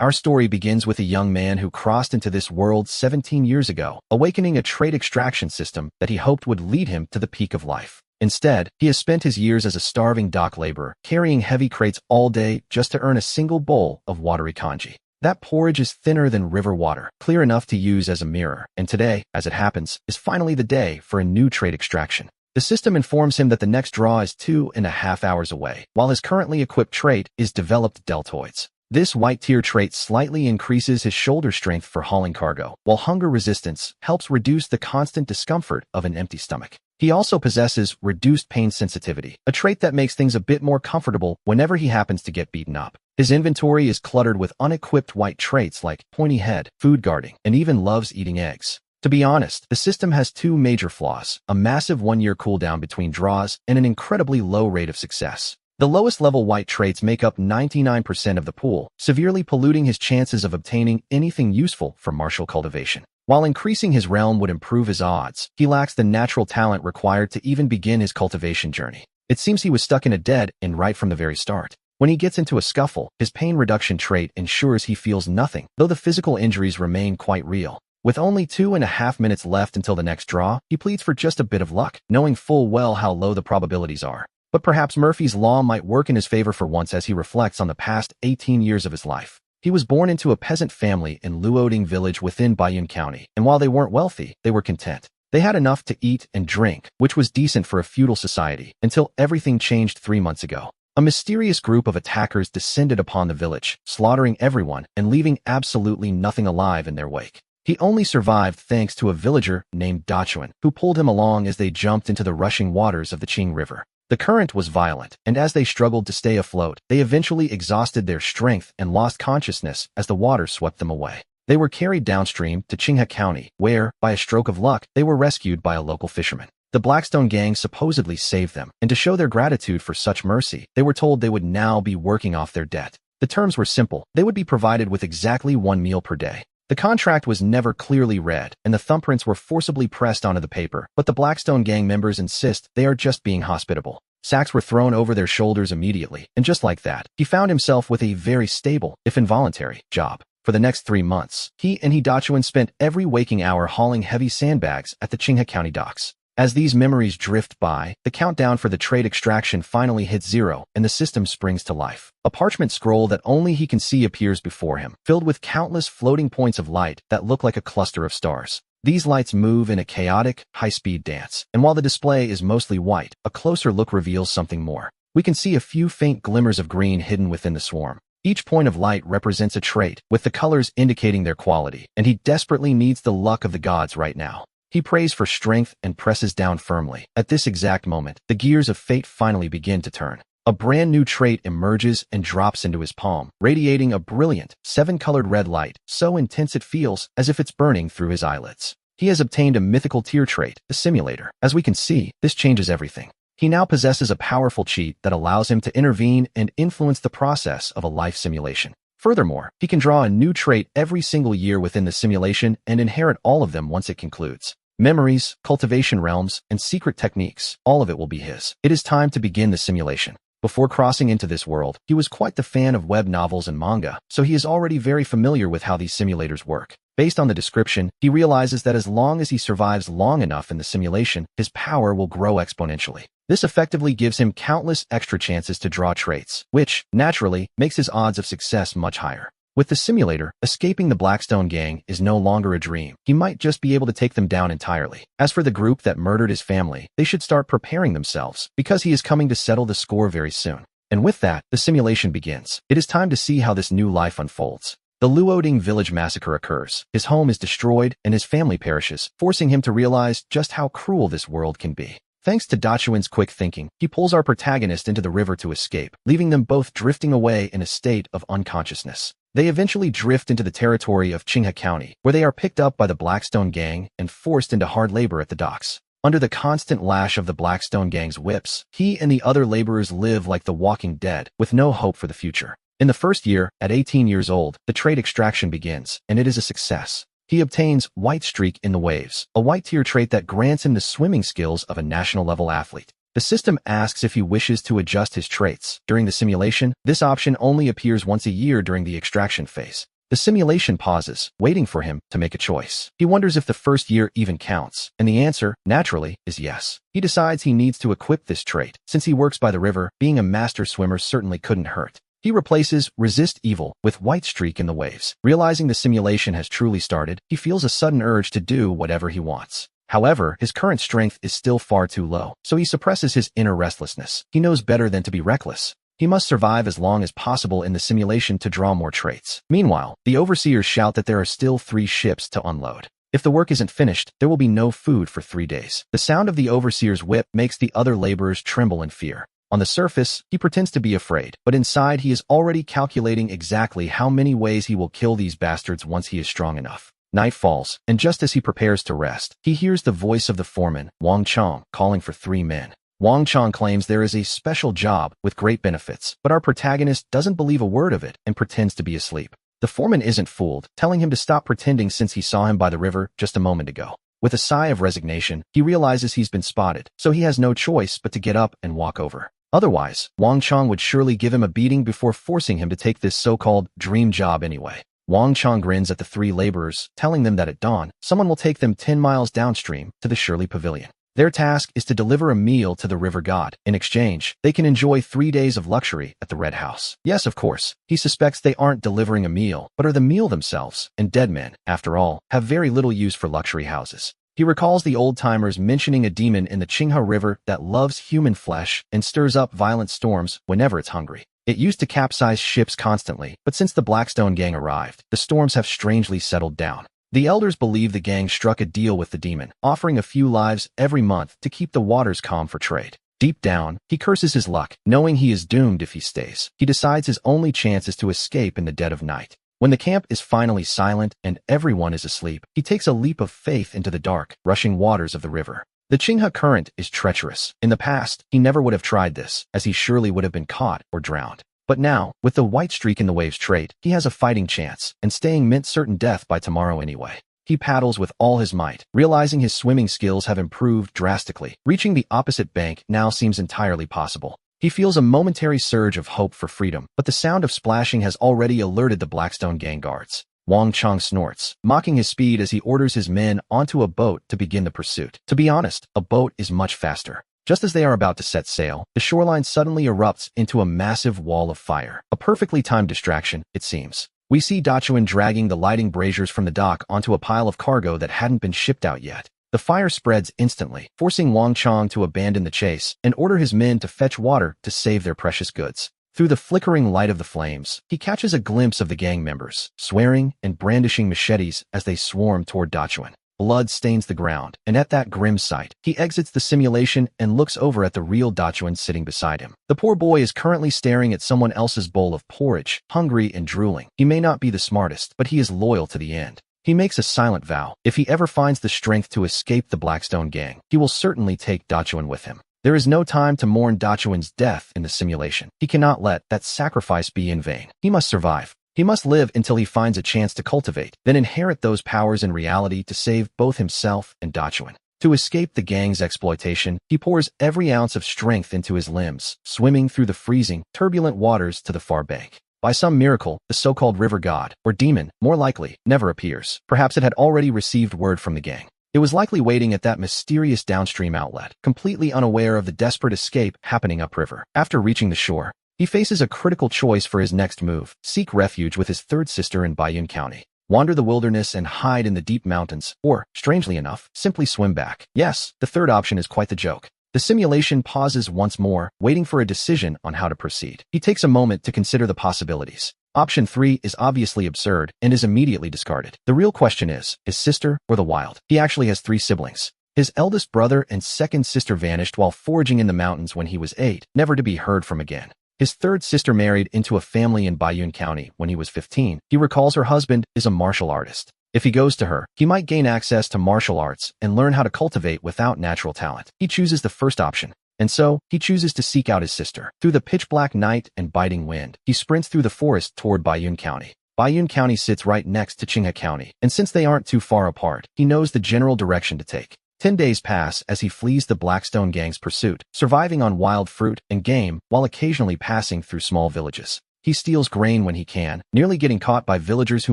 Our story begins with a young man who crossed into this world 17 years ago, awakening a trait extraction system that he hoped would lead him to the peak of life. Instead, he has spent his years as a starving dock laborer, carrying heavy crates all day just to earn a single bowl of watery kanji. That porridge is thinner than river water, clear enough to use as a mirror, and today, as it happens, is finally the day for a new trait extraction. The system informs him that the next draw is 2.5 hours away, while his currently equipped trait is developed deltoids. This white tier trait slightly increases his shoulder strength for hauling cargo, while hunger resistance helps reduce the constant discomfort of an empty stomach. He also possesses reduced pain sensitivity, a trait that makes things a bit more comfortable whenever he happens to get beaten up. His inventory is cluttered with unequipped white traits like pointy head, food guarding, and even loves eating eggs. To be honest, the system has two major flaws: a massive 1-year cooldown between draws and an incredibly low rate of success. The lowest level white traits make up 99% of the pool, severely polluting his chances of obtaining anything useful for martial cultivation. While increasing his realm would improve his odds, he lacks the natural talent required to even begin his cultivation journey. It seems he was stuck in a dead end right from the very start. When he gets into a scuffle, his pain reduction trait ensures he feels nothing, though the physical injuries remain quite real. With only 2.5 minutes left until the next draw, he pleads for just a bit of luck, knowing full well how low the probabilities are. But perhaps Murphy's Law might work in his favor for once as he reflects on the past 18 years of his life. He was born into a peasant family in Luoding village within Bayun County, and while they weren't wealthy, they were content. They had enough to eat and drink, which was decent for a feudal society, until everything changed 3 months ago. A mysterious group of attackers descended upon the village, slaughtering everyone and leaving absolutely nothing alive in their wake. He only survived thanks to a villager named Dachuan, who pulled him along as they jumped into the rushing waters of the Qing River. The current was violent, and as they struggled to stay afloat, they eventually exhausted their strength and lost consciousness as the water swept them away. They were carried downstream to Qinghe County, where, by a stroke of luck, they were rescued by a local fisherman. The Blackstone gang supposedly saved them, and to show their gratitude for such mercy, they were told they would now be working off their debt. The terms were simple: they would be provided with exactly 1 meal per day. The contract was never clearly read, and the thumbprints were forcibly pressed onto the paper, but the Blackstone gang members insist they are just being hospitable. Sacks were thrown over their shoulders immediately, and just like that, he found himself with a very stable, if involuntary, job. For the next 3 months, he and Hidachuan spent every waking hour hauling heavy sandbags at the Qinghe County docks. As these memories drift by, the countdown for the trade extraction finally hits 0, and the system springs to life. A parchment scroll that only he can see appears before him, filled with countless floating points of light that look like a cluster of stars. These lights move in a chaotic, high-speed dance, and while the display is mostly white, a closer look reveals something more. We can see a few faint glimmers of green hidden within the swarm. Each point of light represents a trait, with the colors indicating their quality, and he desperately needs the luck of the gods right now. He prays for strength and presses down firmly. At this exact moment, the gears of fate finally begin to turn. A brand new trait emerges and drops into his palm, radiating a brilliant, 7-colored red light, so intense it feels as if it's burning through his eyelids. He has obtained a mythical tier trait, the Simulator. As we can see, this changes everything. He now possesses a powerful cheat that allows him to intervene and influence the process of a life simulation. Furthermore, he can draw a new trait every single year within the simulation and inherit all of them once it concludes. Memories, cultivation realms, and secret techniques, all of it will be his. It is time to begin the simulation. Before crossing into this world, he was quite the fan of web novels and manga, so he is already very familiar with how these simulators work. Based on the description, he realizes that as long as he survives long enough in the simulation, his power will grow exponentially. This effectively gives him countless extra chances to draw traits, which, naturally, makes his odds of success much higher. With the simulator, escaping the Blackstone gang is no longer a dream. He might just be able to take them down entirely. As for the group that murdered his family, they should start preparing themselves, because he is coming to settle the score very soon. And with that, the simulation begins. It is time to see how this new life unfolds. The Luoding village massacre occurs. His home is destroyed, and his family perishes, forcing him to realize just how cruel this world can be. Thanks to Dachuan's quick thinking, he pulls our protagonist into the river to escape, leaving them both drifting away in a state of unconsciousness. They eventually drift into the territory of Qinghe County, where they are picked up by the Blackstone gang and forced into hard labor at the docks. Under the constant lash of the Blackstone gang's whips, he and the other laborers live like the walking dead, with no hope for the future. In the first year, at 18 years old, the trade extraction begins, and it is a success. He obtains White Streak in the Waves, a white tier trait that grants him the swimming skills of a national-level athlete. The system asks if he wishes to adjust his traits. During the simulation, this option only appears once a year during the extraction phase. The simulation pauses, waiting for him to make a choice. He wonders if the first year even counts, and the answer, naturally, is yes. He decides he needs to equip this trait. Since he works by the river, being a master swimmer certainly couldn't hurt. He replaces resist evil with white streak in the waves. Realizing the simulation has truly started, he feels a sudden urge to do whatever he wants. However, his current strength is still far too low, so he suppresses his inner restlessness. He knows better than to be reckless. He must survive as long as possible in the simulation to draw more traits. Meanwhile, the overseers shout that there are still 3 ships to unload. If the work isn't finished, there will be no food for 3 days. The sound of the overseer's whip makes the other laborers tremble in fear. On the surface, he pretends to be afraid, but inside he is already calculating exactly how many ways he will kill these bastards once he is strong enough. Night falls, and just as he prepares to rest, he hears the voice of the foreman, Wang Chong, calling for 3 men. Wang Chong claims there is a special job with great benefits, but our protagonist doesn't believe a word of it and pretends to be asleep. The foreman isn't fooled, telling him to stop pretending since he saw him by the river just a moment ago. With a sigh of resignation, he realizes he's been spotted, so he has no choice but to get up and walk over. Otherwise, Wang Chong would surely give him a beating before forcing him to take this so-called dream job anyway. Wang Chong grins at the 3 laborers, telling them that at dawn, someone will take them 10 miles downstream to the Shirley Pavilion. Their task is to deliver a meal to the river god. In exchange, they can enjoy 3 days of luxury at the Red House. Yes, of course, he suspects they aren't delivering a meal, but are the meal themselves, and dead men, after all, have very little use for luxury houses. He recalls the old-timers mentioning a demon in the Qinghe River that loves human flesh and stirs up violent storms whenever it's hungry. It used to capsize ships constantly, but since the Blackstone gang arrived, the storms have strangely settled down. The elders believe the gang struck a deal with the demon, offering a few lives every month to keep the waters calm for trade. Deep down, he curses his luck, knowing he is doomed if he stays. He decides his only chance is to escape in the dead of night. When the camp is finally silent and everyone is asleep, he takes a leap of faith into the dark, rushing waters of the river. The Qinghe current is treacherous. In the past, he never would have tried this, as he surely would have been caught or drowned. But now, with the white streak in the waves trait, he has a fighting chance, and staying meant certain death by tomorrow anyway. He paddles with all his might, realizing his swimming skills have improved drastically. Reaching the opposite bank now seems entirely possible. He feels a momentary surge of hope for freedom, but the sound of splashing has already alerted the Blackstone gang guards. Wang Chong snorts, mocking his speed as he orders his men onto a boat to begin the pursuit. To be honest, a boat is much faster. Just as they are about to set sail, the shoreline suddenly erupts into a massive wall of fire. A perfectly timed distraction, it seems. We see Dachuan dragging the lighting braziers from the dock onto a pile of cargo that hadn't been shipped out yet. The fire spreads instantly, forcing Wang Chong to abandon the chase and order his men to fetch water to save their precious goods. Through the flickering light of the flames, he catches a glimpse of the gang members, swearing and brandishing machetes as they swarm toward Dachuan. Blood stains the ground, and at that grim sight, he exits the simulation and looks over at the real Dachuan sitting beside him. The poor boy is currently staring at someone else's bowl of porridge, hungry and drooling. He may not be the smartest, but he is loyal to the end. He makes a silent vow. If he ever finds the strength to escape the Blackstone gang, he will certainly take Dachuan with him. There is no time to mourn Dachuan's death in the simulation. He cannot let that sacrifice be in vain. He must survive. He must live until he finds a chance to cultivate, then inherit those powers in reality to save both himself and Dachuan. To escape the gang's exploitation, he pours every ounce of strength into his limbs, swimming through the freezing, turbulent waters to the far bank. By some miracle, the so-called river god, or demon, more likely, never appears. Perhaps it had already received word from the gang. It was likely waiting at that mysterious downstream outlet, completely unaware of the desperate escape happening upriver. After reaching the shore, he faces a critical choice for his next move: seek refuge with his third sister in Baiyun County, wander the wilderness and hide in the deep mountains, or, strangely enough, simply swim back. Yes, the third option is quite the joke. The simulation pauses once more, waiting for a decision on how to proceed. He takes a moment to consider the possibilities. Option 3 is obviously absurd and is immediately discarded. The real question is, his sister or the wild? He actually has 3 siblings. His eldest brother and second sister vanished while foraging in the mountains when he was 8, never to be heard from again. His third sister married into a family in Baiyun County when he was 15. He recalls her husband is a martial artist. If he goes to her, he might gain access to martial arts and learn how to cultivate without natural talent. He chooses the first option, and so he chooses to seek out his sister. Through the pitch-black night and biting wind, he sprints through the forest toward Baiyun County. Baiyun County sits right next to Qinghe County, and since they aren't too far apart, he knows the general direction to take. 10 days pass as he flees the Blackstone gang's pursuit, surviving on wild fruit and game while occasionally passing through small villages. He steals grain when he can, nearly getting caught by villagers who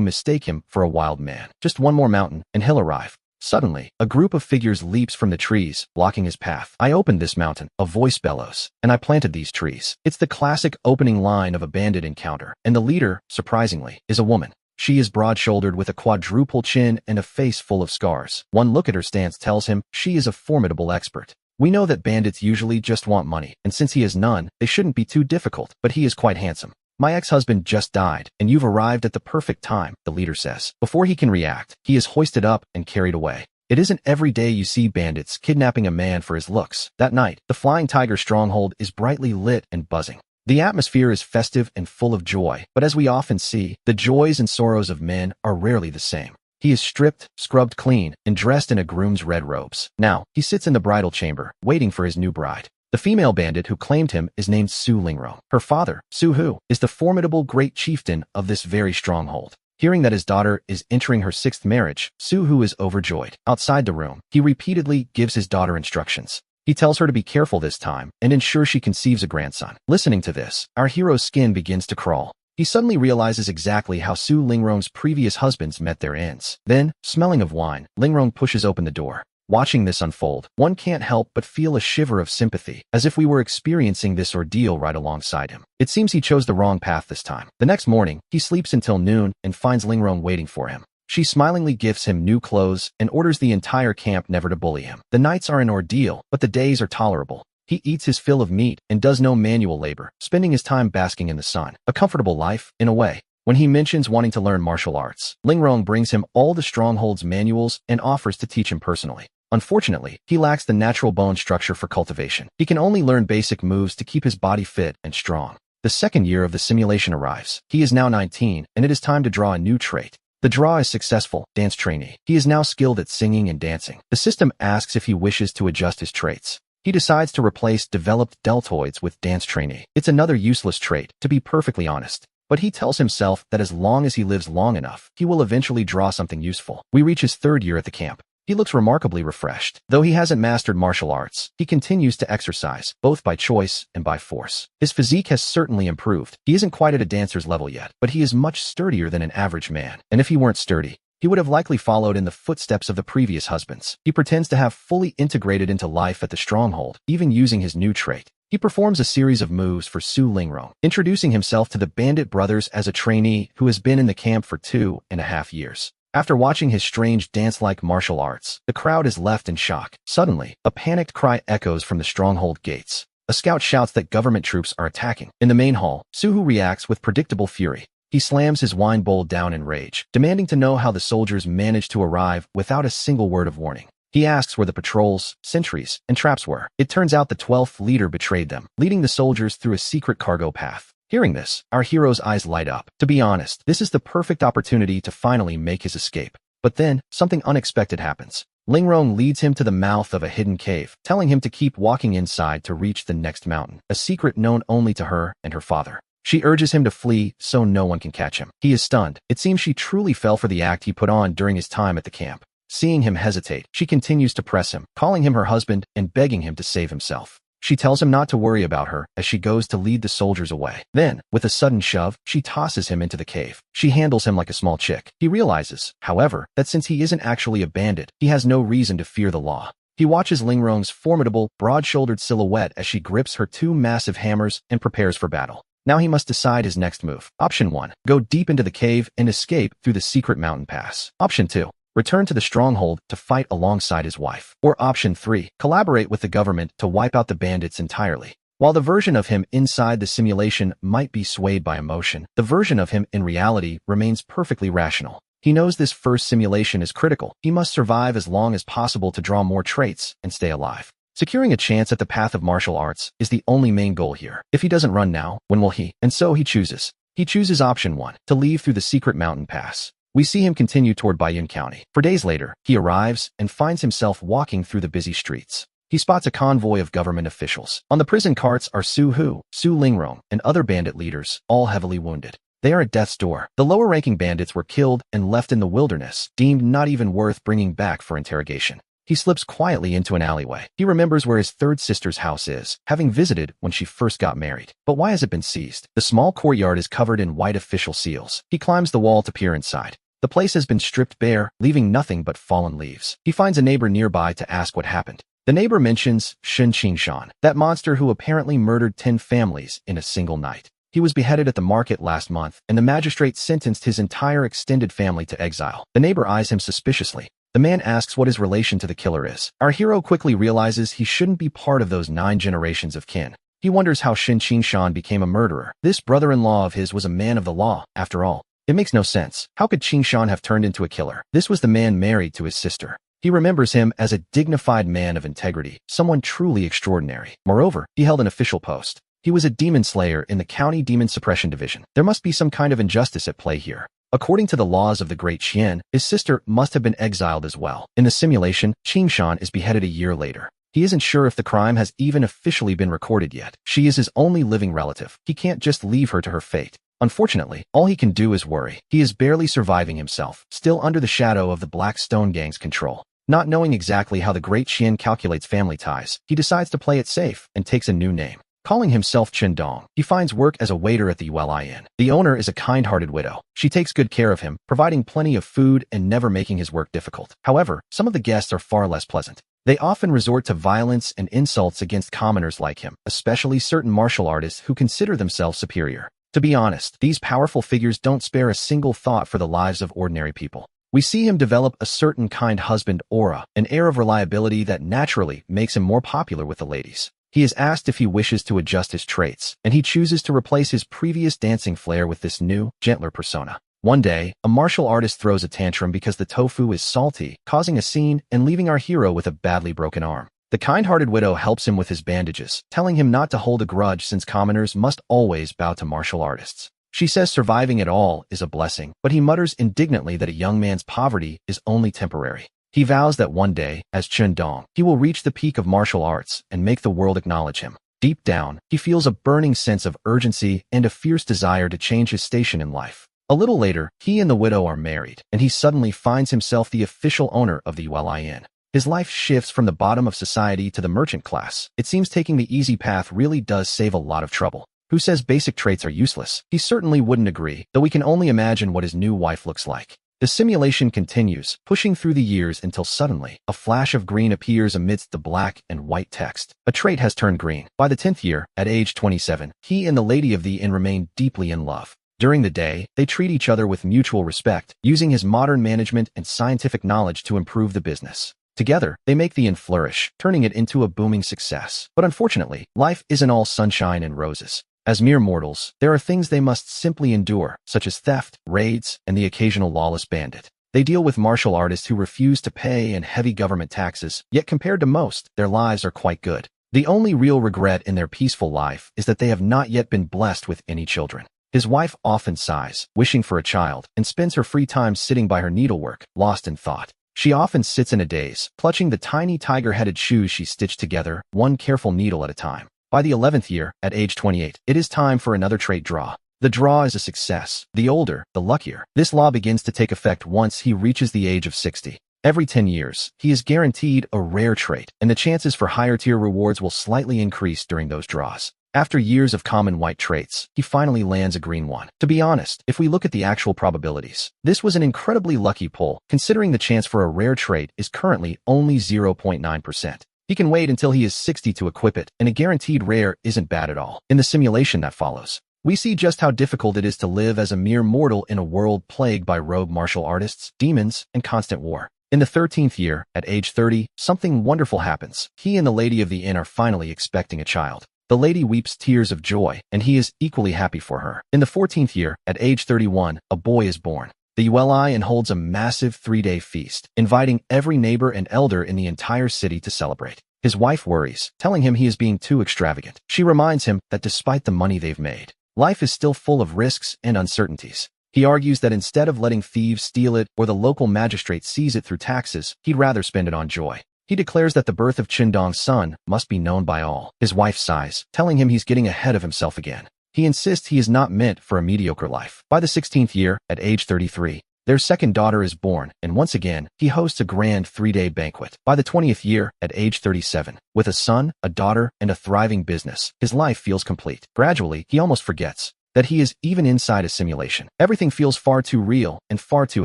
mistake him for a wild man. Just one more mountain, and he'll arrive. Suddenly, a group of figures leaps from the trees, blocking his path. I opened this mountain, a voice bellows, and I planted these trees. It's the classic opening line of a bandit encounter, and the leader, surprisingly, is a woman. She is broad-shouldered with a quadruple chin and a face full of scars. One look at her stance tells him she is a formidable expert. We know that bandits usually just want money, and since he has none, they shouldn't be too difficult, but he is quite handsome. My ex-husband just died, and you've arrived at the perfect time, the leader says. Before he can react, he is hoisted up and carried away. It isn't every day you see bandits kidnapping a man for his looks. That night, the Flying Tiger stronghold is brightly lit and buzzing. The atmosphere is festive and full of joy, but as we often see, the joys and sorrows of men are rarely the same. He is stripped, scrubbed clean, and dressed in a groom's red robes. Now, he sits in the bridal chamber, waiting for his new bride. The female bandit who claimed him is named Su Lingrong. Her father, Su Hu, is the formidable great chieftain of this very stronghold. Hearing that his daughter is entering her 6th marriage, Su Hu is overjoyed. Outside the room, he repeatedly gives his daughter instructions. He tells her to be careful this time and ensure she conceives a grandson. Listening to this, our hero's skin begins to crawl. He suddenly realizes exactly how Su Lingrong's previous husbands met their ends. Then, smelling of wine, Lingrong pushes open the door. Watching this unfold, one can't help but feel a shiver of sympathy, as if we were experiencing this ordeal right alongside him. It seems he chose the wrong path this time. The next morning, he sleeps until noon and finds Lingrong waiting for him. She smilingly gifts him new clothes and orders the entire camp never to bully him. The nights are an ordeal, but the days are tolerable. He eats his fill of meat and does no manual labor, spending his time basking in the sun. A comfortable life, in a way. When he mentions wanting to learn martial arts, Lingrong brings him all the stronghold's manuals and offers to teach him personally. Unfortunately, he lacks the natural bone structure for cultivation. He can only learn basic moves to keep his body fit and strong. The 2nd year of the simulation arrives. He is now 19, and it is time to draw a new trait. The draw is successful, dance trainee. He is now skilled at singing and dancing. The system asks if he wishes to adjust his traits. He decides to replace developed deltoids with dance trainee. It's another useless trait, to be perfectly honest. But he tells himself that as long as he lives long enough, he will eventually draw something useful. We reach his 3rd year at the camp. He looks remarkably refreshed. Though he hasn't mastered martial arts, he continues to exercise, both by choice and by force. His physique has certainly improved. He isn't quite at a dancer's level yet, but he is much sturdier than an average man. And if he weren't sturdy, he would have likely followed in the footsteps of the previous husbands. He pretends to have fully integrated into life at the stronghold, even using his new trait. He performs a series of moves for Su Lingrong, introducing himself to the bandit brothers as a trainee who has been in the camp for 2.5 years. After watching his strange dance-like martial arts, the crowd is left in shock. Suddenly, a panicked cry echoes from the stronghold gates. A scout shouts that government troops are attacking. In the main hall, Su Hu reacts with predictable fury. He slams his wine bowl down in rage, demanding to know how the soldiers managed to arrive without a single word of warning. He asks where the patrols, sentries, and traps were. It turns out the 12th leader betrayed them, leading the soldiers through a secret cargo path. Hearing this, our hero's eyes light up. To be honest, this is the perfect opportunity to finally make his escape. But then, something unexpected happens. Lingrong leads him to the mouth of a hidden cave, telling him to keep walking inside to reach the next mountain, a secret known only to her and her father. She urges him to flee so no one can catch him. He is stunned. It seems she truly fell for the act he put on during his time at the camp. Seeing him hesitate, she continues to press him, calling him her husband and begging him to save himself. She tells him not to worry about her as she goes to lead the soldiers away. Then, with a sudden shove, she tosses him into the cave. She handles him like a small chick. He realizes, however, that since he isn't actually a bandit, he has no reason to fear the law. He watches Lingrong's formidable, broad-shouldered silhouette as she grips her 2 massive hammers and prepares for battle. Now he must decide his next move. Option 1. Go deep into the cave and escape through the secret mountain pass. Option 2. Return to the stronghold to fight alongside his wife. Or option 3, collaborate with the government to wipe out the bandits entirely. While the version of him inside the simulation might be swayed by emotion, the version of him in reality remains perfectly rational. He knows this first simulation is critical. He must survive as long as possible to draw more traits and stay alive. Securing a chance at the path of martial arts is the only main goal here. If he doesn't run now, when will he? And so he chooses. He chooses option 1, to leave through the secret mountain pass. We see him continue toward Bayun County. 4 days later, he arrives and finds himself walking through the busy streets. He spots a convoy of government officials. On the prison carts are Su Hu, Su Lingrong, and other bandit leaders, all heavily wounded. They are at death's door. The lower-ranking bandits were killed and left in the wilderness, deemed not even worth bringing back for interrogation. He slips quietly into an alleyway. He remembers where his third sister's house is, having visited when she first got married. But why has it been seized? The small courtyard is covered in white official seals. He climbs the wall to peer inside. The place has been stripped bare, leaving nothing but fallen leaves. He finds a neighbor nearby to ask what happened. The neighbor mentions Shen Qingshan, that monster who apparently murdered 10 families in a single night. He was beheaded at the market last month, and the magistrate sentenced his entire extended family to exile. The neighbor eyes him suspiciously. The man asks what his relation to the killer is. Our hero quickly realizes he shouldn't be part of those 9 generations of kin. He wonders how Shen Qingshan became a murderer. This brother-in-law of his was a man of the law, after all. It makes no sense. How could Qingshan have turned into a killer? This was the man married to his sister. He remembers him as a dignified man of integrity, someone truly extraordinary. Moreover, he held an official post. He was a demon slayer in the County Demon Suppression Division. There must be some kind of injustice at play here. According to the laws of the Great Qian, his sister must have been exiled as well. In the simulation, Qingshan is beheaded a year later. He isn't sure if the crime has even officially been recorded yet. She is his only living relative. He can't just leave her to her fate. Unfortunately, all he can do is worry. He is barely surviving himself, still under the shadow of the Black Stone Gang's control. Not knowing exactly how the Great Qian calculates family ties, he decides to play it safe and takes a new name. Calling himself Chen Dong, he finds work as a waiter at the Yahello Inn. The owner is a kind-hearted widow. She takes good care of him, providing plenty of food and never making his work difficult. However, some of the guests are far less pleasant. They often resort to violence and insults against commoners like him, especially certain martial artists who consider themselves superior. To be honest, these powerful figures don't spare a single thought for the lives of ordinary people. We see him develop a certain kind husband aura, an air of reliability that naturally makes him more popular with the ladies. He is asked if he wishes to adjust his traits, and he chooses to replace his previous dancing flair with this new, gentler persona. One day, a martial artist throws a tantrum because the tofu is salty, causing a scene and leaving our hero with a badly broken arm. The kind-hearted widow helps him with his bandages, telling him not to hold a grudge since commoners must always bow to martial artists. She says surviving at all is a blessing, but he mutters indignantly that a young man's poverty is only temporary. He vows that one day, as Chen Dong, he will reach the peak of martial arts and make the world acknowledge him. Deep down, he feels a burning sense of urgency and a fierce desire to change his station in life. A little later, he and the widow are married, and he suddenly finds himself the official owner of the Yahello Inn. His life shifts from the bottom of society to the merchant class. It seems taking the easy path really does save a lot of trouble. Who says basic traits are useless? He certainly wouldn't agree, though we can only imagine what his new wife looks like. The simulation continues, pushing through the years until suddenly, a flash of green appears amidst the black and white text. A trait has turned green. By the 10th year, at age 27, he and the lady of the inn remain deeply in love. During the day, they treat each other with mutual respect, using his modern management and scientific knowledge to improve the business. Together, they make the inn flourish, turning it into a booming success. But unfortunately, life isn't all sunshine and roses. As mere mortals, there are things they must simply endure, such as theft, raids, and the occasional lawless bandit. They deal with martial artists who refuse to pay and heavy government taxes, yet compared to most, their lives are quite good. The only real regret in their peaceful life is that they have not yet been blessed with any children. His wife often sighs, wishing for a child, and spends her free time sitting by her needlework, lost in thought. She often sits in a daze, clutching the tiny tiger-headed shoes she stitched together, one careful needle at a time. By the 11th year, at age 28, it is time for another trait draw. The draw is a success. The older, the luckier. This law begins to take effect once he reaches the age of 60. Every 10 years, he is guaranteed a rare trait, and the chances for higher-tier rewards will slightly increase during those draws. After years of common white traits, he finally lands a green one. To be honest, if we look at the actual probabilities, this was an incredibly lucky pull, considering the chance for a rare trait is currently only 0.9%. He can wait until he is 60 to equip it, and a guaranteed rare isn't bad at all. In the simulation that follows, we see just how difficult it is to live as a mere mortal in a world plagued by rogue martial artists, demons, and constant war. In the 13th year, at age 30, something wonderful happens. He and the lady of the inn are finally expecting a child. The lady weeps tears of joy, and he is equally happy for her. In the 14th year, at age 31, a boy is born. The Yahello Inn holds a massive 3-day feast, inviting every neighbor and elder in the entire city to celebrate. His wife worries, telling him he is being too extravagant. She reminds him that despite the money they've made, life is still full of risks and uncertainties. He argues that instead of letting thieves steal it or the local magistrate seize it through taxes, he'd rather spend it on joy. He declares that the birth of Chen Dong's son must be known by all. His wife sighs, telling him he's getting ahead of himself again. He insists he is not meant for a mediocre life. By the 16th year, at age 33, Their second daughter is born, and once again, he hosts a grand 3-day banquet. By the 20th year, at age 37, with a son, a daughter, and a thriving business, his life feels complete. Gradually, he almost forgets that he is even inside a simulation. Everything feels far too real and far too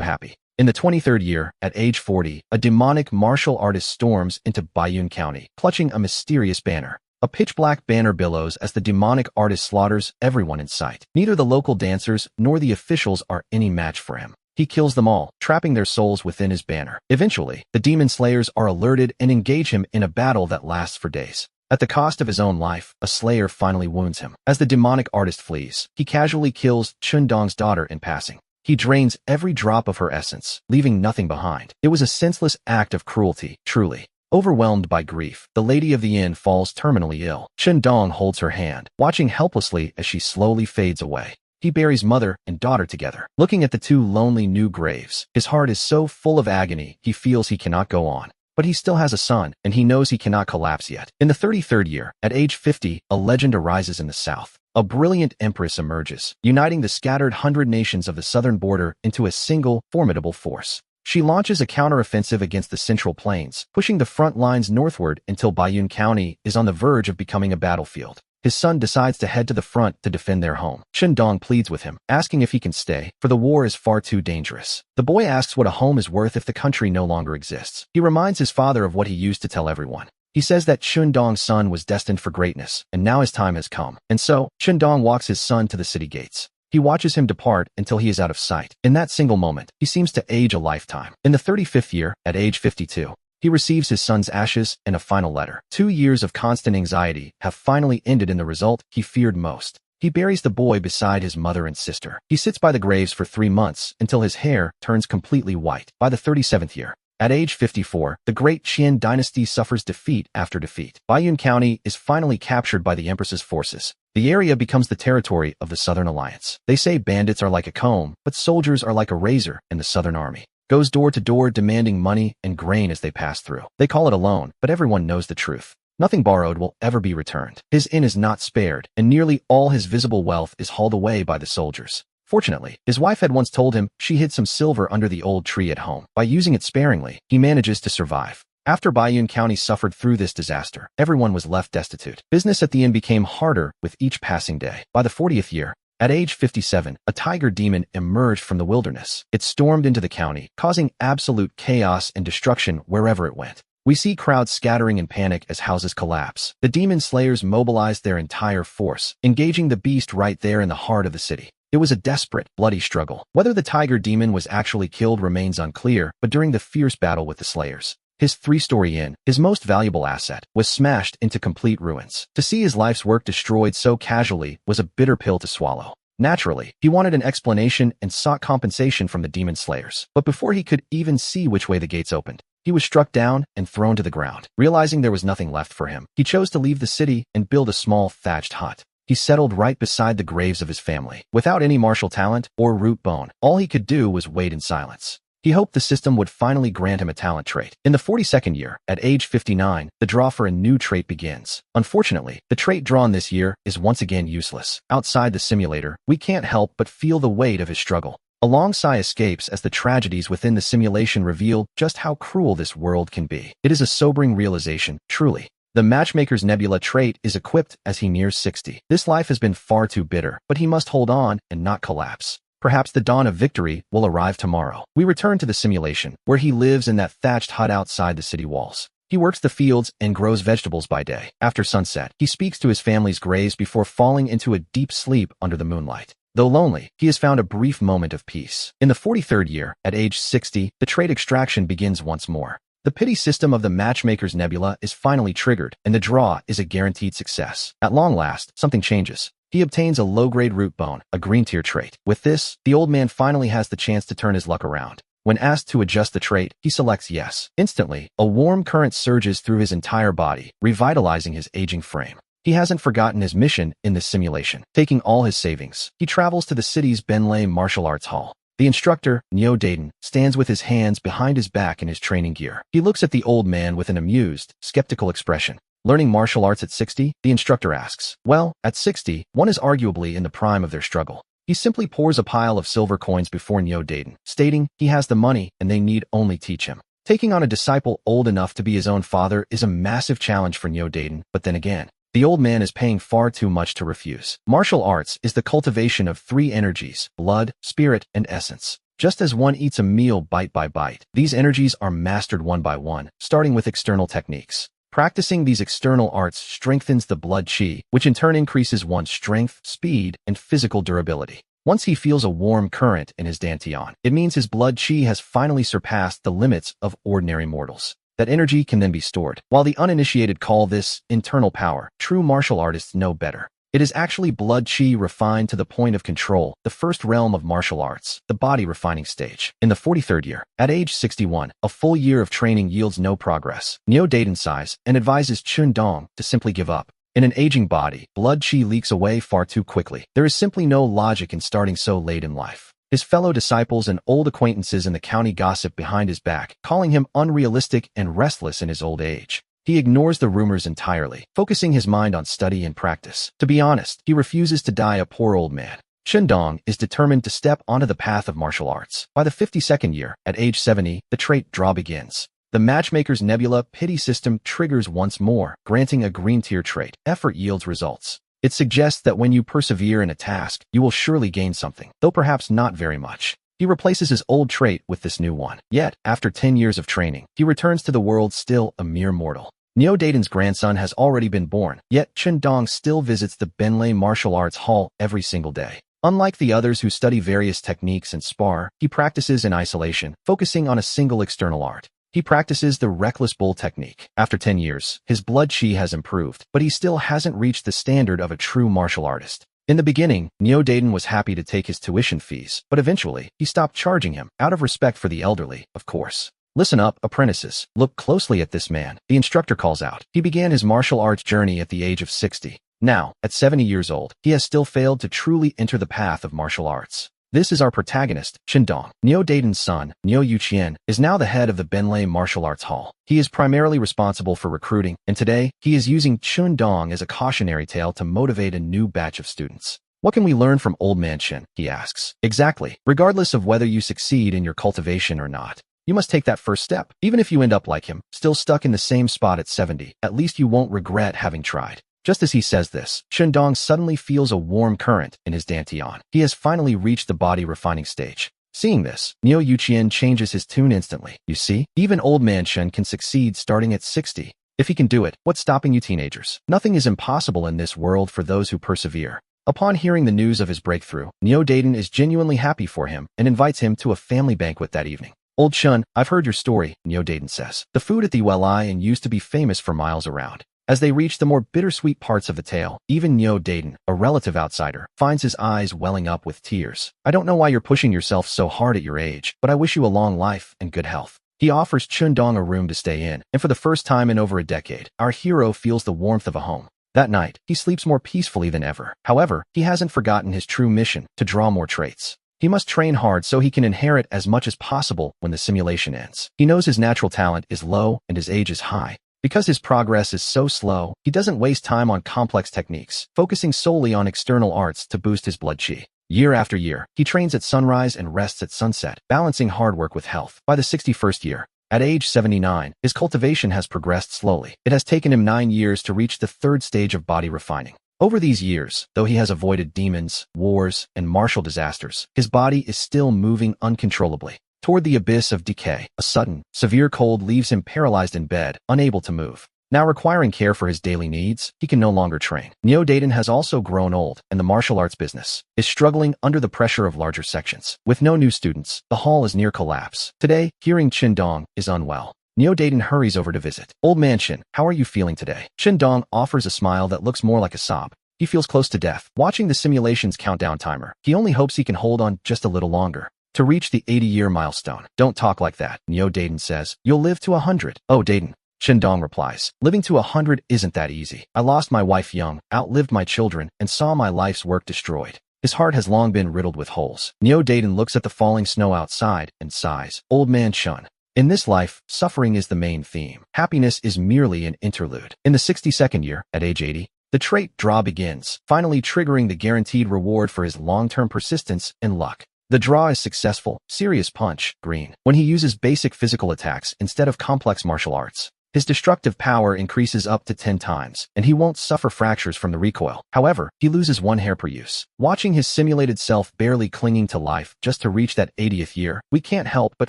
happy. In the 23rd year, at age 40, a demonic martial artist storms into Bayun County, clutching a mysterious banner. A pitch-black banner billows as the demonic artist slaughters everyone in sight. Neither the local dancers nor the officials are any match for him. He kills them all, trapping their souls within his banner. Eventually, the demon slayers are alerted and engage him in a battle that lasts for days. At the cost of his own life, a slayer finally wounds him. As the demonic artist flees, he casually kills Chundong's daughter in passing. He drains every drop of her essence, leaving nothing behind. It was a senseless act of cruelty, truly. Overwhelmed by grief, the lady of the inn falls terminally ill. Chundong holds her hand, watching helplessly as she slowly fades away. He buries mother and daughter together. Looking at the two lonely new graves, his heart is so full of agony he feels he cannot go on. But he still has a son, and he knows he cannot collapse yet. In the 33rd year, at age 50, a legend arises in the south. A brilliant empress emerges, uniting the scattered 100 nations of the southern border into a single, formidable force. She launches a counteroffensive against the Central Plains, pushing the front lines northward until Bayun County is on the verge of becoming a battlefield. His son decides to head to the front to defend their home. Chundong pleads with him, asking if he can stay, for the war is far too dangerous. The boy asks what a home is worth if the country no longer exists. He reminds his father of what he used to tell everyone. He says that Chundong's son was destined for greatness, and now his time has come. And so, Chundong walks his son to the city gates. He watches him depart until he is out of sight. In that single moment, he seems to age a lifetime. In the 35th year, at age 52, he receives his son's ashes and a final letter. 2 years of constant anxiety have finally ended in the result he feared most. He buries the boy beside his mother and sister. He sits by the graves for 3 months until his hair turns completely white. By the 37th year, at age 54, the Great Qin dynasty suffers defeat after defeat. Bayun County is finally captured by the Empress's forces. The area becomes the territory of the Southern Alliance. They say bandits are like a comb, but soldiers are like a razor in the Southern Army. Goes door to door demanding money and grain as they pass through. They call it a loan, but everyone knows the truth. Nothing borrowed will ever be returned. His inn is not spared, and nearly all his visible wealth is hauled away by the soldiers. Fortunately, his wife had once told him she hid some silver under the old tree at home. By using it sparingly, he manages to survive. After Bayun County suffered through this disaster, everyone was left destitute. Business at the inn became harder with each passing day. By the 40th year, at age 57, a tiger demon emerged from the wilderness. It stormed into the county, causing absolute chaos and destruction wherever it went. We see crowds scattering in panic as houses collapse. The demon slayers mobilized their entire force, engaging the beast right there in the heart of the city. It was a desperate, bloody struggle. Whether the tiger demon was actually killed remains unclear, but during the fierce battle with the slayers, his 3-story inn, his most valuable asset, was smashed into complete ruins. To see his life's work destroyed so casually was a bitter pill to swallow. Naturally, he wanted an explanation and sought compensation from the demon slayers. But before he could even see which way the gates opened, he was struck down and thrown to the ground. Realizing there was nothing left for him, he chose to leave the city and build a small thatched hut. He settled right beside the graves of his family. Without any martial talent or root bone, all he could do was wait in silence. He hoped the system would finally grant him a talent trait. In the 42nd year, at age 59, the draw for a new trait begins. Unfortunately, the trait drawn this year is once again useless. Outside the simulator, we can't help but feel the weight of his struggle. A long sigh escapes as the tragedies within the simulation reveal just how cruel this world can be. It is a sobering realization, truly. The Matchmaker's Nebula trait is equipped as he nears 60. This life has been far too bitter, but he must hold on and not collapse. Perhaps the dawn of victory will arrive tomorrow. We return to the simulation, where he lives in that thatched hut outside the city walls. He works the fields and grows vegetables by day. After sunset, he speaks to his family's graves before falling into a deep sleep under the moonlight. Though lonely, he has found a brief moment of peace. In the 43rd year, at age 60, the trait extraction begins once more. The pity system of the Matchmaker's Nebula is finally triggered, and the draw is a guaranteed success. At long last, something changes. He obtains a low-grade root bone, a green tier trait. With this, the old man finally has the chance to turn his luck around. When asked to adjust the trait, he selects yes. Instantly, a warm current surges through his entire body, revitalizing his aging frame. He hasn't forgotten his mission in this simulation. Taking all his savings, he travels to the city's Benlay Martial Arts Hall. The instructor, Neo Dayton, stands with his hands behind his back in his training gear. He looks at the old man with an amused, skeptical expression. Learning martial arts at 60? The instructor asks. Well, at 60, one is arguably in the prime of their struggle. He simply pours a pile of silver coins before Neo Daiden, stating he has the money and they need only teach him. Taking on a disciple old enough to be his own father is a massive challenge for Neo Daiden, but then again, the old man is paying far too much to refuse. Martial arts is the cultivation of three energies: blood, spirit, and essence. Just as one eats a meal bite by bite, these energies are mastered one by one, starting with external techniques. Practicing these external arts strengthens the blood chi, which in turn increases one's strength, speed, and physical durability. Once he feels a warm current in his dantian, it means his blood chi has finally surpassed the limits of ordinary mortals. That energy can then be stored. While the uninitiated call this internal power, true martial artists know better. It is actually blood chi refined to the point of control, the first realm of martial arts, the body refining stage. In the 43rd year, at age 61, a full year of training yields no progress. Neo Daiden sighs and advises Chun Dong to simply give up. In an aging body, blood chi leaks away far too quickly. There is simply no logic in starting so late in life. His fellow disciples and old acquaintances in the county gossip behind his back, calling him unrealistic and restless in his old age. He ignores the rumors entirely, focusing his mind on study and practice. To be honest, he refuses to die a poor old man. Chun Dong is determined to step onto the path of martial arts. By the 52nd year, at age 70, the trait draw begins. The matchmaker's nebula pity system triggers once more, granting a green tier trait. Effort yields results. It suggests that when you persevere in a task, you will surely gain something, though perhaps not very much. He replaces his old trait with this new one. Yet, after 10 years of training, he returns to the world still a mere mortal. Neo Daiden's grandson has already been born, yet Chun Dong still visits the Benlei Martial Arts Hall every single day. Unlike the others who study various techniques and spar, he practices in isolation, focusing on a single external art. He practices the reckless bull technique. After 10 years, his blood chi has improved, but he still hasn't reached the standard of a true martial artist. In the beginning, Neo Daiden was happy to take his tuition fees, but eventually, he stopped charging him, out of respect for the elderly, of course. Listen up, apprentices. Look closely at this man, the instructor calls out. He began his martial arts journey at the age of 60. Now, at 70 years old, he has still failed to truly enter the path of martial arts. This is our protagonist, Chun Dong. Neo Daiden's son, Neo Yuqian, is now the head of the Benlei Martial Arts Hall. He is primarily responsible for recruiting, and today, he is using Chun Dong as a cautionary tale to motivate a new batch of students. What can we learn from Old Man Chun? He asks. Exactly. Regardless of whether you succeed in your cultivation or not, you must take that first step. Even if you end up like him, still stuck in the same spot at 70, at least you won't regret having tried. Just as he says this, Chun Dong suddenly feels a warm current in his dantian. He has finally reached the body refining stage. Seeing this, Neo Yuqian changes his tune instantly. You see, even Old Man Chun can succeed starting at 60. If he can do it, what's stopping you teenagers? Nothing is impossible in this world for those who persevere. Upon hearing the news of his breakthrough, Neo Daiden is genuinely happy for him and invites him to a family banquet that evening. Old Chun, I've heard your story, Neo Daiden says. The food at the Welai and used to be famous for miles around. As they reach the more bittersweet parts of the tale, even Neo Daiden, a relative outsider, finds his eyes welling up with tears. I don't know why you're pushing yourself so hard at your age, but I wish you a long life and good health. He offers Chun Dong a room to stay in, and for the first time in over a decade, our hero feels the warmth of a home. That night, he sleeps more peacefully than ever. However, he hasn't forgotten his true mission, to draw more traits. He must train hard so he can inherit as much as possible when the simulation ends. He knows his natural talent is low and his age is high. Because his progress is so slow, he doesn't waste time on complex techniques, focusing solely on external arts to boost his blood chi. Year after year, he trains at sunrise and rests at sunset, balancing hard work with health. By the 61st year, at age 79, his cultivation has progressed slowly. It has taken him 9 years to reach the third stage of body refining. Over these years, though he has avoided demons, wars, and martial disasters, his body is still moving uncontrollably toward the abyss of decay. A sudden, severe cold leaves him paralyzed in bed, unable to move. Now requiring care for his daily needs, he can no longer train. Neo Daiden has also grown old, and the martial arts business is struggling under the pressure of larger sections. With no new students, the hall is near collapse. Today, hearing Chun Dong is unwell. Neo Daiden hurries over to visit. Old Man Chun, how are you feeling today? Chun Dong offers a smile that looks more like a sob. He feels close to death. Watching the simulation's countdown timer, he only hopes he can hold on just a little longer to reach the 80-year milestone. Don't talk like that, Neo Daiden says. You'll live to 100. Oh, Daiden. Chun Dong replies. Living to 100 isn't that easy. I lost my wife young, outlived my children, and saw my life's work destroyed. His heart has long been riddled with holes. Neo Daiden looks at the falling snow outside and sighs. Old Man Chun. In this life, suffering is the main theme. Happiness is merely an interlude. In the 62nd year, at age 80, the The trait draw begins, finally triggering the guaranteed reward for his long-term persistence and luck. The draw is successful, serious punch, green, when he uses basic physical attacks instead of complex martial arts. His destructive power increases up to 10 times, and he won't suffer fractures from the recoil. However, he loses 1 hair per use. Watching his simulated self barely clinging to life just to reach that 80th year, we can't help but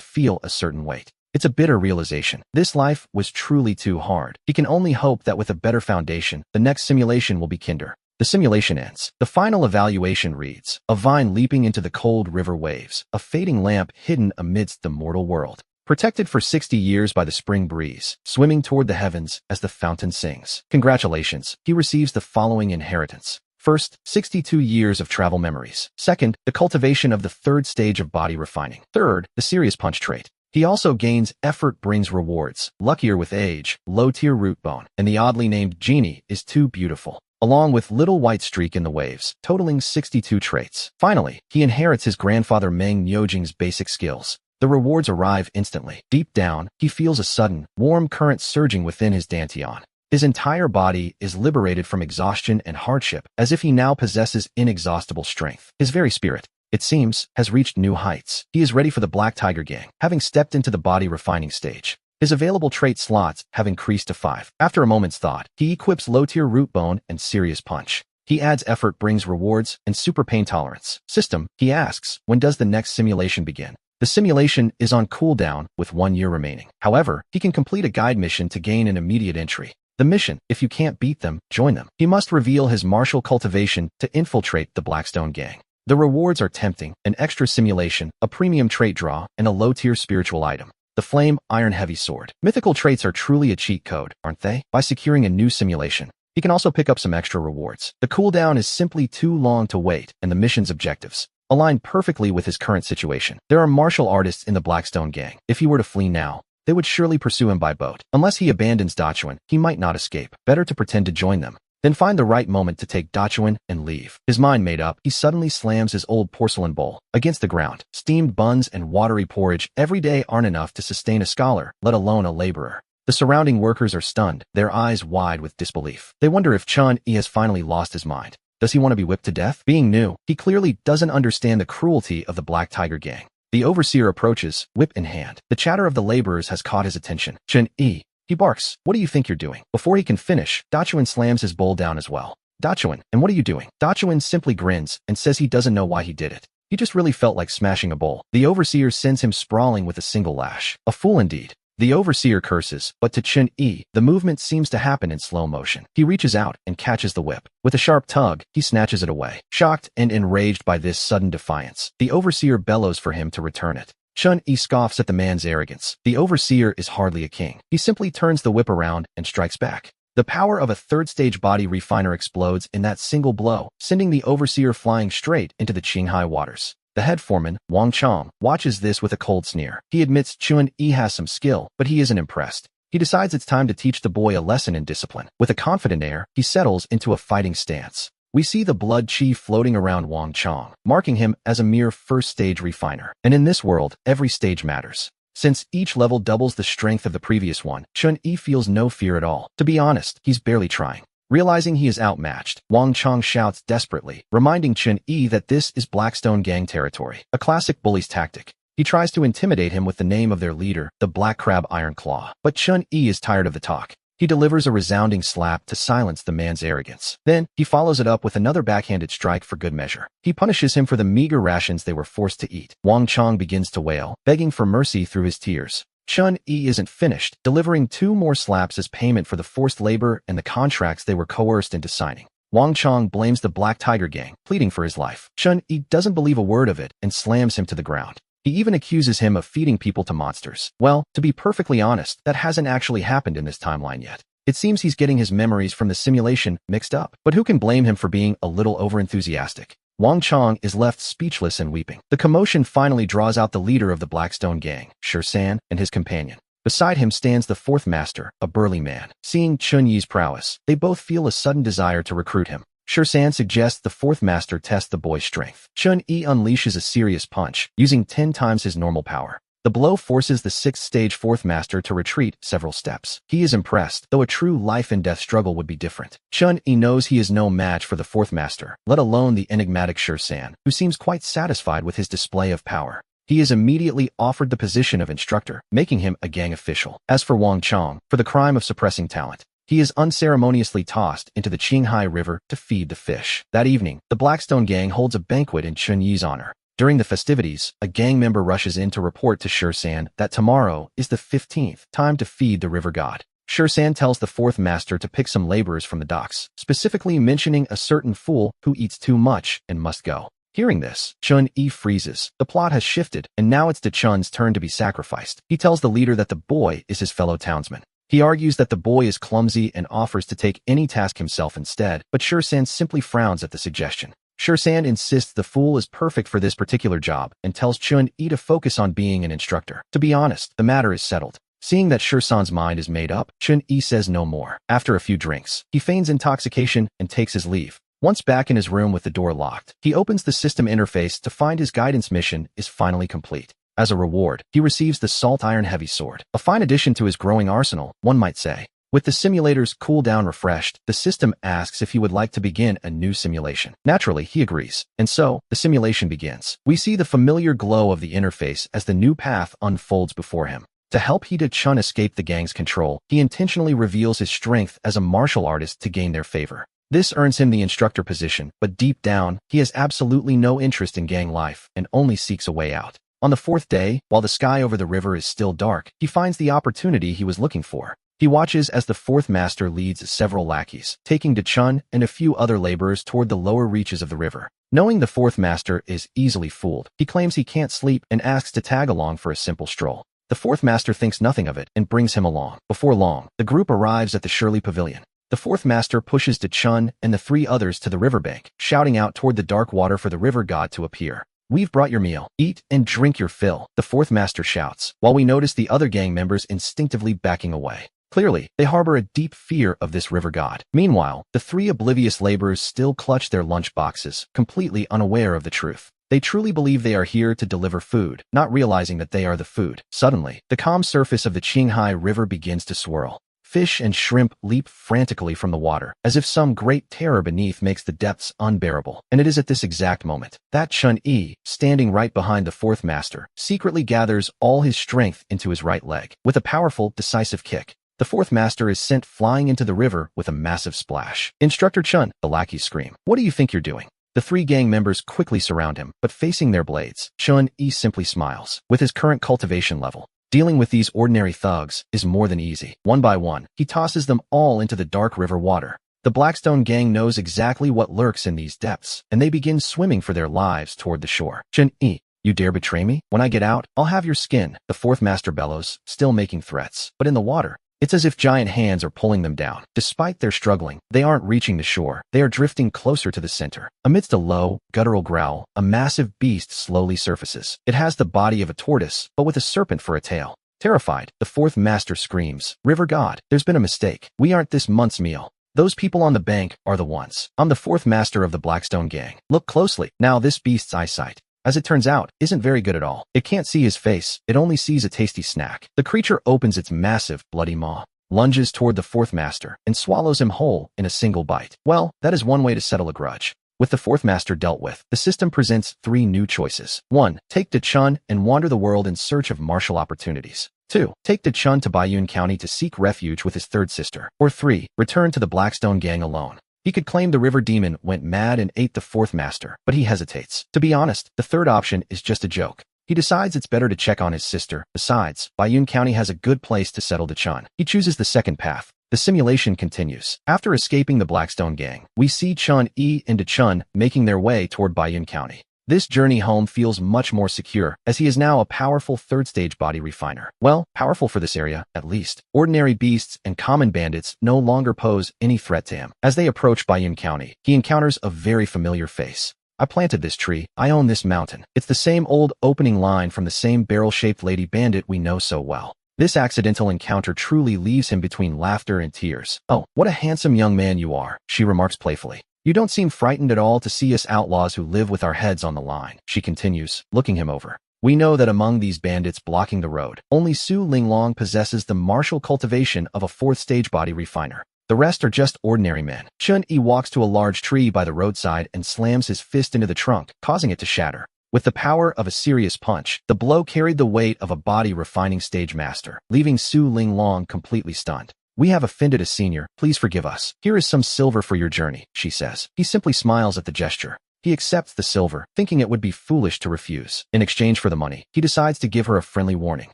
feel a certain weight. It's a bitter realization. This life was truly too hard. He can only hope that with a better foundation, the next simulation will be kinder. The simulation ends. The final evaluation reads, a vine leaping into the cold river waves, a fading lamp hidden amidst the mortal world. Protected for 60 years by the spring breeze, swimming toward the heavens as the fountain sings. Congratulations, he receives the following inheritance. First, 62 years of travel memories. Second, the cultivation of the 3rd stage of body refining. Third, the serious punch trait. He also gains effort brings rewards, luckier with age, low-tier root bone, and the oddly named genie is too beautiful, along with little white streak in the waves, totaling 62 traits. Finally, he inherits his grandfather Meng Nyojing's basic skills. The rewards arrive instantly. Deep down, he feels a sudden, warm current surging within his dantian. His entire body is liberated from exhaustion and hardship, as if he now possesses inexhaustible strength. His very spirit, it seems, has reached new heights. He is ready for the Black Tiger Gang, having stepped into the body refining stage. His available trait slots have increased to 5. After a moment's thought, he equips low-tier root bone and serious punch. He adds effort brings rewards and super pain tolerance. System, he asks, when does the next simulation begin? The simulation is on cooldown with 1 year remaining. However, he can complete a guide mission to gain an immediate entry. The mission, if you can't beat them, join them. He must reveal his martial cultivation to infiltrate the Blackstone Gang. The rewards are tempting, an extra simulation, a premium trait draw, and a low-tier spiritual item. The Flame Iron Heavy Sword. Mythical traits are truly a cheat code, aren't they? By securing a new simulation, he can also pick up some extra rewards. The cooldown is simply too long to wait, and the mission's objectives align perfectly with his current situation. There are martial artists in the Blackstone Gang. If he were to flee now, they would surely pursue him by boat. Unless he abandons Dachuan, he might not escape. Better to pretend to join them. Then find the right moment to take Dachuan and leave. His mind made up, he suddenly slams his old porcelain bowl against the ground. Steamed buns and watery porridge every day aren't enough to sustain a scholar, let alone a laborer. The surrounding workers are stunned, their eyes wide with disbelief. They wonder if Chun-Yi has finally lost his mind. Does he want to be whipped to death? Being new, he clearly doesn't understand the cruelty of the Black Tiger Gang. The overseer approaches, whip in hand. The chatter of the laborers has caught his attention. Chun-Yi, he barks, what do you think you're doing? Before he can finish, Dachuan slams his bowl down as well. Dachuan, and what are you doing? Dachuan simply grins and says he doesn't know why he did it. He just really felt like smashing a bowl. The overseer sends him sprawling with a single lash. A fool indeed. The overseer curses, but to Chun-Yi, the movement seems to happen in slow motion. He reaches out and catches the whip. With a sharp tug, he snatches it away. Shocked and enraged by this sudden defiance, the overseer bellows for him to return it. Chun-Yi scoffs at the man's arrogance. The overseer is hardly a king. He simply turns the whip around and strikes back. The power of a 3rd stage body refiner explodes in that single blow, sending the overseer flying straight into the Qinghai waters. The head foreman, Wang Chong, watches this with a cold sneer. He admits Chun-Yi has some skill, but he isn't impressed. He decides it's time to teach the boy a lesson in discipline. With a confident air, he settles into a fighting stance. We see the blood chi floating around Wang Chong, marking him as a mere 1st stage refiner. And in this world, every stage matters. Since each level doubles the strength of the previous one, Chun-Yi feels no fear at all. To be honest, he's barely trying. Realizing he is outmatched, Wang Chong shouts desperately, reminding Chun-Yi that this is Blackstone Gang territory, a classic bully's tactic. He tries to intimidate him with the name of their leader, the Black Crab Iron Claw. But Chun-Yi is tired of the talk. He delivers a resounding slap to silence the man's arrogance. Then, he follows it up with another backhanded strike for good measure. He punishes him for the meager rations they were forced to eat. Wang Chong begins to wail, begging for mercy through his tears. Chun-Yi isn't finished, delivering 2 more slaps as payment for the forced labor and the contracts they were coerced into signing. Wang Chong blames the Black Tiger Gang, pleading for his life. Chun-Yi doesn't believe a word of it and slams him to the ground. He even accuses him of feeding people to monsters. Well, to be perfectly honest, that hasn't actually happened in this timeline yet. It seems he's getting his memories from the simulation mixed up. But who can blame him for being a little overenthusiastic? Wang Chong is left speechless and weeping. The commotion finally draws out the leader of the Blackstone Gang, Shirsan, and his companion. Beside him stands the 4th master, a burly man. Seeing Chun-Yi's prowess, they both feel a sudden desire to recruit him. Shirsan suggests the 4th master test the boy's strength. Chun-Yi unleashes a serious punch, using 10 times his normal power. The blow forces the 6th stage 4th master to retreat several steps. He is impressed, though a true life-and-death struggle would be different. Chun-Yi knows he is no match for the 4th master, let alone the enigmatic Shur-san, who seems quite satisfied with his display of power. He is immediately offered the position of instructor, making him a gang official. As for Wang Chong, for the crime of suppressing talent, he is unceremoniously tossed into the Qinghai River to feed the fish. That evening, the Blackstone gang holds a banquet in Chun-Yi's honor. During the festivities, a gang member rushes in to report to Shur-san that tomorrow is the 15th time to feed the river god. Shur-san tells the 4th master to pick some laborers from the docks, specifically mentioning a certain fool who eats too much and must go. Hearing this, Chun-Yi freezes. The plot has shifted, and now it's Chun's turn to be sacrificed. He tells the leader that the boy is his fellow townsman. He argues that the boy is clumsy and offers to take any task himself instead, but Shur-san simply frowns at the suggestion. Shur-san insists the fool is perfect for this particular job and tells Chun-Yi to focus on being an instructor. To be honest, the matter is settled. Seeing that Shur-san's mind is made up, Chun-Yi says no more. After a few drinks, he feigns intoxication and takes his leave. Once back in his room with the door locked, he opens the system interface to find his guidance mission is finally complete. As a reward, he receives the Salt Iron Heavy Sword, a fine addition to his growing arsenal, one might say. With the simulator's cooldown refreshed, the system asks if he would like to begin a new simulation. Naturally, he agrees. And so, the simulation begins. We see the familiar glow of the interface as the new path unfolds before him. To help Chun escape the gang's control, he intentionally reveals his strength as a martial artist to gain their favor. This earns him the instructor position, but deep down, he has absolutely no interest in gang life and only seeks a way out. On the 4th day, while the sky over the river is still dark, he finds the opportunity he was looking for. He watches as the 4th master leads several lackeys, taking Chun and a few other laborers toward the lower reaches of the river. Knowing the 4th master is easily fooled, he claims he can't sleep and asks to tag along for a simple stroll. The 4th master thinks nothing of it and brings him along. Before long, the group arrives at the Shirley Pavilion. The 4th master pushes Chun and the 3 others to the riverbank, shouting out toward the dark water for the river god to appear. "We've brought your meal. Eat and drink your fill," the 4th master shouts, while we notice the other gang members instinctively backing away. Clearly, they harbor a deep fear of this river god. Meanwhile, the 3 oblivious laborers still clutch their lunch boxes, completely unaware of the truth. They truly believe they are here to deliver food, not realizing that they are the food. Suddenly, the calm surface of the Qinghai River begins to swirl. Fish and shrimp leap frantically from the water, as if some great terror beneath makes the depths unbearable. And it is at this exact moment that Chun-Yi, standing right behind the 4th master, secretly gathers all his strength into his right leg. With a powerful, decisive kick, the 4th master is sent flying into the river with a massive splash. "Instructor Chun," the lackeys scream. "What do you think you're doing?" The 3 gang members quickly surround him, but facing their blades, Chun-Yi simply smiles. With his current cultivation level, dealing with these ordinary thugs is more than easy. One by one, he tosses them all into the dark river water. The Blackstone gang knows exactly what lurks in these depths, and they begin swimming for their lives toward the shore. "Chun-Yi, you dare betray me? When I get out, I'll have your skin," the 4th master bellows, still making threats. But in the water, it's as if giant hands are pulling them down. Despite their struggling, they aren't reaching the shore. They are drifting closer to the center. Amidst a low, guttural growl, a massive beast slowly surfaces. It has the body of a tortoise, but with a serpent for a tail. Terrified, the 4th master screams, "River god, there's been a mistake. We aren't this month's meal. Those people on the bank are the ones. I'm the 4th master of the Blackstone gang. Look closely." Now this beast's eyesight, as it turns out, isn't very good at all. It can't see his face, it only sees a tasty snack. The creature opens its massive, bloody maw, lunges toward the 4th master, and swallows him whole in a single bite. Well, that is one way to settle a grudge. With the 4th master dealt with, the system presents 3 new choices. 1. Take Chun and wander the world in search of martial opportunities. 2. Take Chun to Bayun County to seek refuge with his 3rd sister. Or 3. Return to the Blackstone gang alone. He could claim the river demon went mad and ate the 4th master, but he hesitates. To be honest, the 3rd option is just a joke. He decides it's better to check on his sister. Besides, Bayun County has a good place to settle Chun. He chooses the 2nd path. The simulation continues. After escaping the Blackstone gang, we see Chun-Yi and Chun making their way toward Bayun County. This journey home feels much more secure, as he is now a powerful 3rd stage body refiner. Well, powerful for this area, at least. Ordinary beasts and common bandits no longer pose any threat to him. As they approach Bayun County, he encounters a very familiar face. "I planted this tree. I own this mountain." It's the same old opening line from the same barrel-shaped lady bandit we know so well. This accidental encounter truly leaves him between laughter and tears. "Oh, what a handsome young man you are," she remarks playfully. "You don't seem frightened at all to see us outlaws who live with our heads on the line," she continues, looking him over. We know that among these bandits blocking the road, only Su Linglong possesses the martial cultivation of a fourth-stage body refiner. The rest are just ordinary men. Chun-Yi walks to a large tree by the roadside and slams his fist into the trunk, causing it to shatter. With the power of a serious punch, the blow carried the weight of a body refining stage master, leaving Su Linglong completely stunned. "We have offended a senior, please forgive us. Here is some silver for your journey," she says. He simply smiles at the gesture. He accepts the silver, thinking it would be foolish to refuse. In exchange for the money, he decides to give her a friendly warning.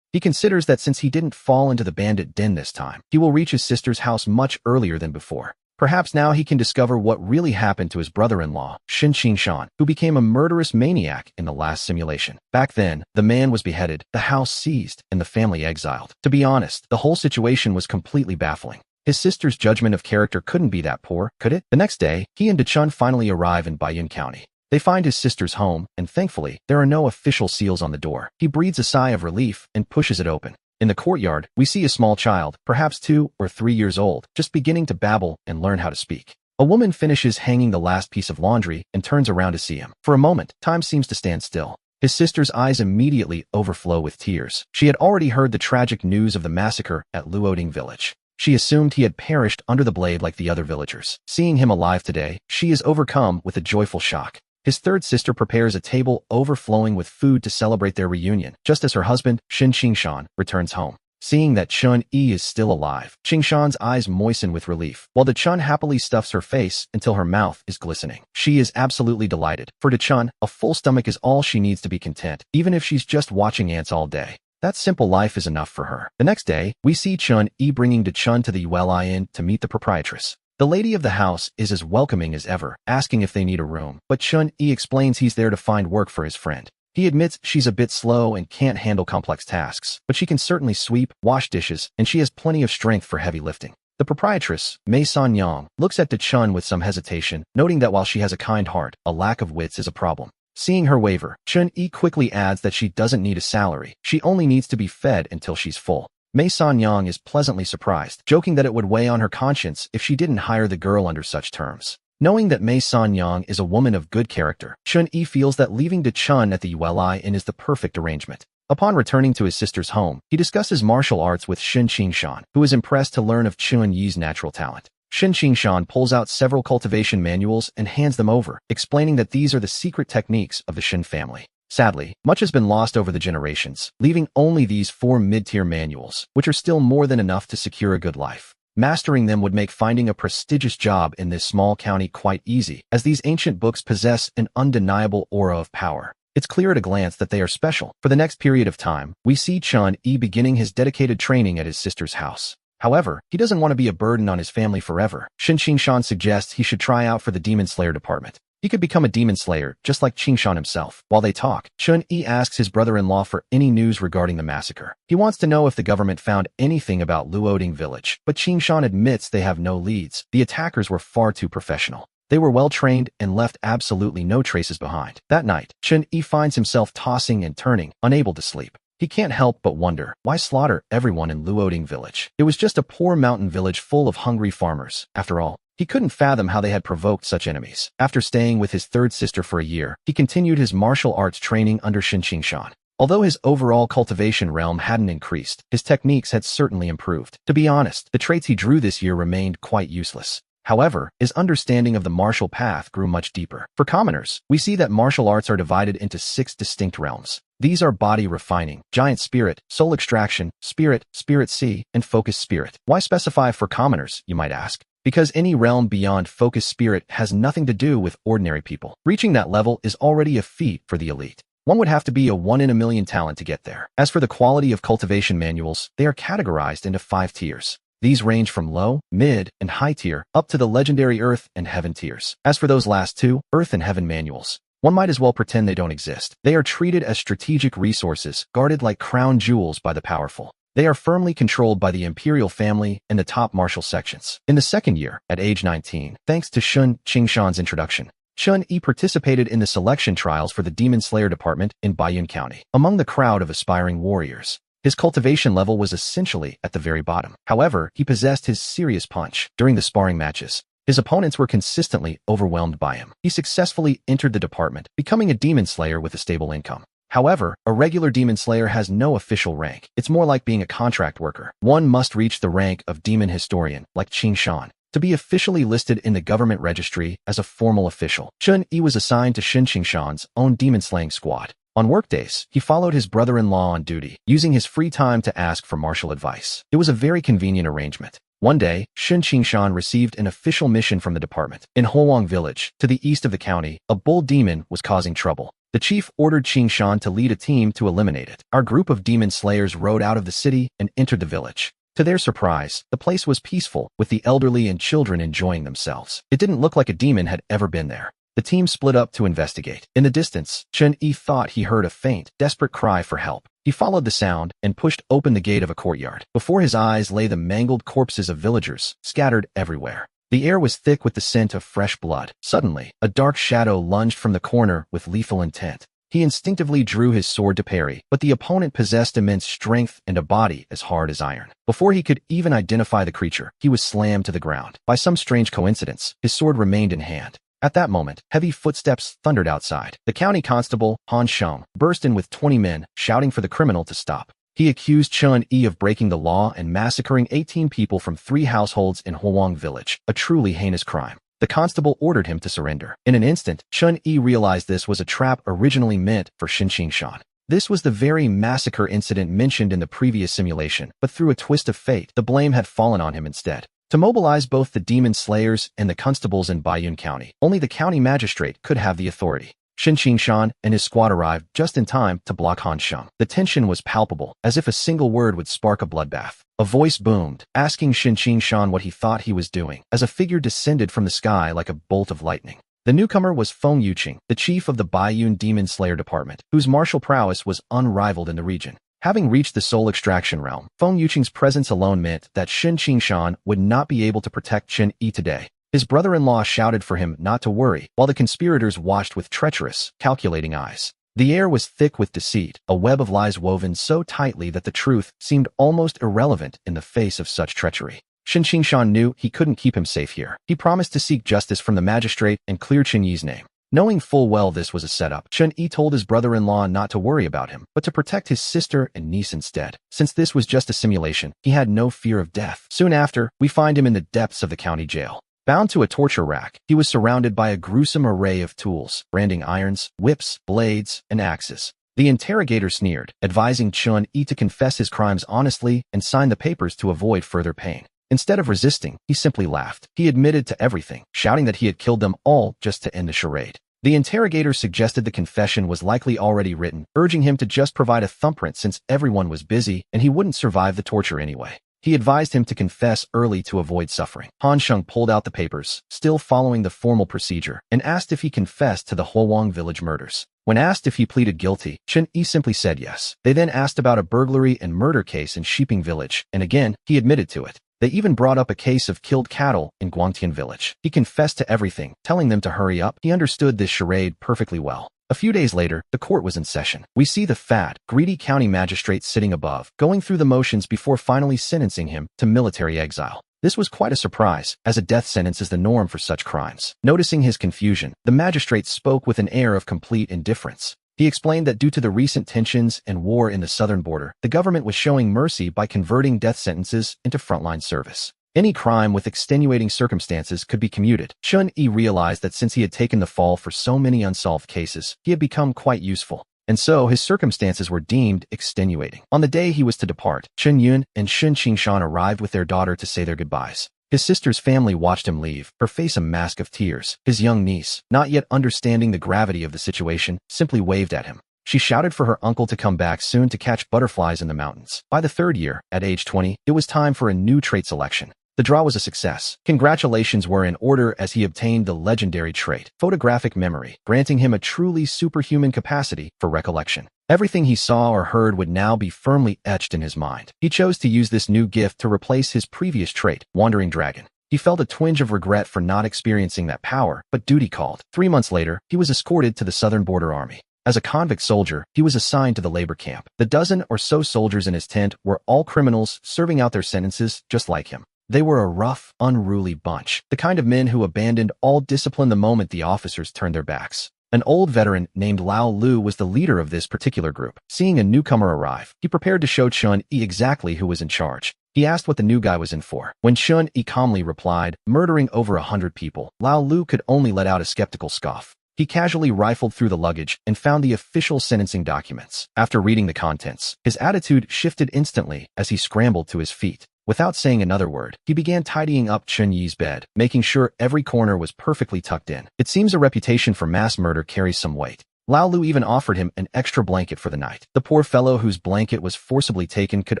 He considers that since he didn't fall into the bandit den this time, he will reach his sister's house much earlier than before. Perhaps now he can discover what really happened to his brother-in-law, Shin Qingshan, who became a murderous maniac in the last simulation. Back then, the man was beheaded, the house seized, and the family exiled. To be honest, the whole situation was completely baffling. His sister's judgment of character couldn't be that poor, could it? The next day, he and Dechun finally arrive in Baiyun County. They find his sister's home, and thankfully, there are no official seals on the door. He breathes a sigh of relief and pushes it open. In the courtyard, we see a small child, perhaps 2 or 3 years old, just beginning to babble and learn how to speak. A woman finishes hanging the last piece of laundry and turns around to see him. For a moment, time seems to stand still. His sister's eyes immediately overflow with tears. She had already heard the tragic news of the massacre at Luoding village. She assumed he had perished under the blade like the other villagers. Seeing him alive today, she is overcome with a joyful shock. His third sister prepares a table overflowing with food to celebrate their reunion, just as her husband, Shin Qingshan, returns home. Seeing that Chun-Yi is still alive, Qingshan's eyes moisten with relief, while Dechun happily stuffs her face until her mouth is glistening. She is absolutely delighted. For Dechun, a full stomach is all she needs to be content, even if she's just watching ants all day. That simple life is enough for her. The next day, we see Chun-Yi bringing Dechun to the Yahello Inn to meet the proprietress. The lady of the house is as welcoming as ever, asking if they need a room, but Chun-Yi explains he's there to find work for his friend. He admits she's a bit slow and can't handle complex tasks, but she can certainly sweep, wash dishes, and she has plenty of strength for heavy lifting. The proprietress, Mei San-yang, looks at Dechun with some hesitation, noting that while she has a kind heart, a lack of wits is a problem. Seeing her waver, Chun-Yi quickly adds that she doesn't need a salary, she only needs to be fed until she's full. Mei San-yang is pleasantly surprised, joking that it would weigh on her conscience if she didn't hire the girl under such terms. Knowing that Mei San-yang is a woman of good character, Chun-Yi feels that leaving Dechun at the Yahello Inn is the perfect arrangement. Upon returning to his sister's home, he discusses martial arts with Shin Qingshan, who is impressed to learn of Chun-Yi's natural talent. Shin Qingshan pulls out several cultivation manuals and hands them over, explaining that these are the secret techniques of the Shin family. Sadly, much has been lost over the generations, leaving only these 4 mid-tier manuals, which are still more than enough to secure a good life. Mastering them would make finding a prestigious job in this small county quite easy, as these ancient books possess an undeniable aura of power. It's clear at a glance that they are special. For the next period of time, we see Chun-Yi beginning his dedicated training at his sister's house. However, he doesn't want to be a burden on his family forever. Shin Qingshan suggests he should try out for the Demon Slayer department. He could become a demon slayer, just like Qingshan himself. While they talk, Chun-Yi asks his brother-in-law for any news regarding the massacre. He wants to know if the government found anything about Luoding village, but Qingshan admits they have no leads. The attackers were far too professional. They were well-trained and left absolutely no traces behind. That night, Chun-Yi finds himself tossing and turning, unable to sleep. He can't help but wonder, why slaughter everyone in Luoding village? It was just a poor mountain village full of hungry farmers. After all, he couldn't fathom how they had provoked such enemies. After staying with his third sister for a year, he continued his martial arts training under Shin Qingshan. Although his overall cultivation realm hadn't increased, his techniques had certainly improved. To be honest, the traits he drew this year remained quite useless. However, his understanding of the martial path grew much deeper. For commoners, we see that martial arts are divided into 6 distinct realms. These are body refining, giant spirit, soul extraction, spirit sea, and focus spirit. Why specify for commoners, you might ask? Because any realm beyond focus spirit has nothing to do with ordinary people. Reaching that level is already a feat for the elite. One would have to be a 1 in a million talent to get there. As for the quality of cultivation manuals, they are categorized into 5 tiers. These range from low, mid, and high tier up to the legendary Earth and Heaven tiers. As for those last 2, Earth and Heaven manuals, one might as well pretend they don't exist. They are treated as strategic resources, guarded like crown jewels by the powerful. They are firmly controlled by the imperial family and the top martial sections. In the second year, at age 19, thanks to Shin Qingshan's introduction, Chun-Yi participated in the selection trials for the Demon Slayer department in Baiyun County. Among the crowd of aspiring warriors, his cultivation level was essentially at the very bottom. However, he possessed his serious punch. During the sparring matches, his opponents were consistently overwhelmed by him. He successfully entered the department, becoming a demon slayer with a stable income. However, a regular demon slayer has no official rank. It's more like being a contract worker. One must reach the rank of demon historian, like Qing Shan, to be officially listed in the government registry as a formal official. Chun-Yi was assigned to Shin Qingshan's own demon-slaying squad. On workdays, he followed his brother-in-law on duty, using his free time to ask for martial advice. It was a very convenient arrangement. One day, Shin Qingshan received an official mission from the department. In Huang Village, to the east of the county, a bull demon was causing trouble. The chief ordered Qingshan to lead a team to eliminate it. Our group of demon slayers rode out of the city and entered the village. To their surprise, the place was peaceful, with the elderly and children enjoying themselves. It didn't look like a demon had ever been there. The team split up to investigate. In the distance, Chun-Yi thought he heard a faint, desperate cry for help. He followed the sound and pushed open the gate of a courtyard. Before his eyes lay the mangled corpses of villagers, scattered everywhere. The air was thick with the scent of fresh blood. Suddenly, a dark shadow lunged from the corner with lethal intent. He instinctively drew his sword to parry, but the opponent possessed immense strength and a body as hard as iron. Before he could even identify the creature, he was slammed to the ground. By some strange coincidence, his sword remained in hand. At that moment, heavy footsteps thundered outside. The county constable, Han Sheng, burst in with 20 men, shouting for the criminal to stop. He accused Chun-Yi of breaking the law and massacring 18 people from 3 households in Huang Village, a truly heinous crime. The constable ordered him to surrender. In an instant, Chun-Yi realized this was a trap originally meant for Shin Qingshan. This was the very massacre incident mentioned in the previous simulation, but through a twist of fate, the blame had fallen on him instead. To mobilize both the demon slayers and the constables in Baiyun County, only the county magistrate could have the authority. Shin Qingshan and his squad arrived just in time to block Han Sheng. The tension was palpable, as if a single word would spark a bloodbath. A voice boomed, asking Shin Qingshan what he thought he was doing, as a figure descended from the sky like a bolt of lightning. The newcomer was Feng Yuqing, the chief of the Baiyun Demon Slayer Department, whose martial prowess was unrivaled in the region. Having reached the soul extraction realm, Feng Yuqing's presence alone meant that Shin Qingshan would not be able to protect Chun-Yi today. His brother-in-law shouted for him not to worry, while the conspirators watched with treacherous, calculating eyes. The air was thick with deceit, a web of lies woven so tightly that the truth seemed almost irrelevant in the face of such treachery. Shin Qingshan knew he couldn't keep him safe here. He promised to seek justice from the magistrate and clear Chun-Yi's name. Knowing full well this was a setup, Chun-Yi told his brother-in-law not to worry about him, but to protect his sister and niece instead. Since this was just a simulation, he had no fear of death. Soon after, we find him in the depths of the county jail. Bound to a torture rack, he was surrounded by a gruesome array of tools, branding irons, whips, blades, and axes. The interrogator sneered, advising Chun-Yi to confess his crimes honestly and sign the papers to avoid further pain. Instead of resisting, he simply laughed. He admitted to everything, shouting that he had killed them all just to end the charade. The interrogator suggested the confession was likely already written, urging him to just provide a thumbprint since everyone was busy and he wouldn't survive the torture anyway. He advised him to confess early to avoid suffering. Han Sheng pulled out the papers, still following the formal procedure, and asked if he confessed to the Huang Village murders. When asked if he pleaded guilty, Chun-Yi simply said yes. They then asked about a burglary and murder case in Shiping Village, and again, he admitted to it. They even brought up a case of killed cattle in Guangtian Village. He confessed to everything, telling them to hurry up. He understood this charade perfectly well. A few days later, the court was in session. We see the fat, greedy county magistrate sitting above, going through the motions before finally sentencing him to military exile. This was quite a surprise, as a death sentence is the norm for such crimes. Noticing his confusion, the magistrate spoke with an air of complete indifference. He explained that due to the recent tensions and war in the southern border, the government was showing mercy by converting death sentences into frontline service. Any crime with extenuating circumstances could be commuted. Chun-Yi realized that since he had taken the fall for so many unsolved cases, he had become quite useful. And so his circumstances were deemed extenuating. On the day he was to depart, Chun-Yun and Shin Qingshan arrived with their daughter to say their goodbyes. His sister's family watched him leave, her face a mask of tears. His young niece, not yet understanding the gravity of the situation, simply waved at him. She shouted for her uncle to come back soon to catch butterflies in the mountains. By the 3rd year, at age 20, it was time for a new trait selection. The draw was a success. Congratulations were in order as he obtained the legendary trait, photographic memory, granting him a truly superhuman capacity for recollection. Everything he saw or heard would now be firmly etched in his mind. He chose to use this new gift to replace his previous trait, Wandering Dragon. He felt a twinge of regret for not experiencing that power, but duty called. 3 months later, he was escorted to the Southern Border Army. As a convict soldier, he was assigned to the labor camp. The dozen or so soldiers in his tent were all criminals serving out their sentences just like him. They were a rough, unruly bunch, the kind of men who abandoned all discipline the moment the officers turned their backs. An old veteran named Lao Lu was the leader of this particular group. Seeing a newcomer arrive, he prepared to show Chun-Yi exactly who was in charge. He asked what the new guy was in for. When Chun-Yi calmly replied, murdering over 100 people, Lao Lu could only let out a skeptical scoff. He casually rifled through the luggage and found the official sentencing documents. After reading the contents, his attitude shifted instantly as he scrambled to his feet. Without saying another word, he began tidying up Chun-Yi's bed, making sure every corner was perfectly tucked in. It seems a reputation for mass murder carries some weight. Lao Lu even offered him an extra blanket for the night. The poor fellow whose blanket was forcibly taken could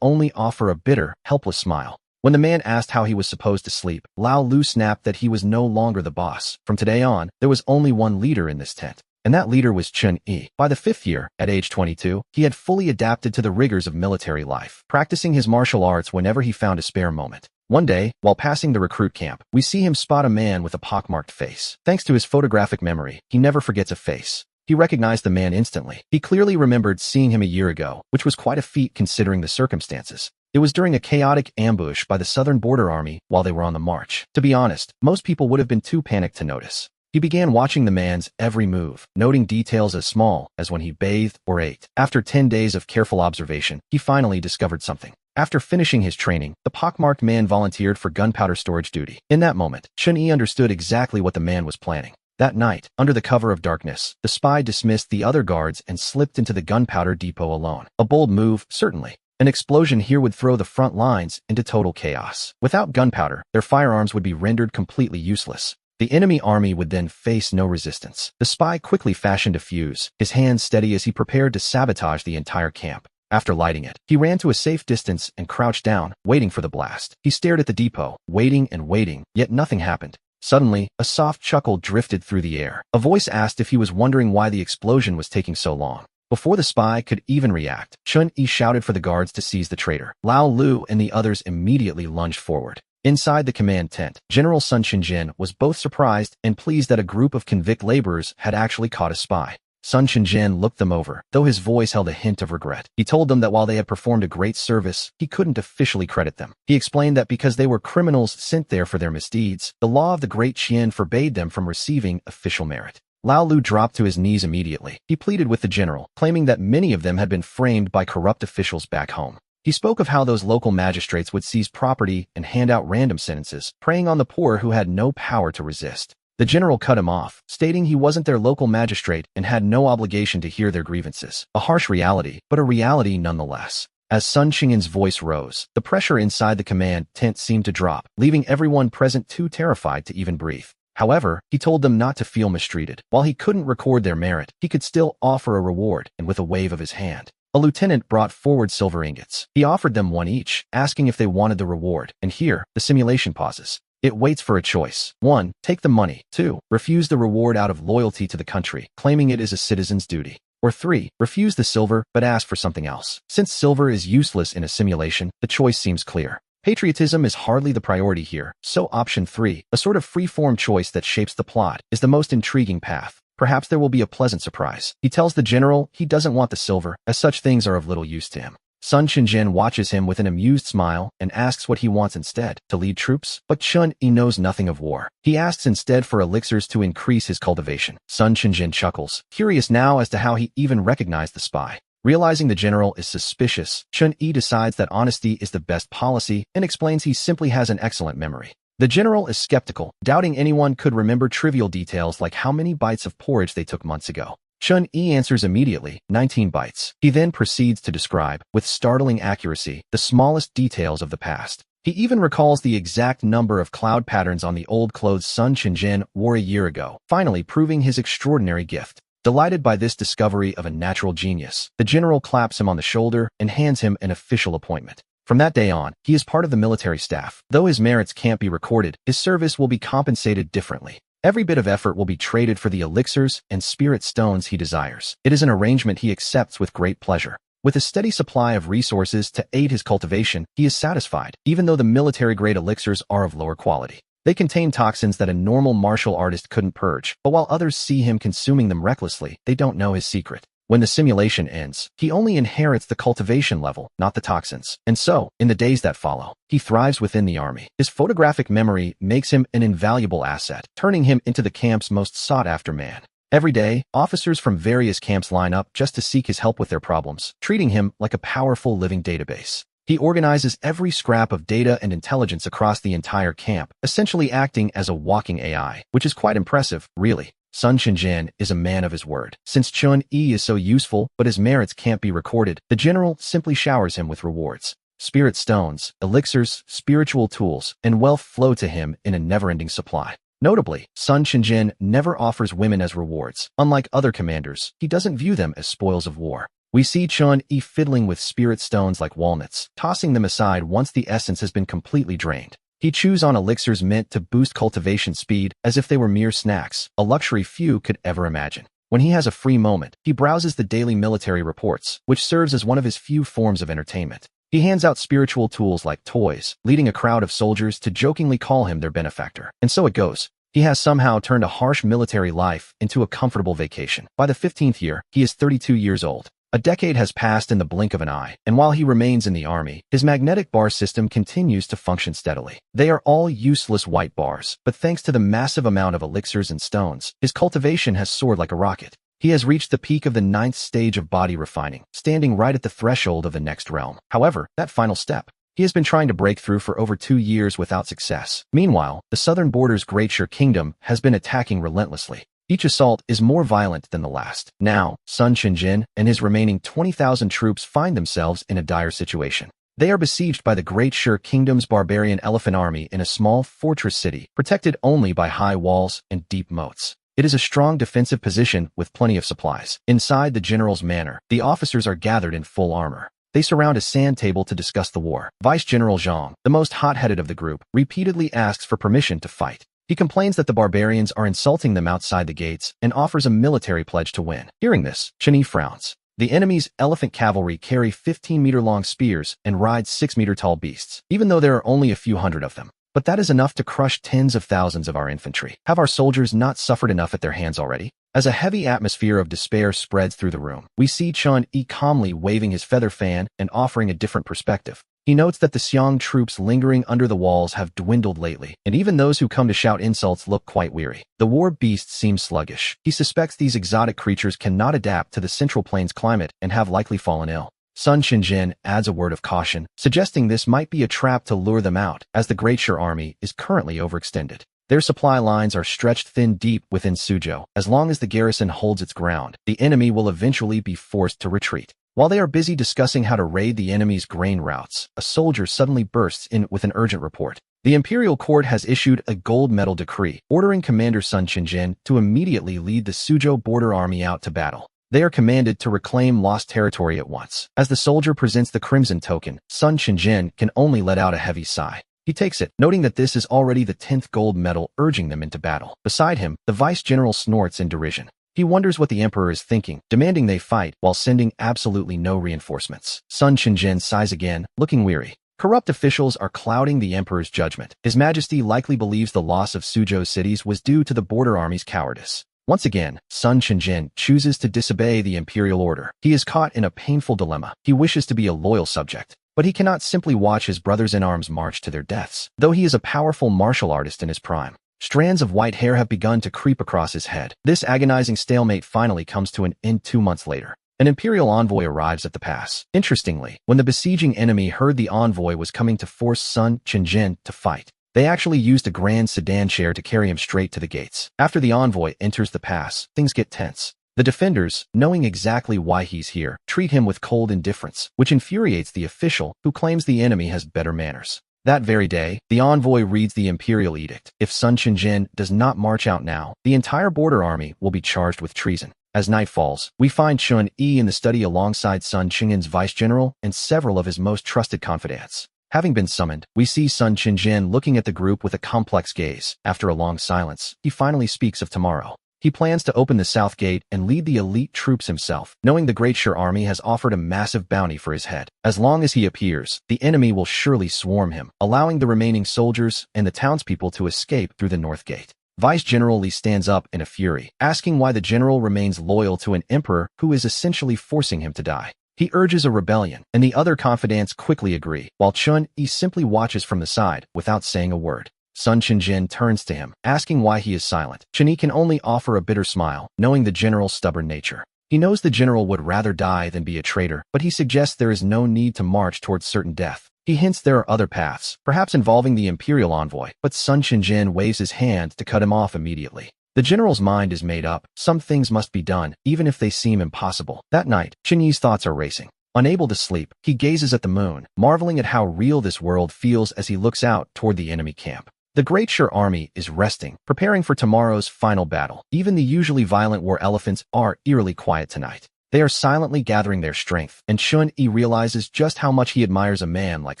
only offer a bitter, helpless smile. When the man asked how he was supposed to sleep, Lao Lu snapped that he was no longer the boss. From today on, there was only one leader in this tent, and that leader was Chun-Yi. By the 5th year, at age 22, he had fully adapted to the rigors of military life, practicing his martial arts whenever he found a spare moment. One day, while passing the recruit camp, we see him spot a man with a pockmarked face. Thanks to his photographic memory, he never forgets a face. He recognized the man instantly. He clearly remembered seeing him a year ago, which was quite a feat considering the circumstances. It was during a chaotic ambush by the Southern Border Army while they were on the march. To be honest, most people would have been too panicked to notice. He began watching the man's every move, noting details as small as when he bathed or ate. After 10 days of careful observation, he finally discovered something. After finishing his training, the pockmarked man volunteered for gunpowder storage duty. In that moment, Chun-Yi understood exactly what the man was planning. That night, under the cover of darkness, the spy dismissed the other guards and slipped into the gunpowder depot alone. A bold move, certainly. An explosion here would throw the front lines into total chaos. Without gunpowder, their firearms would be rendered completely useless. The enemy army would then face no resistance. The spy quickly fashioned a fuse, his hands steady as he prepared to sabotage the entire camp. After lighting it, he ran to a safe distance and crouched down, waiting for the blast. He stared at the depot, waiting and waiting, yet nothing happened. Suddenly, a soft chuckle drifted through the air. A voice asked if he was wondering why the explosion was taking so long. Before the spy could even react, Chun-Yi shouted for the guards to seize the traitor. Lao Lu and the others immediately lunged forward. Inside the command tent, General Sun Qingjin was both surprised and pleased that a group of convict laborers had actually caught a spy. Sun Qingjin looked them over, though his voice held a hint of regret. He told them that while they had performed a great service, he couldn't officially credit them. He explained that because they were criminals sent there for their misdeeds, the law of the Great Qian forbade them from receiving official merit. Lao Lu dropped to his knees immediately. He pleaded with the general, claiming that many of them had been framed by corrupt officials back home. He spoke of how those local magistrates would seize property and hand out random sentences, preying on the poor who had no power to resist. The general cut him off, stating he wasn't their local magistrate and had no obligation to hear their grievances. A harsh reality, but a reality nonetheless. As Sun Qingjin's voice rose, the pressure inside the command tent seemed to drop, leaving everyone present too terrified to even breathe. However, he told them not to feel mistreated. While he couldn't record their merit, he could still offer a reward, and with a wave of his hand, a lieutenant brought forward silver ingots. He offered them one each, asking if they wanted the reward. And here, the simulation pauses. It waits for a choice. 1. Take the money. 2. Refuse the reward out of loyalty to the country, claiming it is a citizen's duty. Or 3. Refuse the silver, but ask for something else. Since silver is useless in a simulation, the choice seems clear. Patriotism is hardly the priority here, so option 3, a sort of free-form choice that shapes the plot, is the most intriguing path. Perhaps there will be a pleasant surprise. He tells the general he doesn't want the silver, as such things are of little use to him. Sun Qingjin watches him with an amused smile and asks what he wants instead, to lead troops? But Chun-Yi knows nothing of war. He asks instead for elixirs to increase his cultivation. Sun Qingjin chuckles, curious now as to how he even recognized the spy. Realizing the general is suspicious, Chun-Yi decides that honesty is the best policy and explains he simply has an excellent memory. The general is skeptical, doubting anyone could remember trivial details like how many bites of porridge they took months ago. Chun-Yi answers immediately, 19 bites. He then proceeds to describe, with startling accuracy, the smallest details of the past. He even recalls the exact number of cloud patterns on the old clothes Sun Qingjin wore a year ago, finally proving his extraordinary gift. Delighted by this discovery of a natural genius, the general claps him on the shoulder and hands him an official appointment. From that day on, he is part of the military staff. Though his merits can't be recorded, his service will be compensated differently. Every bit of effort will be traded for the elixirs and spirit stones he desires. It is an arrangement he accepts with great pleasure. With a steady supply of resources to aid his cultivation, he is satisfied, even though the military-grade elixirs are of lower quality. They contain toxins that a normal martial artist couldn't purge, but while others see him consuming them recklessly, they don't know his secret. When the simulation ends, he only inherits the cultivation level, not the toxins. And so, in the days that follow, he thrives within the army. His photographic memory makes him an invaluable asset, turning him into the camp's most sought-after man. Every day, officers from various camps line up just to seek his help with their problems, treating him like a powerful living database. He organizes every scrap of data and intelligence across the entire camp, essentially acting as a walking AI, which is quite impressive, really. Sun Qingjin is a man of his word. Since Chun-Yi is so useful, but his merits can't be recorded, the general simply showers him with rewards. Spirit stones, elixirs, spiritual tools, and wealth flow to him in a never-ending supply. Notably, Sun Qingjin never offers women as rewards. Unlike other commanders, he doesn't view them as spoils of war. We see Chun-Yi fiddling with spirit stones like walnuts, tossing them aside once the essence has been completely drained. He chews on elixirs meant to boost cultivation speed as if they were mere snacks, a luxury few could ever imagine. When he has a free moment, he browses the daily military reports, which serves as one of his few forms of entertainment. He hands out spiritual tools like toys, leading a crowd of soldiers to jokingly call him their benefactor. And so it goes. He has somehow turned a harsh military life into a comfortable vacation. By the 15th year, he is 32 years old. A decade has passed in the blink of an eye, and while he remains in the army, his magnetic bar system continues to function steadily. They are all useless white bars, but thanks to the massive amount of elixirs and stones, his cultivation has soared like a rocket. He has reached the peak of the 9th stage of body refining, standing right at the threshold of the next realm. However, that final step, he has been trying to break through for over 2 years without success. Meanwhile, the southern border's Great Shur Kingdom has been attacking relentlessly. Each assault is more violent than the last. Now, Sun Qingjin and his remaining 20,000 troops find themselves in a dire situation. They are besieged by the Great Shur Kingdom's barbarian elephant army in a small fortress city, protected only by high walls and deep moats. It is a strong defensive position with plenty of supplies. Inside the general's manor, the officers are gathered in full armor. They surround a sand table to discuss the war. Vice General Zhang, the most hot-headed of the group, repeatedly asks for permission to fight. He complains that the barbarians are insulting them outside the gates and offers a military pledge to win. Hearing this, Chen-Yi frowns. The enemy's elephant cavalry carry 15-meter-long spears and ride 6-meter-tall beasts, even though there are only a few hundred of them. But that is enough to crush tens of thousands of our infantry. Have our soldiers not suffered enough at their hands already? As a heavy atmosphere of despair spreads through the room, we see Chun-Yi calmly waving his feather fan and offering a different perspective. He notes that the Xiong troops lingering under the walls have dwindled lately, and even those who come to shout insults look quite weary. The war beasts seem sluggish. He suspects these exotic creatures cannot adapt to the Central Plains climate and have likely fallen ill. Sun Qingjin adds a word of caution, suggesting this might be a trap to lure them out, as the Great Shur army is currently overextended. Their supply lines are stretched thin deep within Suzhou. As long as the garrison holds its ground, the enemy will eventually be forced to retreat. While they are busy discussing how to raid the enemy's grain routes, a soldier suddenly bursts in with an urgent report. The imperial court has issued a gold medal decree, ordering Commander Sun Qingjin to immediately lead the Suzhou border army out to battle. They are commanded to reclaim lost territory at once. As the soldier presents the crimson token, Sun Qingjin can only let out a heavy sigh. He takes it, noting that this is already the 10th gold medal, urging them into battle. Beside him, the vice general snorts in derision. He wonders what the emperor is thinking, demanding they fight while sending absolutely no reinforcements. Sun Qingjin sighs again, looking weary. Corrupt officials are clouding the emperor's judgment. His Majesty likely believes the loss of Suzhou cities was due to the border army's cowardice. Once again, Sun Qingjin chooses to disobey the imperial order. He is caught in a painful dilemma. He wishes to be a loyal subject, but he cannot simply watch his brothers-in-arms march to their deaths, though he is a powerful martial artist in his prime. Strands of white hair have begun to creep across his head. This agonizing stalemate finally comes to an end 2 months later. An imperial envoy arrives at the pass. Interestingly, when the besieging enemy heard the envoy was coming to force Sun Qingjin to fight, they actually used a grand sedan chair to carry him straight to the gates. After the envoy enters the pass, things get tense. The defenders, knowing exactly why he's here, treat him with cold indifference, which infuriates the official, who claims the enemy has better manners. That very day, the envoy reads the imperial edict. If Sun Qingjin does not march out now, the entire border army will be charged with treason. As night falls, we find Chun-Yi in the study alongside Sun Qingjin's vice general and several of his most trusted confidants. Having been summoned, we see Sun Qingjin looking at the group with a complex gaze. After a long silence, he finally speaks of tomorrow. He plans to open the south gate and lead the elite troops himself, knowing the Great Shur army has offered a massive bounty for his head. As long as he appears, the enemy will surely swarm him, allowing the remaining soldiers and the townspeople to escape through the north gate. Vice General Li stands up in a fury, asking why the general remains loyal to an emperor who is essentially forcing him to die. He urges a rebellion, and the other confidants quickly agree, while Chun-Yi simply watches from the side without saying a word. Sun Qingjin turns to him, asking why he is silent. Chen Yi can only offer a bitter smile, knowing the general's stubborn nature. He knows the general would rather die than be a traitor, but he suggests there is no need to march towards certain death. He hints there are other paths, perhaps involving the imperial envoy, but Sun Qingjin waves his hand to cut him off immediately. The general's mind is made up. Some things must be done, even if they seem impossible. That night, Chen Yi's thoughts are racing. Unable to sleep, he gazes at the moon, marveling at how real this world feels as he looks out toward the enemy camp. The Great Sure Army is resting, preparing for tomorrow's final battle. Even the usually violent war elephants are eerily quiet tonight. They are silently gathering their strength, and Chun Yi realizes just how much he admires a man like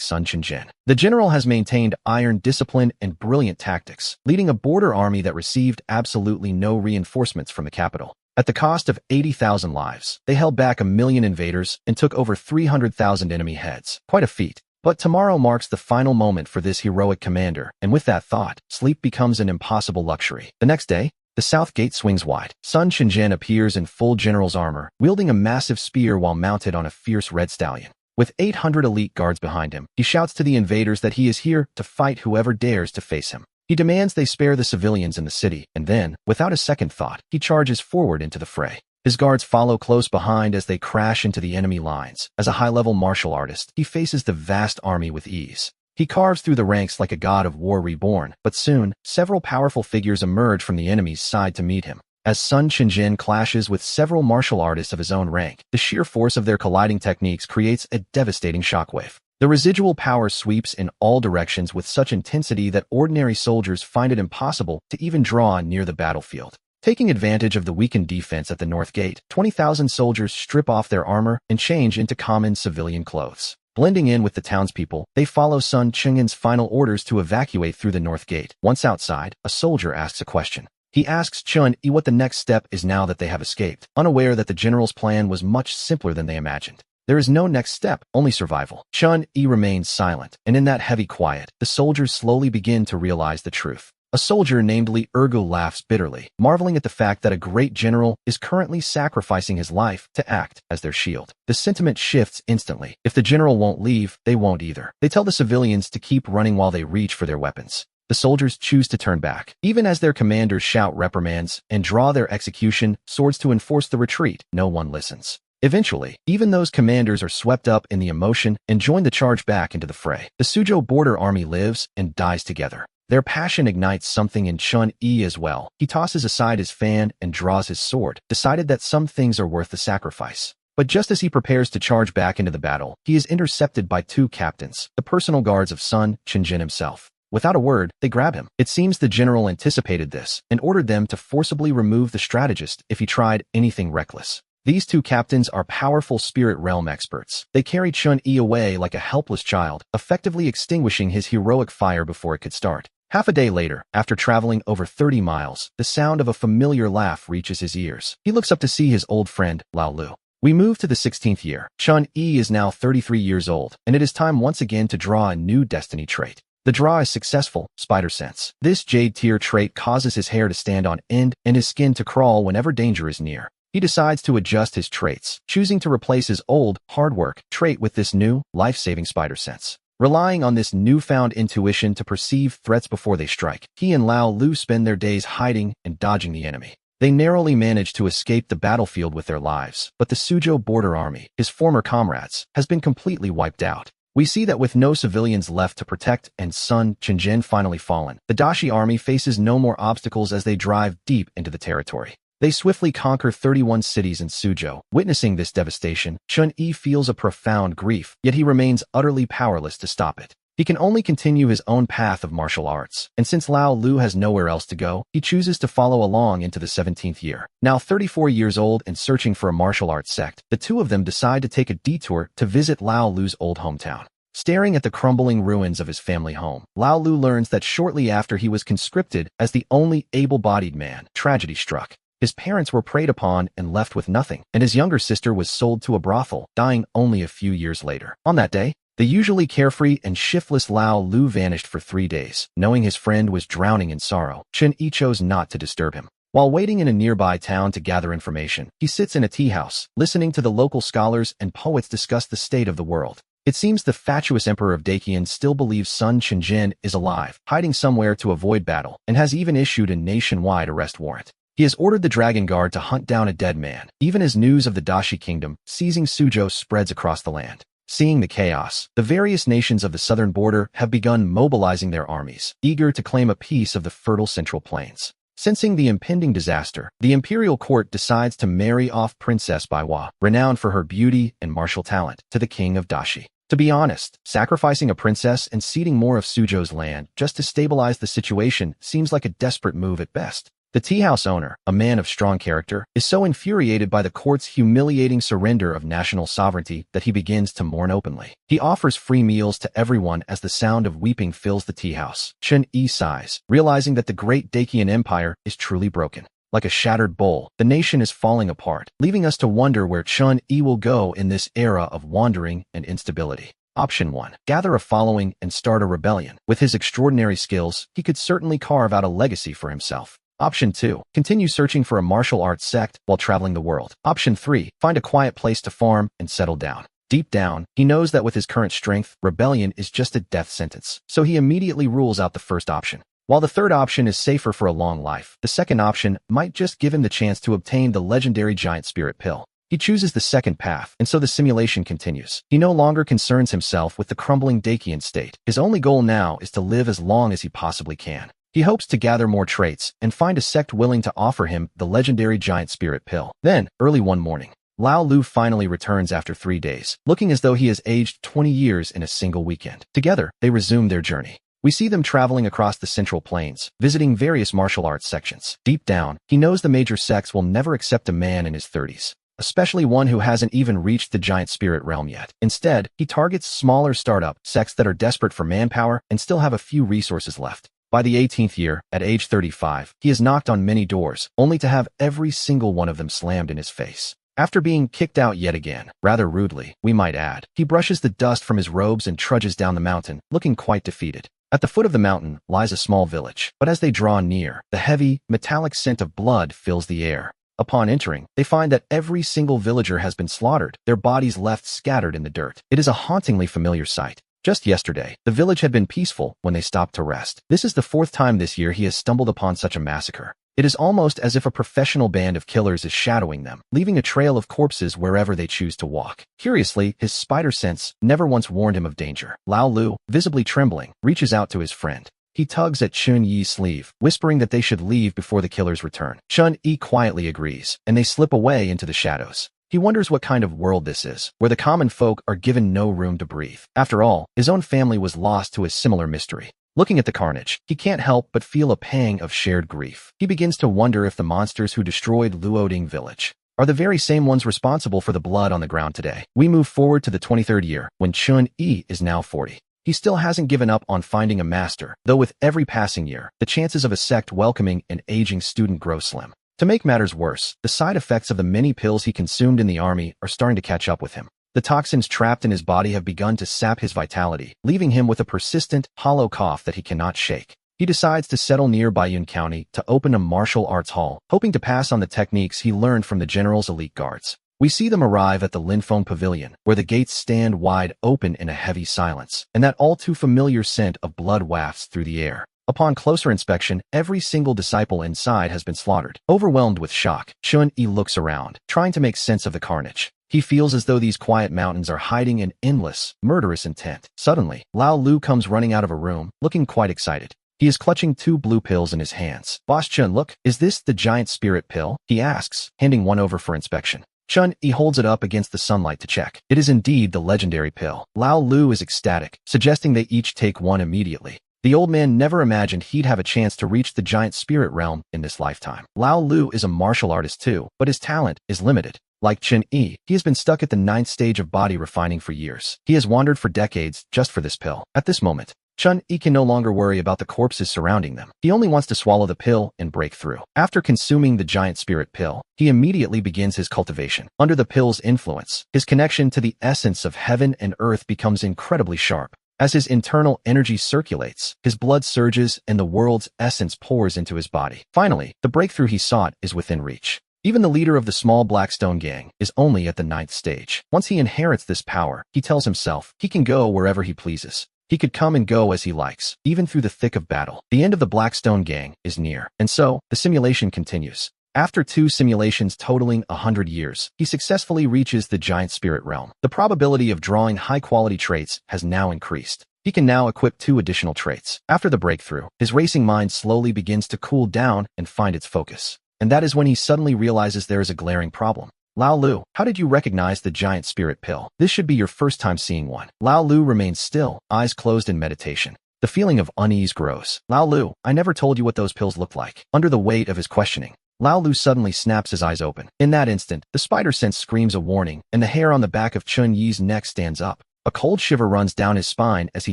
Sun Qingjin. The general has maintained iron discipline and brilliant tactics, leading a border army that received absolutely no reinforcements from the capital. At the cost of 80,000 lives, they held back 1 million invaders and took over 300,000 enemy heads. Quite a feat. But tomorrow marks the final moment for this heroic commander, and with that thought, sleep becomes an impossible luxury. The next day, the south gate swings wide. Sun Qingjin appears in full general's armor, wielding a massive spear while mounted on a fierce red stallion. With 800 elite guards behind him, he shouts to the invaders that he is here to fight whoever dares to face him. He demands they spare the civilians in the city, and then, without a second thought, he charges forward into the fray. His guards follow close behind as they crash into the enemy lines. As a high-level martial artist, he faces the vast army with ease. He carves through the ranks like a god of war reborn, but soon, several powerful figures emerge from the enemy's side to meet him. As Sun Qingjin clashes with several martial artists of his own rank, the sheer force of their colliding techniques creates a devastating shockwave. The residual power sweeps in all directions with such intensity that ordinary soldiers find it impossible to even draw near the battlefield. Taking advantage of the weakened defense at the north gate, 20,000 soldiers strip off their armor and change into common civilian clothes. Blending in with the townspeople, they follow Sun Qingjin's final orders to evacuate through the north gate. Once outside, a soldier asks a question. He asks Chun Yi what the next step is now that they have escaped, unaware that the general's plan was much simpler than they imagined. There is no next step, only survival. Chun Yi remains silent, and in that heavy quiet, the soldiers slowly begin to realize the truth. A soldier named Li Ergu laughs bitterly, marveling at the fact that a great general is currently sacrificing his life to act as their shield. The sentiment shifts instantly. If the general won't leave, they won't either. They tell the civilians to keep running while they reach for their weapons. The soldiers choose to turn back. Even as their commanders shout reprimands and draw their execution swords to enforce the retreat, no one listens. Eventually, even those commanders are swept up in the emotion and join the charge back into the fray. The Suzhou border army lives and dies together. Their passion ignites something in Chun Yi as well. He tosses aside his fan and draws his sword, decided that some things are worth the sacrifice. But just as he prepares to charge back into the battle, he is intercepted by 2 captains, the personal guards of Sun Qingjin himself. Without a word, they grab him. It seems the general anticipated this and ordered them to forcibly remove the strategist if he tried anything reckless. These 2 captains are powerful spirit realm experts. They carry Chun Yi away like a helpless child, effectively extinguishing his heroic fire before it could start. Half a day later, after traveling over 30 miles, the sound of a familiar laugh reaches his ears. He looks up to see his old friend, Lao Lu. We move to the 16th year. Chun Yi is now 33 years old, and it is time once again to draw a new destiny trait. The draw is successful, Spider Sense. This Jade Tier trait causes his hair to stand on end and his skin to crawl whenever danger is near. He decides to adjust his traits, choosing to replace his old, hard work trait with this new, life-saving Spider Sense. Relying on this newfound intuition to perceive threats before they strike, he and Lao Lu spend their days hiding and dodging the enemy. They narrowly manage to escape the battlefield with their lives, but the Suzhou border army, his former comrades, has been completely wiped out. We see that with no civilians left to protect and Sun Qingjin finally fallen, the Dashi army faces no more obstacles as they drive deep into the territory. They swiftly conquer 31 cities in Suzhou. Witnessing this devastation, Chun Yi feels a profound grief, yet he remains utterly powerless to stop it. He can only continue his own path of martial arts, and since Lao Lu has nowhere else to go, he chooses to follow along into the 17th year. Now 34 years old and searching for a martial arts sect, the 2 of them decide to take a detour to visit Lao Lu's old hometown. Staring at the crumbling ruins of his family home, Lao Lu learns that shortly after he was conscripted as the only able-bodied man, tragedy struck. His parents were preyed upon and left with nothing, and his younger sister was sold to a brothel, dying only a few years later. On that day, the usually carefree and shiftless Lao Lu vanished for 3 days. Knowing his friend was drowning in sorrow, Chun Yi chose not to disturb him. While waiting in a nearby town to gather information, he sits in a tea house, listening to the local scholars and poets discuss the state of the world. It seems the fatuous emperor of Dakian still believes Sun Qingjin is alive, hiding somewhere to avoid battle, and has even issued a nationwide arrest warrant. He has ordered the Dragon Guard to hunt down a dead man, even as news of the Dashi kingdom seizing Suzhou spreads across the land. Seeing the chaos, the various nations of the southern border have begun mobilizing their armies, eager to claim a piece of the fertile Central Plains. Sensing the impending disaster, the imperial court decides to marry off Princess Baiwa, renowned for her beauty and martial talent, to the king of Dashi. To be honest, sacrificing a princess and ceding more of Suzhou's land just to stabilize the situation seems like a desperate move at best. The tea house owner, a man of strong character, is so infuriated by the court's humiliating surrender of national sovereignty that he begins to mourn openly. He offers free meals to everyone as the sound of weeping fills the tea house. Chun-Yi sighs, realizing that the great Dakian Empire is truly broken. Like a shattered bowl, the nation is falling apart, leaving us to wonder where Chun-Yi will go in this era of wandering and instability. Option 1. Gather a following and start a rebellion. With his extraordinary skills, he could certainly carve out a legacy for himself. Option 2. Continue searching for a martial arts sect while traveling the world. Option 3. Find a quiet place to farm and settle down. Deep down, he knows that with his current strength, rebellion is just a death sentence, so he immediately rules out the first option. While the third option is safer for a long life, the second option might just give him the chance to obtain the legendary giant spirit pill. He chooses the second path, and so the simulation continues. He no longer concerns himself with the crumbling Dakian state. His only goal now is to live as long as he possibly can. He hopes to gather more traits and find a sect willing to offer him the legendary giant spirit pill. Then, early one morning, Lao Lu finally returns after 3 days, looking as though he has aged 20 years in a single weekend. Together, they resume their journey. We see them traveling across the Central Plains, visiting various martial arts sections. Deep down, he knows the major sects will never accept a man in his 30s. Especially one who hasn't even reached the giant spirit realm yet. Instead, he targets smaller startup sects that are desperate for manpower and still have a few resources left. By the 18th year, at age 35, he has knocked on many doors, only to have every single one of them slammed in his face. After being kicked out yet again, rather rudely, we might add, he brushes the dust from his robes and trudges down the mountain, looking quite defeated. At the foot of the mountain lies a small village, but as they draw near, the heavy, metallic scent of blood fills the air. Upon entering, they find that every single villager has been slaughtered, their bodies left scattered in the dirt. It is a hauntingly familiar sight. Just yesterday, the village had been peaceful when they stopped to rest. This is the 4th time this year he has stumbled upon such a massacre. It is almost as if a professional band of killers is shadowing them, leaving a trail of corpses wherever they choose to walk. Curiously, his spider sense never once warned him of danger. Lao Lu, visibly trembling, reaches out to his friend. He tugs at Chun-Yi's sleeve, whispering that they should leave before the killers return. Chun-Yi quietly agrees, and they slip away into the shadows. He wonders what kind of world this is, where the common folk are given no room to breathe. After all, his own family was lost to a similar mystery. Looking at the carnage, he can't help but feel a pang of shared grief. He begins to wonder if the monsters who destroyed Luoding village are the very same ones responsible for the blood on the ground today. We move forward to the 23rd year, when Chun-Yi is now 40. He still hasn't given up on finding a master, though with every passing year, the chances of a sect welcoming an aging student grow slim. To make matters worse, the side effects of the many pills he consumed in the army are starting to catch up with him. The toxins trapped in his body have begun to sap his vitality, leaving him with a persistent, hollow cough that he cannot shake. He decides to settle near Baiyun County to open a martial arts hall, hoping to pass on the techniques he learned from the general's elite guards. We see them arrive at the Linfeng Pavilion, where the gates stand wide open in a heavy silence, and that all-too-familiar scent of blood wafts through the air. Upon closer inspection, every single disciple inside has been slaughtered. Overwhelmed with shock, Chun-Yi looks around, trying to make sense of the carnage. He feels as though these quiet mountains are hiding an endless, murderous intent. Suddenly, Lao Lu comes running out of a room, looking quite excited. He is clutching 2 blue pills in his hands. "Boss Chun, look, is this the giant spirit pill?" he asks, handing one over for inspection. Chun-Yi holds it up against the sunlight to check. It is indeed the legendary pill. Lao Lu is ecstatic, suggesting they each take one immediately. The old man never imagined he'd have a chance to reach the giant spirit realm in this lifetime. Lao Lu is a martial artist too, but his talent is limited. Like Chun-Yi, he has been stuck at the 9th stage of body refining for years. He has wandered for decades just for this pill. At this moment, Chun-Yi can no longer worry about the corpses surrounding them. He only wants to swallow the pill and break through. After consuming the giant spirit pill, he immediately begins his cultivation. Under the pill's influence, his connection to the essence of heaven and earth becomes incredibly sharp. As his internal energy circulates, his blood surges and the world's essence pours into his body. Finally, the breakthrough he sought is within reach. Even the leader of the small Blackstone gang is only at the 9th stage. Once he inherits this power, he tells himself he can go wherever he pleases. He could come and go as he likes, even through the thick of battle. The end of the Blackstone gang is near, and so the simulation continues. After 2 simulations totaling 100 years, he successfully reaches the giant spirit realm. The probability of drawing high-quality traits has now increased. He can now equip 2 additional traits. After the breakthrough, his racing mind slowly begins to cool down and find its focus. And that is when he suddenly realizes there is a glaring problem. Lao Lu, how did you recognize the giant spirit pill? This should be your first time seeing one. Lao Lu remains still, eyes closed in meditation. The feeling of unease grows. Lao Lu, I never told you what those pills look like. Under the weight of his questioning, Lao Lu suddenly snaps his eyes open. In that instant, the spider sense screams a warning, and the hair on the back of Chun Yi's neck stands up. A cold shiver runs down his spine as he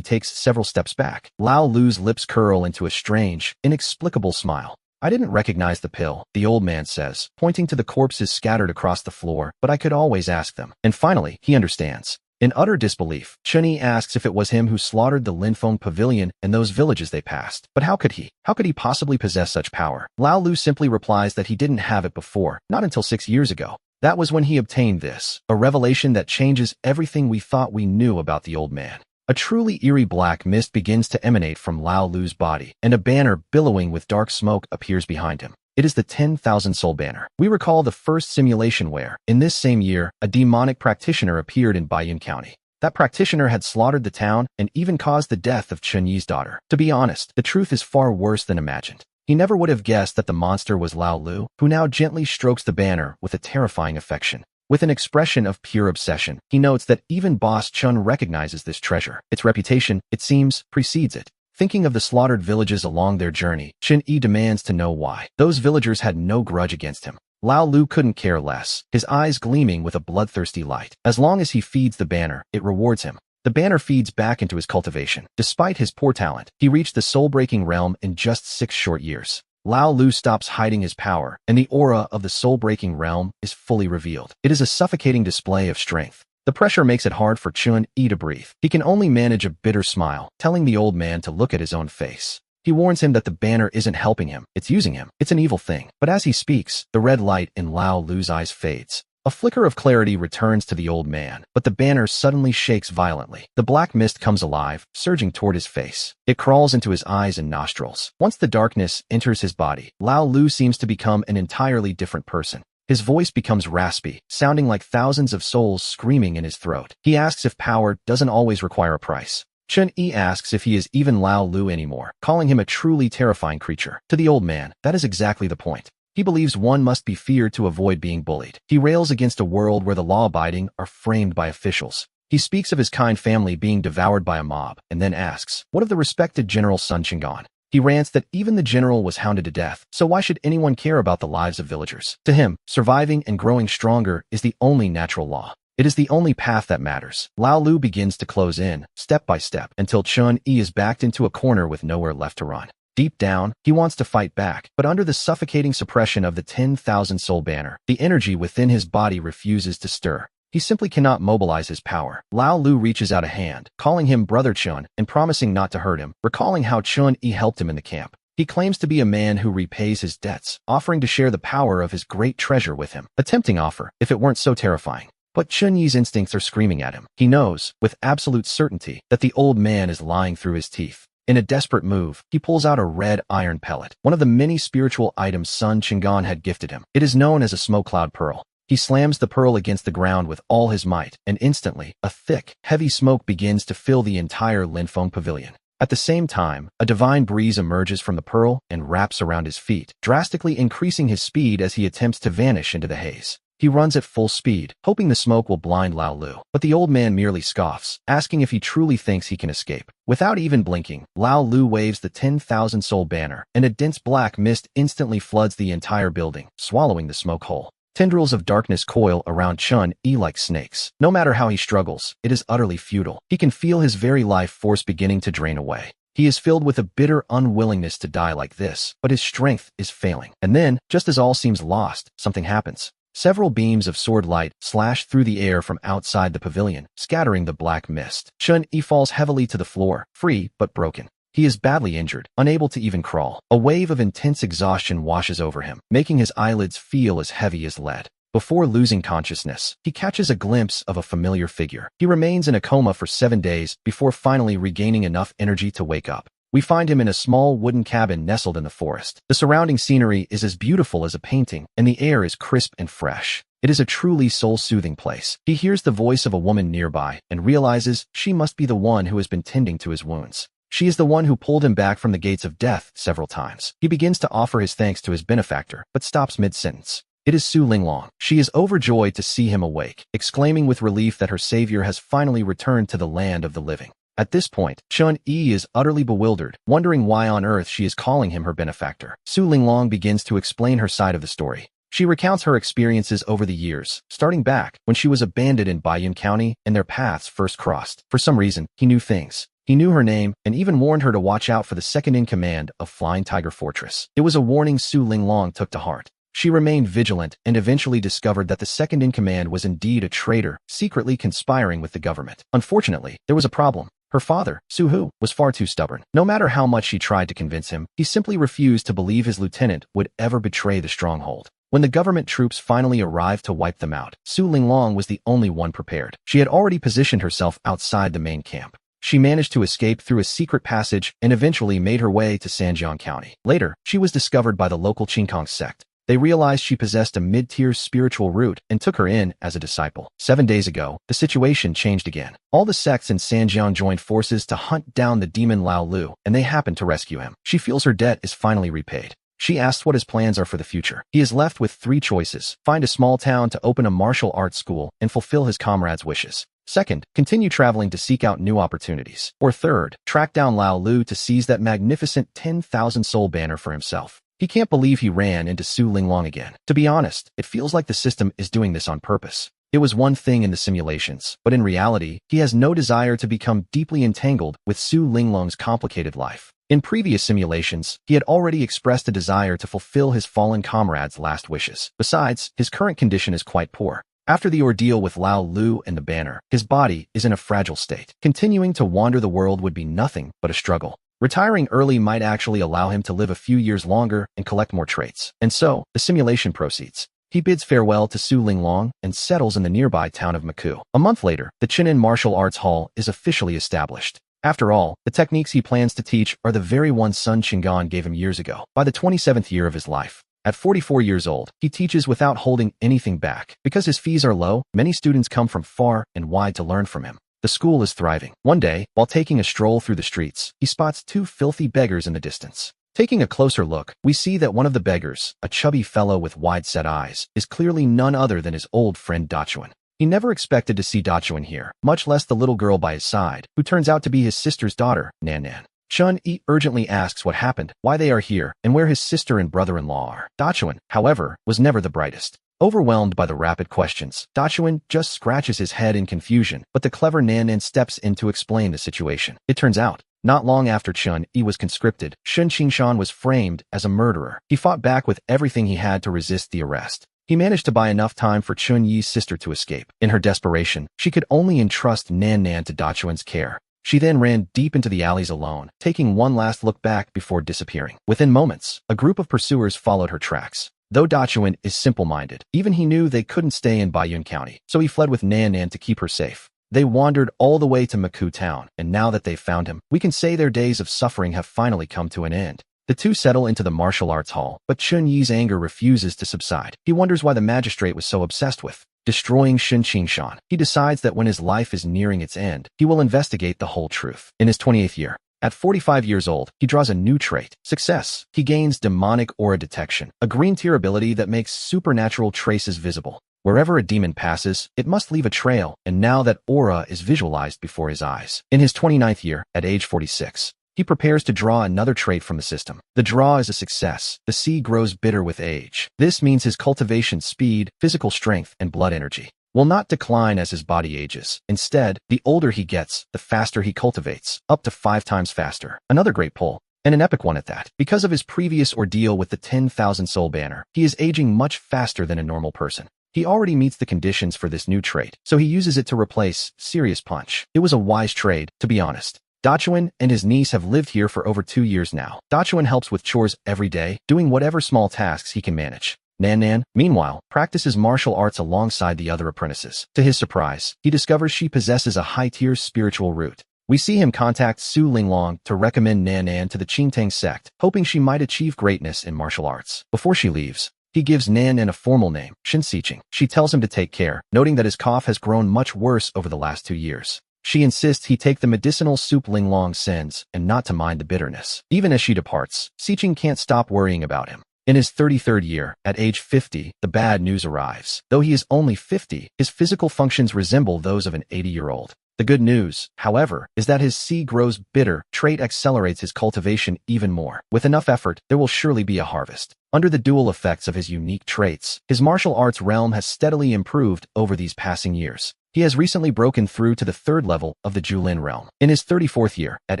takes several steps back. Lao Lu's lips curl into a strange, inexplicable smile. I didn't recognize the pill, the old man says, pointing to the corpses scattered across the floor, but I could always ask them. And finally, he understands. In utter disbelief, Chun-Yi asks if it was him who slaughtered the Linfeng Pavilion and those villages they passed. But how could he? How could he possibly possess such power? Lao Lu simply replies that he didn't have it before, not until 6 years ago. That was when he obtained this, a revelation that changes everything we thought we knew about the old man. A truly eerie black mist begins to emanate from Lao Lu's body, and a banner billowing with dark smoke appears behind him. It is the 10,000 soul banner. We recall the first simulation where, in this same year, a demonic practitioner appeared in Baiyun County. That practitioner had slaughtered the town and even caused the death of Chun Yi's daughter. To be honest, the truth is far worse than imagined. He never would have guessed that the monster was Lao Lu, who now gently strokes the banner with a terrifying affection. With an expression of pure obsession, he notes that even Boss Chun recognizes this treasure. Its reputation, it seems, precedes it. Thinking of the slaughtered villages along their journey, Chun-Yi demands to know why. Those villagers had no grudge against him. Lao Lu couldn't care less, his eyes gleaming with a bloodthirsty light. As long as he feeds the banner, it rewards him. The banner feeds back into his cultivation. Despite his poor talent, he reached the soul-breaking realm in just 6 short years. Lao Lu stops hiding his power, and the aura of the soul-breaking realm is fully revealed. It is a suffocating display of strength. The pressure makes it hard for Chun-Yi to breathe. He can only manage a bitter smile, telling the old man to look at his own face. He warns him that the banner isn't helping him, it's using him. It's an evil thing. But as he speaks, the red light in Lao Lu's eyes fades. A flicker of clarity returns to the old man, but the banner suddenly shakes violently. The black mist comes alive, surging toward his face. It crawls into his eyes and nostrils. Once the darkness enters his body, Lao Lu seems to become an entirely different person. His voice becomes raspy, sounding like thousands of souls screaming in his throat. He asks if power doesn't always require a price. Chun-Yi asks if he is even Lao Lu anymore, calling him a truly terrifying creature. To the old man, that is exactly the point. He believes one must be feared to avoid being bullied. He rails against a world where the law-abiding are framed by officials. He speaks of his kind family being devoured by a mob, and then asks, what of the respected General Sun Chingon? He rants that even the general was hounded to death, so why should anyone care about the lives of villagers? To him, surviving and growing stronger is the only natural law. It is the only path that matters. Lao Lu begins to close in, step by step, until Chun-Yi is backed into a corner with nowhere left to run. Deep down, he wants to fight back, but under the suffocating suppression of the 10,000 soul banner, the energy within his body refuses to stir. He simply cannot mobilize his power. Lao Lu reaches out a hand, calling him Brother Chun and promising not to hurt him, recalling how Chun-Yi helped him in the camp. He claims to be a man who repays his debts, offering to share the power of his great treasure with him. A tempting offer, if it weren't so terrifying. But Chun-Yi's instincts are screaming at him. He knows, with absolute certainty, that the old man is lying through his teeth. In a desperate move, he pulls out a red iron pellet, one of the many spiritual items Sun Chingon had gifted him. It is known as a smoke cloud pearl. He slams the pearl against the ground with all his might, and instantly, a thick, heavy smoke begins to fill the entire Linfeng Pavilion. At the same time, a divine breeze emerges from the pearl and wraps around his feet, drastically increasing his speed as he attempts to vanish into the haze. He runs at full speed, hoping the smoke will blind Lao Lu. But the old man merely scoffs, asking if he truly thinks he can escape. Without even blinking, Lao Lu waves the 10,000 soul banner, and a dense black mist instantly floods the entire building, swallowing the smoke whole. Tendrils of darkness coil around Chun-Yi like snakes. No matter how he struggles, it is utterly futile. He can feel his very life force beginning to drain away. He is filled with a bitter unwillingness to die like this, but his strength is failing. And then, just as all seems lost, something happens. Several beams of sword light slash through the air from outside the pavilion, scattering the black mist. Chun-Yi falls heavily to the floor, free but broken. He is badly injured, unable to even crawl. A wave of intense exhaustion washes over him, making his eyelids feel as heavy as lead. Before losing consciousness, he catches a glimpse of a familiar figure. He remains in a coma for 7 days before finally regaining enough energy to wake up. We find him in a small wooden cabin nestled in the forest. The surrounding scenery is as beautiful as a painting, and the air is crisp and fresh. It is a truly soul-soothing place. He hears the voice of a woman nearby and realizes she must be the one who has been tending to his wounds. She is the one who pulled him back from the gates of death several times. He begins to offer his thanks to his benefactor, but stops mid-sentence. It is Su Linglong. She is overjoyed to see him awake, exclaiming with relief that her savior has finally returned to the land of the living. At this point, Chun-Yi is utterly bewildered, wondering why on earth she is calling him her benefactor. Su Linglong begins to explain her side of the story. She recounts her experiences over the years, starting back when she was abandoned in Baiyun County and their paths first crossed. For some reason, he knew things. He knew her name and even warned her to watch out for the second-in-command of Flying Tiger Fortress. It was a warning Su Linglong took to heart. She remained vigilant and eventually discovered that the second-in-command was indeed a traitor, secretly conspiring with the government. Unfortunately, there was a problem. Her father, Su Hu, was far too stubborn. No matter how much she tried to convince him, he simply refused to believe his lieutenant would ever betray the stronghold. When the government troops finally arrived to wipe them out, Su Linglong was the only one prepared. She had already positioned herself outside the main camp. She managed to escape through a secret passage and eventually made her way to Sanjiang County. Later, she was discovered by the local Qingkong sect. They realized she possessed a mid-tier spiritual root and took her in as a disciple. 7 days ago, the situation changed again. All the sects in Sanjiang joined forces to hunt down the demon Lao Lu, and they happened to rescue him. She feels her debt is finally repaid. She asks what his plans are for the future. He is left with 3 choices: find a small town to open a martial arts school and fulfill his comrades' wishes. Second, continue traveling to seek out new opportunities. Or third, track down Lao Lu to seize that magnificent 10,000 soul banner for himself. He can't believe he ran into Su Linglong again. To be honest, it feels like the system is doing this on purpose. It was one thing in the simulations, but in reality, he has no desire to become deeply entangled with Su Linglong's complicated life. In previous simulations, he had already expressed a desire to fulfill his fallen comrades' last wishes. Besides, his current condition is quite poor. After the ordeal with Lao Lu and the banner, his body is in a fragile state. Continuing to wander the world would be nothing but a struggle. Retiring early might actually allow him to live a few years longer and collect more traits. And so, the simulation proceeds. He bids farewell to Su Linglong and settles in the nearby town of Maku. A month later, the Chinin Martial Arts Hall is officially established. After all, the techniques he plans to teach are the very ones Sun Chingan gave him years ago. By the 27th year of his life, at 44 years old, he teaches without holding anything back. Because his fees are low, many students come from far and wide to learn from him. The school is thriving. One day, while taking a stroll through the streets, he spots 2 filthy beggars in the distance. Taking a closer look, we see that one of the beggars, a chubby fellow with wide-set eyes, is clearly none other than his old friend Dachuan. He never expected to see Dachuan here, much less the little girl by his side, who turns out to be his sister's daughter, Nan Nan. Chun-Yi urgently asks what happened, why they are here, and where his sister and brother-in-law are. Dachuan, however, was never the brightest. Overwhelmed by the rapid questions, Dachuan just scratches his head in confusion, but the clever Nan Nan steps in to explain the situation. It turns out, not long after Chun-Yi was conscripted, Shun Qingshan was framed as a murderer. He fought back with everything he had to resist the arrest. He managed to buy enough time for Chun-Yi's sister to escape. In her desperation, she could only entrust Nan Nan to Dachuan's care. She then ran deep into the alleys alone, taking one last look back before disappearing. Within moments, a group of pursuers followed her tracks. Though Dachuan is simple-minded, even he knew they couldn't stay in Baiyun County, so he fled with Nan Nan to keep her safe. They wandered all the way to Maku Town, and now that they've found him, we can say their days of suffering have finally come to an end. The two settle into the martial arts hall, but Chun-Yi's anger refuses to subside. He wonders why the magistrate was so obsessed with destroying Shun Qingshan. He decides that when his life is nearing its end, he will investigate the whole truth. In his 28th year, at 45 years old, he draws a new trait, success. He gains demonic aura detection, a green tier ability that makes supernatural traces visible. Wherever a demon passes, it must leave a trail, and now that aura is visualized before his eyes. In his 29th year, at age 46, he prepares to draw another trait from the system. The draw is a success. The sea grows bitter with age. This means his cultivation speed, physical strength, and blood energy will not decline as his body ages. Instead, the older he gets, the faster he cultivates, up to 5 times faster. Another great pull, and an epic one at that. Because of his previous ordeal with the 10,000 soul banner, he is aging much faster than a normal person. He already meets the conditions for this new trait, so he uses it to replace Serious Punch. It was a wise trade, to be honest. Dachuan and his niece have lived here for over 2 years now. Dachuan helps with chores every day, doing whatever small tasks he can manage. Nan, meanwhile, practices martial arts alongside the other apprentices. To his surprise, he discovers she possesses a high-tier spiritual root. We see him contact Su Linglong to recommend Nan to the Qingtang sect, hoping she might achieve greatness in martial arts. Before she leaves, he gives Nan a formal name, Shin Siqing. She tells him to take care, noting that his cough has grown much worse over the last 2 years. She insists he take the medicinal soup Linglong sends and not to mind the bitterness. Even as she departs, Siqing can't stop worrying about him. In his 33rd year, at age 50, the bad news arrives. Though he is only 50, his physical functions resemble those of an 80-year-old. The good news, however, is that his seed grows bitter trait accelerates his cultivation even more. With enough effort, there will surely be a harvest. Under the dual effects of his unique traits, his martial arts realm has steadily improved over these passing years. He has recently broken through to the 3rd level of the Julin realm. In his 34th year, at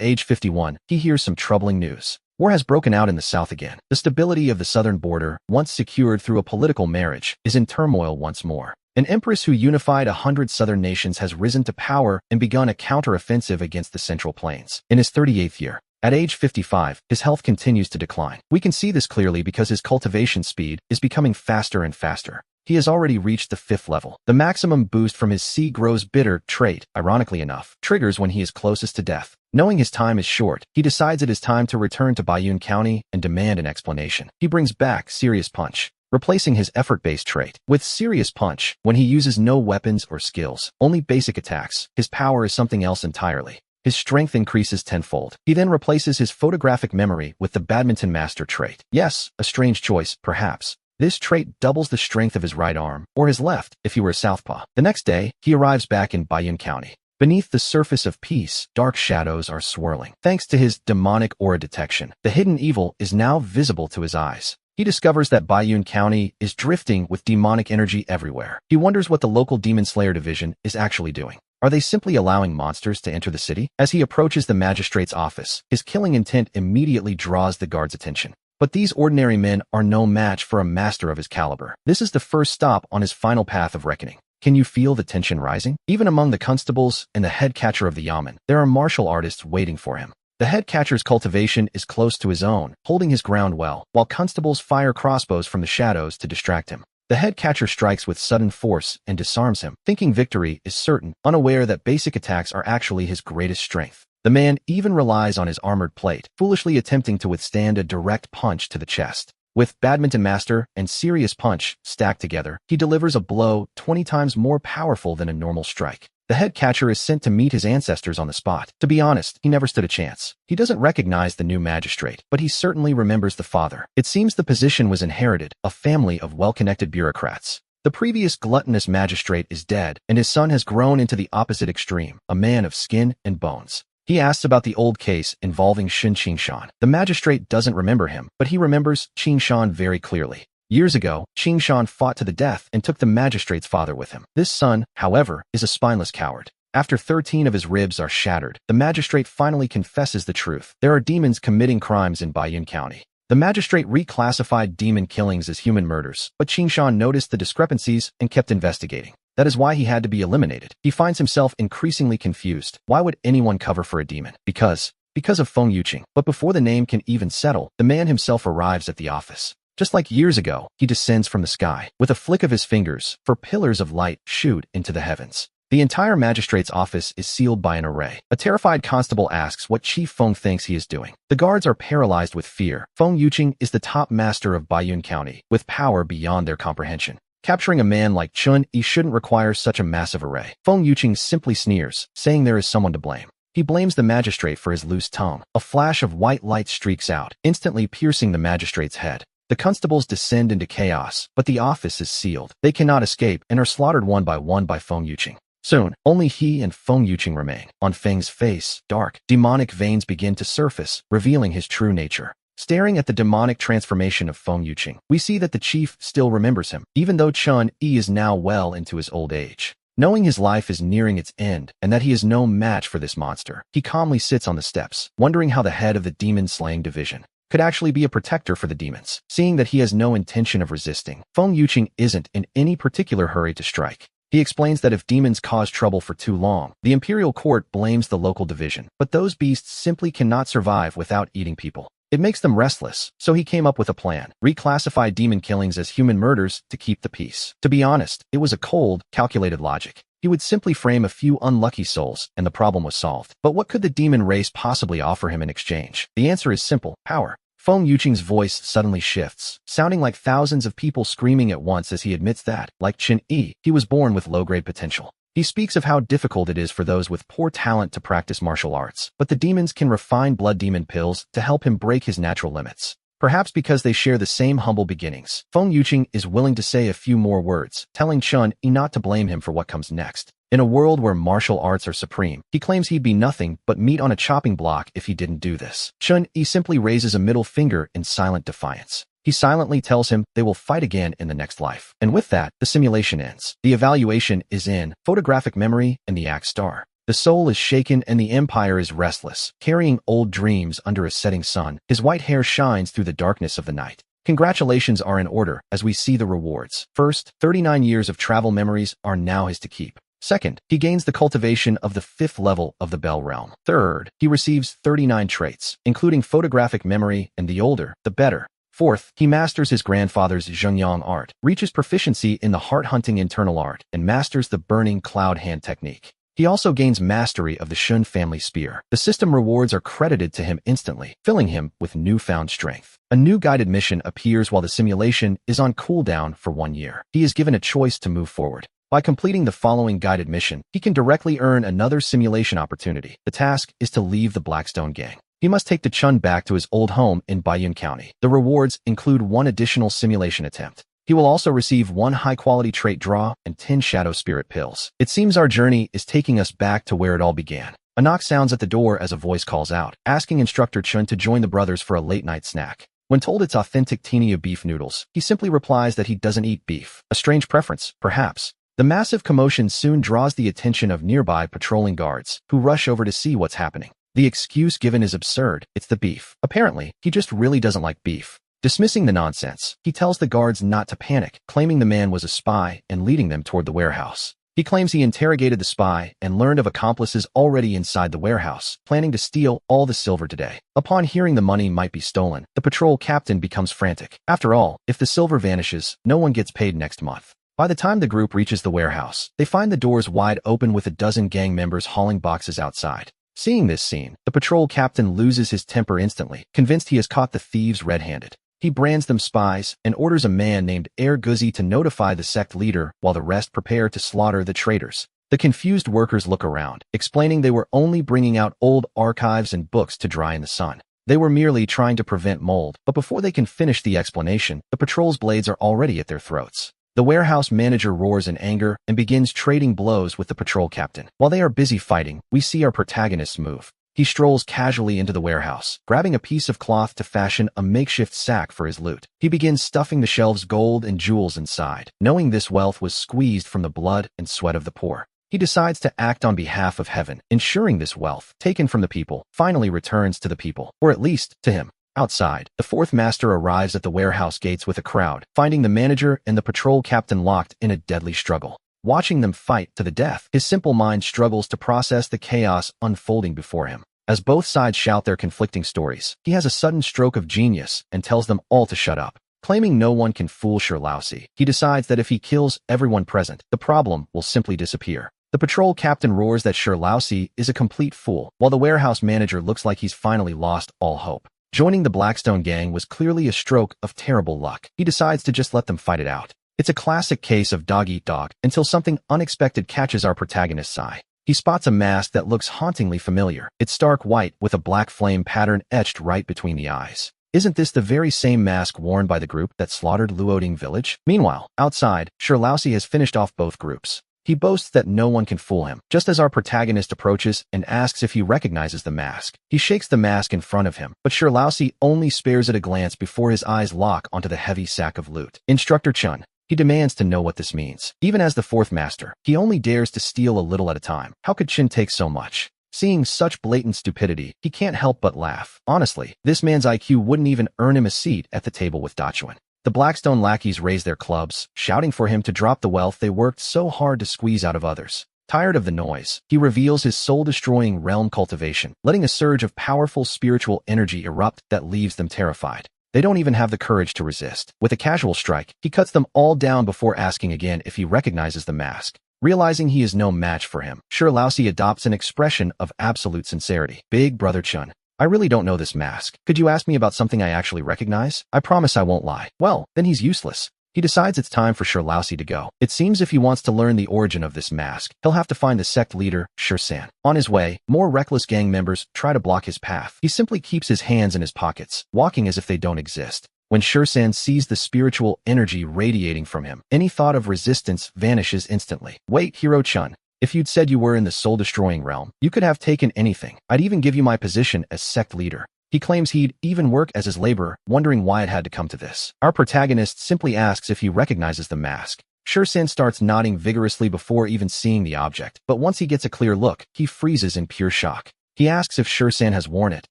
age 51, he hears some troubling news. War has broken out in the south again. The stability of the southern border, once secured through a political marriage, is in turmoil once more. An empress who unified 100 southern nations has risen to power and begun a counter-offensive against the Central Plains. In his 38th year, at age 55, his health continues to decline. We can see this clearly because his cultivation speed is becoming faster and faster. He has already reached the 5th level. The maximum boost from his seed grows bitter trait, ironically enough, triggers when he is closest to death. Knowing his time is short, he decides it is time to return to Baiyun County and demand an explanation. He brings back Serious Punch, replacing his effort-based trait. With Serious Punch, when he uses no weapons or skills, only basic attacks, his power is something else entirely. His strength increases tenfold. He then replaces his photographic memory with the Badminton Master trait. Yes, a strange choice, perhaps. This trait doubles the strength of his right arm, or his left, if he were a southpaw. The next day, he arrives back in Baiyun County. Beneath the surface of peace, dark shadows are swirling. Thanks to his demonic aura detection, the hidden evil is now visible to his eyes. He discovers that Baiyun County is drifting with demonic energy everywhere. He wonders what the local Demon Slayer division is actually doing. Are they simply allowing monsters to enter the city? As he approaches the magistrate's office, his killing intent immediately draws the guard's attention. But these ordinary men are no match for a master of his caliber. This is the first stop on his final path of reckoning. Can you feel the tension rising? Even among the constables and the head catcher of the yamen, there are martial artists waiting for him. The head catcher's cultivation is close to his own, holding his ground well, while constables fire crossbows from the shadows to distract him. The head catcher strikes with sudden force and disarms him, thinking victory is certain, unaware that basic attacks are actually his greatest strength. The man even relies on his armored plate, foolishly attempting to withstand a direct punch to the chest. With Badminton Master and Serious Punch stacked together, he delivers a blow 20 times more powerful than a normal strike. The head catcher is sent to meet his ancestors on the spot. To be honest, he never stood a chance. He doesn't recognize the new magistrate, but he certainly remembers the father. It seems the position was inherited, a family of well-connected bureaucrats. The previous gluttonous magistrate is dead, and his son has grown into the opposite extreme, a man of skin and bones. He asks about the old case involving Shin Qingshan. The magistrate doesn't remember him, but he remembers Qingshan very clearly. Years ago, Qingshan fought to the death and took the magistrate's father with him. This son, however, is a spineless coward. After 13 of his ribs are shattered, the magistrate finally confesses the truth. There are demons committing crimes in Baiyun County. The magistrate reclassified demon killings as human murders, but Qingshan noticed the discrepancies and kept investigating. That is why he had to be eliminated. He finds himself increasingly confused. Why would anyone cover for a demon? Because of Feng Yuqing. But before the name can even settle, the man himself arrives at the office. Just like years ago, he descends from the sky. With a flick of his fingers, 4 pillars of light shoot into the heavens. The entire magistrate's office is sealed by an array. A terrified constable asks what Chief Feng thinks he is doing. The guards are paralyzed with fear. Feng Yuqing is the top master of Baiyun County, with power beyond their comprehension. Capturing a man like Chun Yi shouldn't require such a massive array. Feng Yuqing simply sneers, saying there is someone to blame. He blames the magistrate for his loose tongue. A flash of white light streaks out, instantly piercing the magistrate's head. The constables descend into chaos, but the office is sealed. They cannot escape and are slaughtered one by Feng Yuqing. Soon, only he and Feng Yuqing remain. On Feng's face, dark, demonic veins begin to surface, revealing his true nature. Staring at the demonic transformation of Feng Yuqing, we see that the chief still remembers him, even though Chun Yi is now well into his old age. Knowing his life is nearing its end, and that he is no match for this monster, he calmly sits on the steps, wondering how the head of the demon-slaying division could actually be a protector for the demons. Seeing that he has no intention of resisting, Feng Yuqing isn't in any particular hurry to strike. He explains that if demons cause trouble for too long, the imperial court blames the local division, but those beasts simply cannot survive without eating people. It makes them restless, so he came up with a plan: reclassify demon killings as human murders to keep the peace. To be honest, it was a cold, calculated logic. He would simply frame a few unlucky souls, and the problem was solved. But what could the demon race possibly offer him in exchange? The answer is simple: power. Feng Yuqing's voice suddenly shifts, sounding like thousands of people screaming at once as he admits that, like Qin Yi, he was born with low-grade potential. He speaks of how difficult it is for those with poor talent to practice martial arts, but the demons can refine blood demon pills to help him break his natural limits. Perhaps because they share the same humble beginnings, Feng Yuqing is willing to say a few more words, telling Qin Yi not to blame him for what comes next. In a world where martial arts are supreme, he claims he'd be nothing but meat on a chopping block if he didn't do this. Qin Yi simply raises a middle finger in silent defiance. He silently tells him they will fight again in the next life. And with that, the simulation ends. The evaluation is in photographic memory and the act star. The soul is shaken and the empire is restless, carrying old dreams under a setting sun. His white hair shines through the darkness of the night. Congratulations are in order as we see the rewards. First, 39 years of travel memories are now his to keep. Second, he gains the cultivation of the 5th level of the Bell Realm. Third, he receives 39 traits, including photographic memory, and the older, the better. Fourth, he masters his grandfather's Zhenyang art, reaches proficiency in the heart-hunting internal art, and masters the burning cloud hand technique. He also gains mastery of the Shun family spear. The system rewards are credited to him instantly, filling him with newfound strength. A new guided mission appears while the simulation is on cooldown for 1 year. He is given a choice to move forward. By completing the following guided mission, he can directly earn another simulation opportunity. The task is to leave the Blackstone gang. He must take the Chun back to his old home in Baiyun County. The rewards include 1 additional simulation attempt. He will also receive 1 high-quality trait draw and 10 shadow spirit pills. It seems our journey is taking us back to where it all began. A knock sounds at the door as a voice calls out, asking instructor Chun to join the brothers for a late-night snack. When told it's authentic tinea beef noodles, he simply replies that he doesn't eat beef. A strange preference, perhaps. The massive commotion soon draws the attention of nearby patrolling guards, who rush over to see what's happening. The excuse given is absurd: it's the beef. Apparently, he just really doesn't like beef. Dismissing the nonsense, he tells the guards not to panic, claiming the man was a spy and leading them toward the warehouse. He claims he interrogated the spy and learned of accomplices already inside the warehouse, planning to steal all the silver today. Upon hearing the money might be stolen, the patrol captain becomes frantic. After all, if the silver vanishes, no one gets paid next month. By the time the group reaches the warehouse, they find the doors wide open with a dozen gang members hauling boxes outside. Seeing this scene, the patrol captain loses his temper instantly, convinced he has caught the thieves red-handed. He brands them spies and orders a man named Guzi to notify the sect leader while the rest prepare to slaughter the traitors. The confused workers look around, explaining they were only bringing out old archives and books to dry in the sun. They were merely trying to prevent mold, but before they can finish the explanation, the patrol's blades are already at their throats. The warehouse manager roars in anger and begins trading blows with the patrol captain. While they are busy fighting, we see our protagonist move. He strolls casually into the warehouse, grabbing a piece of cloth to fashion a makeshift sack for his loot. He begins stuffing the shelves gold and jewels inside, knowing this wealth was squeezed from the blood and sweat of the poor. He decides to act on behalf of heaven, ensuring this wealth, taken from the people, finally returns to the people, or at least to him. Outside, the 4th master arrives at the warehouse gates with a crowd, finding the manager and the patrol captain locked in a deadly struggle. Watching them fight to the death, his simple mind struggles to process the chaos unfolding before him. As both sides shout their conflicting stories, he has a sudden stroke of genius and tells them all to shut up. Claiming no one can fool Shirlausi, he decides that if he kills everyone present, the problem will simply disappear. The patrol captain roars that Shirlausi is a complete fool, while the warehouse manager looks like he's finally lost all hope. Joining the Blackstone gang was clearly a stroke of terrible luck. He decides to just let them fight it out. It's a classic case of dog eat dog until something unexpected catches our protagonist's eye. He spots a mask that looks hauntingly familiar. It's stark white with a black flame pattern etched right between the eyes. Isn't this the very same mask worn by the group that slaughtered Luoding village? Meanwhile, outside, Shirlausi has finished off both groups. He boasts that no one can fool him, just as our protagonist approaches and asks if he recognizes the mask. He shakes the mask in front of him, but Shirlausi only spares it a glance before his eyes lock onto the heavy sack of loot. Instructor Chun. He demands to know what this means. Even as the 4th master, he only dares to steal a little at a time. How could Chin take so much? Seeing such blatant stupidity, he can't help but laugh. Honestly, this man's IQ wouldn't even earn him a seat at the table with Dachuan. The Blackstone lackeys raise their clubs, shouting for him to drop the wealth they worked so hard to squeeze out of others. Tired of the noise, he reveals his soul-destroying realm cultivation, letting a surge of powerful spiritual energy erupt that leaves them terrified. They don't even have the courage to resist. With a casual strike, he cuts them all down before asking again if he recognizes the mask. Realizing he is no match for him, Laosi adopts an expression of absolute sincerity. Big Brother Chun, I really don't know this mask. Could you ask me about something I actually recognize? I promise I won't lie. Well, then he's useless. He decides it's time for Laosi to go. It seems if he wants to learn the origin of this mask, he'll have to find the sect leader, San. On his way, more reckless gang members try to block his path. He simply keeps his hands in his pockets, walking as if they don't exist. When San sees the spiritual energy radiating from him, any thought of resistance vanishes instantly. Wait, Hero-chun. If you'd said you were in the soul-destroying realm, you could have taken anything. I'd even give you my position as sect leader. He claims he'd even work as his laborer, wondering why it had to come to this. Our protagonist simply asks if he recognizes the mask. San starts nodding vigorously before even seeing the object, but once he gets a clear look, he freezes in pure shock. He asks if San has worn it,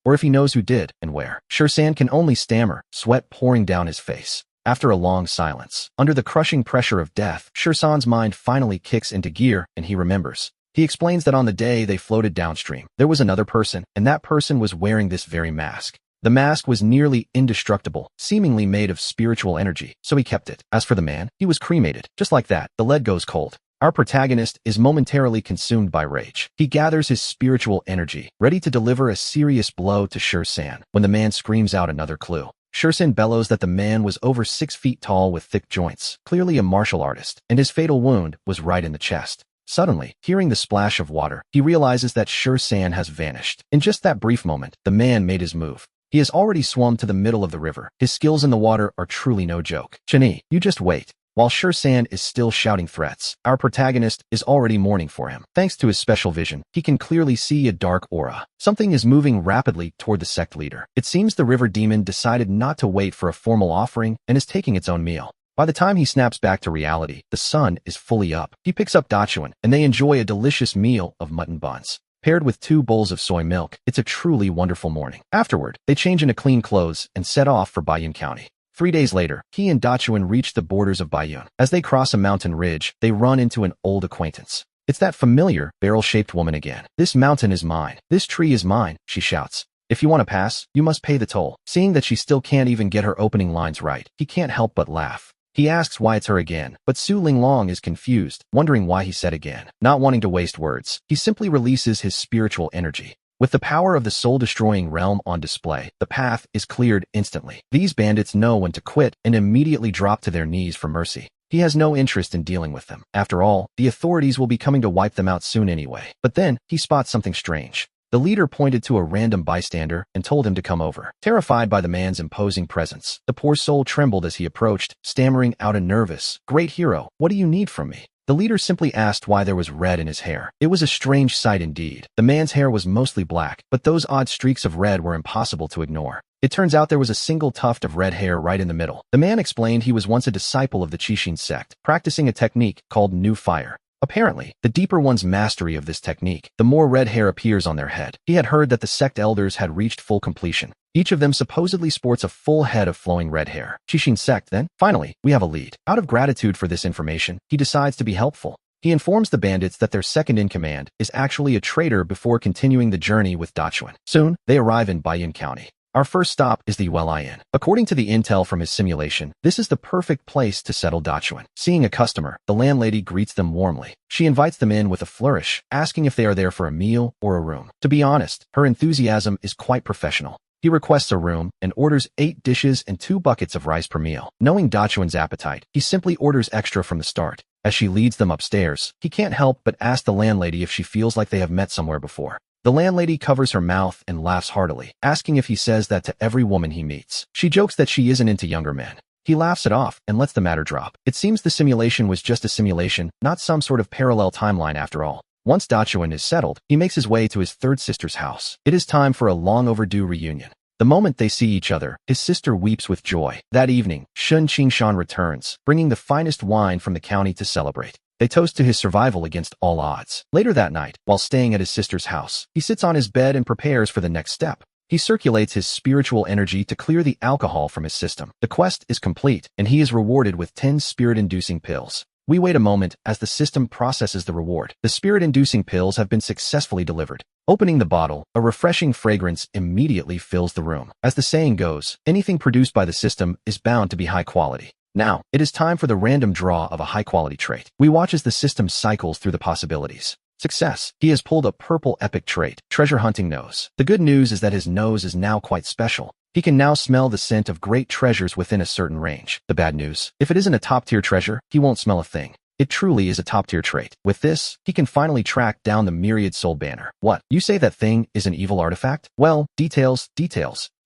or if he knows who did and where. San can only stammer, sweat pouring down his face. After a long silence, under the crushing pressure of death, San's mind finally kicks into gear and he remembers. He explains that on the day they floated downstream, there was another person, and that person was wearing this very mask. The mask was nearly indestructible, seemingly made of spiritual energy, so he kept it. As for the man, he was cremated. Just like that, the lead goes cold. Our protagonist is momentarily consumed by rage. He gathers his spiritual energy, ready to deliver a serious blow to San, when the man screams out another clue. San bellows that the man was over 6 feet tall with thick joints, clearly a martial artist, and his fatal wound was right in the chest. Suddenly, hearing the splash of water, he realizes that San has vanished. In just that brief moment, the man made his move. He has already swum to the middle of the river. His skills in the water are truly no joke. Chani, you just wait. While San is still shouting threats, our protagonist is already mourning for him. Thanks to his special vision, he can clearly see a dark aura. Something is moving rapidly toward the sect leader. It seems the river demon decided not to wait for a formal offering and is taking its own meal. By the time he snaps back to reality, the sun is fully up. He picks up Dachuan, and they enjoy a delicious meal of mutton buns. Paired with 2 bowls of soy milk, it's a truly wonderful morning. Afterward, they change into clean clothes and set off for Bayun County. 3 days later, he and Dachuan reach the borders of Bayun. As they cross a mountain ridge, they run into an old acquaintance. It's that familiar, barrel-shaped woman again. This mountain is mine. This tree is mine, she shouts. If you want to pass, you must pay the toll. Seeing that she still can't even get her opening lines right, he can't help but laugh. He asks why it's her again, but Su Linglong is confused, wondering why he said again. Not wanting to waste words, he simply releases his spiritual energy. With the power of the soul-destroying realm on display, the path is cleared instantly. These bandits know when to quit and immediately drop to their knees for mercy. He has no interest in dealing with them. After all, the authorities will be coming to wipe them out soon anyway. But then, he spots something strange. The leader pointed to a random bystander and told him to come over. Terrified by the man's imposing presence, the poor soul trembled as he approached, stammering out a nervous, "Great hero, what do you need from me?" The leader simply asked why there was red in his hair. It was a strange sight indeed. The man's hair was mostly black, but those odd streaks of red were impossible to ignore. It turns out there was a single tuft of red hair right in the middle. The man explained he was once a disciple of the Qixin sect, practicing a technique called New Fire. Apparently, the deeper one's mastery of this technique, the more red hair appears on their head. He had heard that the sect elders had reached full completion. Each of them supposedly sports a full head of flowing red hair. Qixin sect then? Finally, we have a lead. Out of gratitude for this information, he decides to be helpful. He informs the bandits that their second-in-command is actually a traitor before continuing the journey with Dachuan. Soon, they arrive in Bayun County. Our first stop is the Yueli Inn. According to the intel from his simulation, this is the perfect place to settle Dachuan. Seeing a customer, the landlady greets them warmly. She invites them in with a flourish, asking if they are there for a meal or a room. To be honest, her enthusiasm is quite professional. He requests a room and orders 8 dishes and 2 buckets of rice per meal. Knowing Dachuan's appetite, he simply orders extra from the start. As she leads them upstairs, he can't help but ask the landlady if she feels like they have met somewhere before. The landlady covers her mouth and laughs heartily, asking if he says that to every woman he meets. She jokes that she isn't into younger men. He laughs it off and lets the matter drop. It seems the simulation was just a simulation, not some sort of parallel timeline after all. Once Dachuan is settled, he makes his way to his third sister's house. It is time for a long overdue reunion. The moment they see each other, his sister weeps with joy. That evening, Shun Qingshan returns, bringing the finest wine from the county to celebrate. They toast to his survival against all odds. Later that night, while staying at his sister's house, he sits on his bed and prepares for the next step. He circulates his spiritual energy to clear the alcohol from his system. The quest is complete, and he is rewarded with 10 spirit-inducing pills. We wait a moment as the system processes the reward. The spirit-inducing pills have been successfully delivered. Opening the bottle, a refreshing fragrance immediately fills the room. As the saying goes, anything produced by the system is bound to be high quality. Now, it is time for the random draw of a high-quality trait. We watch as the system cycles through the possibilities. Success. He has pulled a purple epic trait, treasure hunting nose. The good news is that his nose is now quite special. He can now smell the scent of great treasures within a certain range. The bad news. If it isn't a top-tier treasure, he won't smell a thing. It truly is a top-tier trait. With this, he can finally track down the myriad soul banner. What? You say that thing is an evil artifact? Well, details.